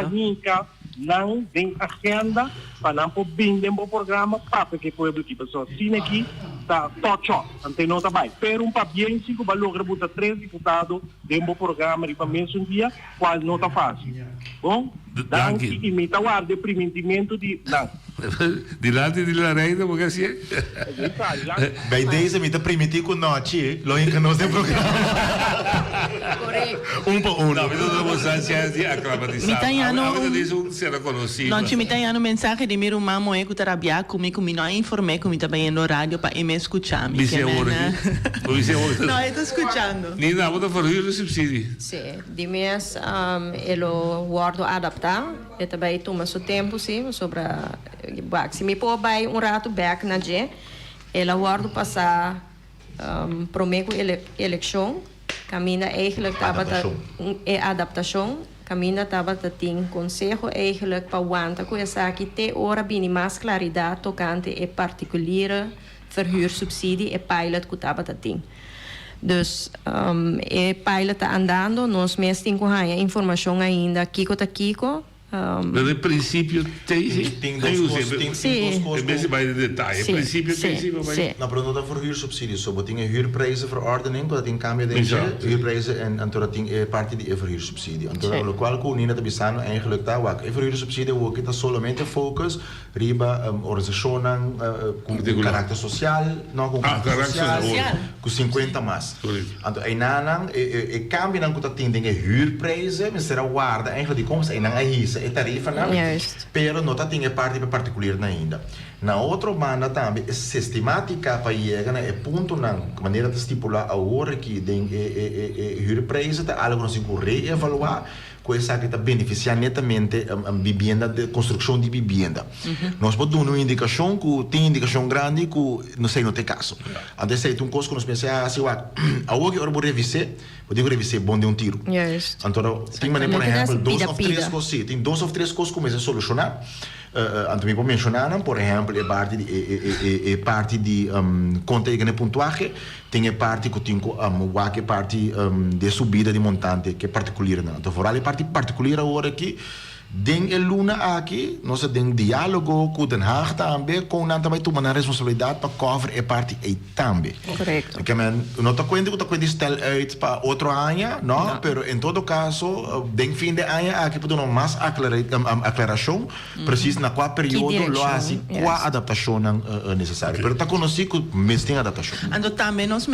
não tem agenda para não pôr bem dentro do programa para que o povo que passou assim aqui está tocho não não tá bem pero papel em si que vai lograr botar 3 deputados dentro do programa e para mesmo dia qual não tá fácil bom danke e me tá guarda de permitimento de dilante di la reina porque assim bij deze me tá permitir com nós lo que nós tem programa por uno não mas não vamos fazer aclamatizar non ci mettiamo un messaggio di mio mamma e che tarabia come mi non informé come sta bene in radio pa e me escuchami mi sei ora no sto ascoltando Nina vota verhuurder subsidie sì di mes e lo guardo adaptar e também toma seu tempo sim sobre se me pôr vai rato back na je ela guardo passar prometo eleição caminha eigenlijk adaptação caminha estava tem conselho eigenlijk para aguentar com essa aqui até hora bem mais claridade tocante e particuliere verhuursubsidie e pilot que estava tem. Dus e pilot está andando, nós mesmos temos informação ainda kiko Mas em princípio tem coisas. Bij de detail. In principe Na pergunta voor huursubsidie, zo beting huurprijzenverordening, dat in cambio de huurprijzen en dat in parte de verhuursubsidie. En dat lo qual ko nina tabisano eigenlijk daar wak. Verhuursubsidie wo kita solamente focus riba organizationen com carácter social, não com carácter social, com 50 mais. Então aí nanang e cambio nan kuta ting dinge huurprijzen, mas será guarda eigenlijk die komst en nan tarifa não, pero não tá tinha parte particular ainda. Na outra banda também é sistemática para chegar é ponto na maneira de estipular a hora que tem huurprijzen tá algo nós tem reevaluar coisa que está beneficiar netamente a vivenda de construção de vivenda. Nós podemos dar uma indicação que tem indicação grande que não sei no teu caso. Antes sei um coisa que nós pensamos assim, a hora que eu vou revisar, podemos revisar bom de tiro. Então tem maneira por exemplo 2 ou 3 coisas, tem 2 ou 3 coisas que começam a solucionar. Anto me mencionaram, por exemplo, parte de conta de pontuagem, tem a parte que tem a parte de subida de montante que é particular. Então, fora a parte particular agora aqui, tem a luna aqui, nós temos diálogo com o Den Haag também, com nós também tomamos a responsabilidade para cover a parte aí também. Correto. Porque não está contente estar uit para outro ano, não? Mas em todo caso, tem fim de ano aqui podemos mais aclaração, preciso na qual período, lo assim, qual adaptação necessária. Mas está conhecido que mês tem adaptação. Então também nós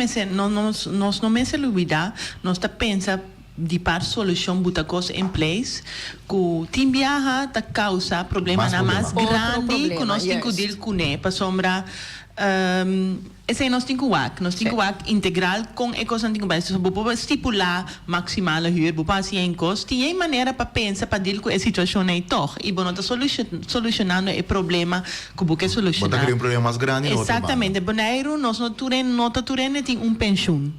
não me se olvidar, nós está pensando de par solução buta coisa em place que tem viaja ta causa problema na mais grande que nós temos que deal com né para sombra esse nós temos que integral com ecossistema base so bo estipular maximal huur bo pas em cost tem maneira para pensar para deal com a situação aí toch e bom tá solucionando o problema que bo que solucionar bota um problema mais grande exatamente boneiro nós não turene tem pensão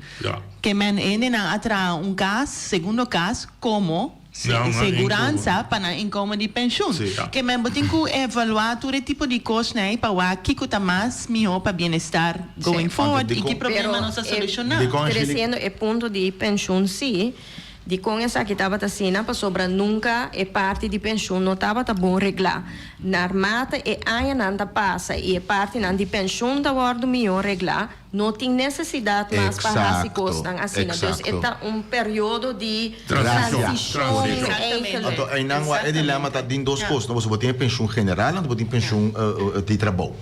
que men na atra caso segundo caso como segurança para income de pensão. Que men botin ku evaluar todo tipo de coisa né para o que custa mais melhor para bem-estar going forward e que problema nós solucionar. Crescendo é ponto de pensão sim. De com essa que estava assim, para sobra nunca é parte de pensão não estava tá bom reglar. Na armata é aia nanda passa e é parte nan de pensão da ordem melhor reglar. Não tem necessidade mais para se costam assim. Então é período de transição. Então aí não é dilema tá em duas coisas. Você tem pensão general, não tem pensão de trabalho.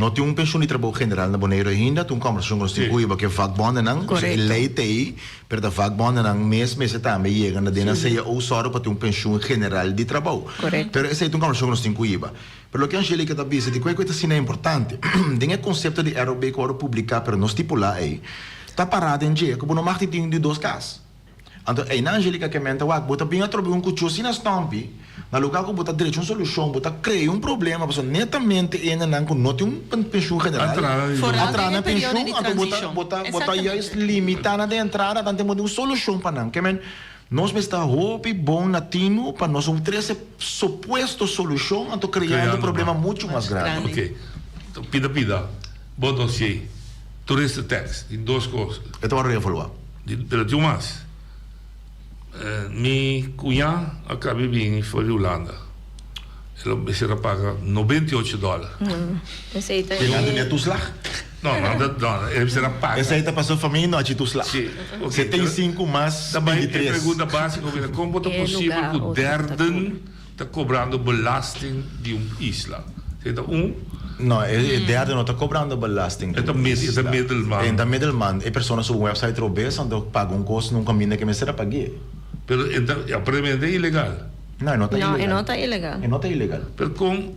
Não tem pensão de trabalho general na Bonaire ainda. Tem conversação com os ticuiba que vakbonden não. É leite aí, pero da vakbonden não mês também chega na dena seja ou só para ter pensão general de trabalho. Pero esse é um conversação com os ticuiba. Pero o que a Angélica está dizendo, que coisa assim é importante. Tem o conceito de aerobe que eu publicar, pero não estipular aí. Está parado em dia, que não marca tem de 2 casos. Então, aí na Angélica que menta, bota bem a trocar cucho assim na stampi, na lugar que bota direito uma solução, bota cria problema, porque netamente ainda não tem pensão general. Entrar na pensão, então bota aí limitada de entrada, então temos uma solução para não, que nós está roupa bom latino para nós ter essa suposta solução, então criando um problema muito mais grande. Ok. Então, pida. Bom dossiê. Turista tax, em 2 coisas. Então, vou reevaluar. Pero de mais. Minha cunhada acabei de vir para a Holanda. Ela paga $98. Aceita. Chegando em Tuslag? Não, ele precisa pagar. Essa aí está passando família não de Tuslag. Sim. 75 mais 23. A pergunta básica é como é possível que o Derden está cobrando belasting de isla? Então, não, a Derden não está cobrando belasting. É middleman. É middleman. É pessoa sobre o website robês, onde paga custo num caminho que me será pagar. Pero aparentemente é ilegal. Não, não está ilegal. Não está ilegal. Não está ilegal. Pero vou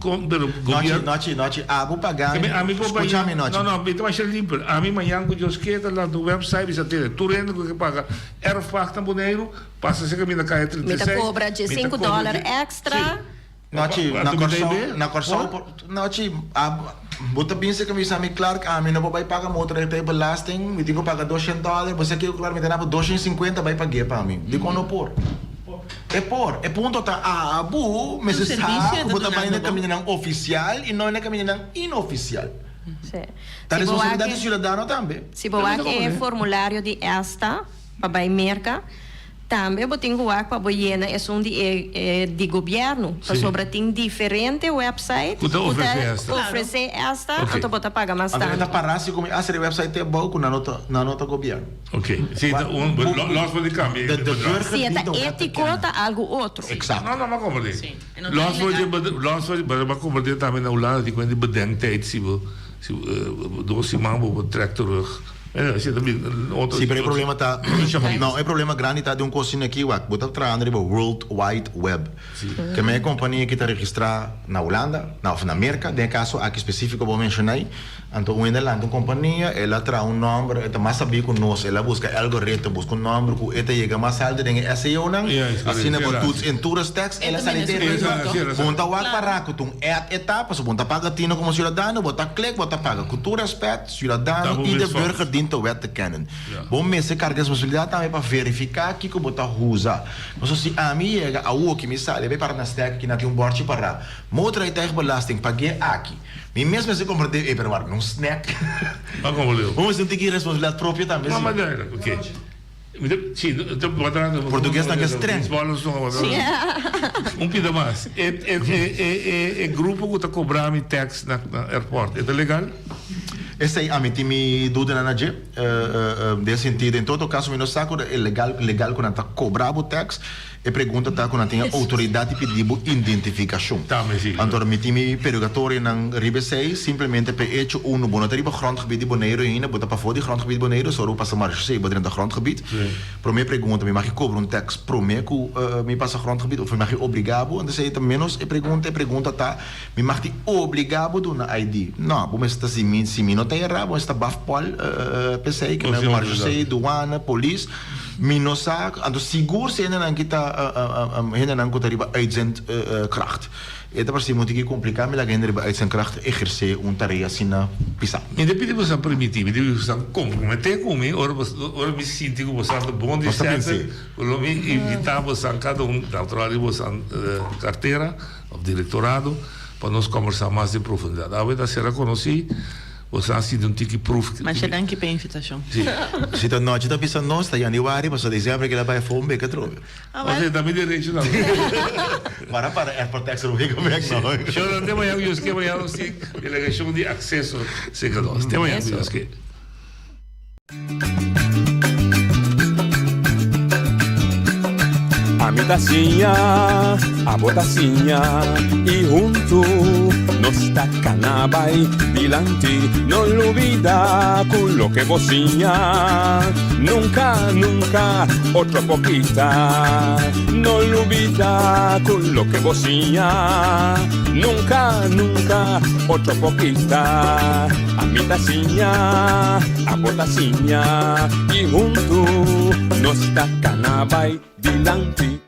pagar. Escúchame, não, então vai ser limpo. A mim amanhã que eu esqueça lá do website, você tem tu rende que paga Aerofacta tam boneiro, passa a ser caminho da caia 36. Me cobra de $5 extra. Na corção, bota bem se camisa me claro que a mim não vai pagar motor até belasting, me tenho que pagar $200, você quer claro me dá 250 vai pagar para mim. De quando por? É ponto tá mas está bota bem na caminho oficial e não na caminho inoficial. Tá responsabilidade cidadão também. Se boa que é formulário de esta para vai merca Também botem o para boiena é de governo, Sim. sobre tem diferente website. Kuda oferecer esta, Ok. então bota paga mais Agora, tanto. parece como a website é boa na nota governo. Ok. Sim, nós vamos cambiar. Sim, é etiqueta algo outro. Exato. Não, maar kom maar dit. Los voor je também na Holanda die kunnen bedenktijd zien we door si mambo trek terug. Sim, pero o problema tá. Não, o problema grande tá de coisinha aqui, o que botar atrás no World Wide Web. Que é uma companhia que está registrada na Holanda, na América, de caso aqui específico vou mencionar. Então, o Nederland, uma companhia, ela traz número, ela mais sabia com nós, ela busca algoritmo, busca número, que ela chega mais alto, tem SEO não, assim na botuts em todas text, ela sai de ponta o para que tu etapas, ponta paga tino como cidadão, bota clique, bota paga, cultura aspecto, cidadão e de burger dient de wet te kennen. Bom, mensen carga responsabilidade também para verificar que que bota usa. Mas se a mim chega a o que me sale, vai para na stack que não tem bordje para, motor e tag belasting paguei aqui. Mesmo se compreender, pero um snack. Mas como leu? Vamos ter que responsabilidade própria também. Mas é, ok. Sim, português não é estranho. Pida mais. É grupo que está cobrando tax na aeroporto. É legal? Essa aí, a mim, tem dúvida na G, nesse sentido. Em todo caso, eu não sei que é legal quando está cobrando tax. E pergunta tá quando tem autoridade pedindo identificação. Então, me tem perguntatório na Ribe 6, simplesmente para hecho bom na riba grondgebied de Bonaire ainda, bota para fora de grondgebied de Bonaire, só passa marcha 6, bota dentro do grondgebied. Para mim pergunta, me mag cobrar tax para mim que me passa grondgebied ou me mag obrigado, então sei menos e pergunta tá, me mag obrigado do na ID. Não, bom está se me não tem errado, bom está bafpol PC que me marcha 6, douane, polícia. Minosa, então seguro se ainda não kita riba uitzendkracht. Eta per si moet ik complicar, maar la gente riba uitzendkracht exercer tarefa assim na pisa. Independente você permitir, você comprometer comigo, ora me sinto que você é bom de certo, ora me invitar você cada da trabalho você carteira, ou diretorado, para nós conversar mais em profundidade. A verdade será conheci. Você ha sido tipo proof. Mas você danke per invitação. Sim. Se tu não está pensando nós, está em januário, mas dezembro que ela vai for beca trove. Você também direito não. Para é proteção do como é que não. Eu não tenho mais eu esquema já não sei delegação de acesso seguidores. Tem mais eu esquema. A mi tacinha, a botacinha e junto nos tacanabay dilante, no olvida con lo que vocinha. Nunca, nunca, otra poquita, no olvida con lo que vocinha. Nunca, nunca, otra poquita. A mi tacinha, a botacinha e junto nos tacanabay dilante.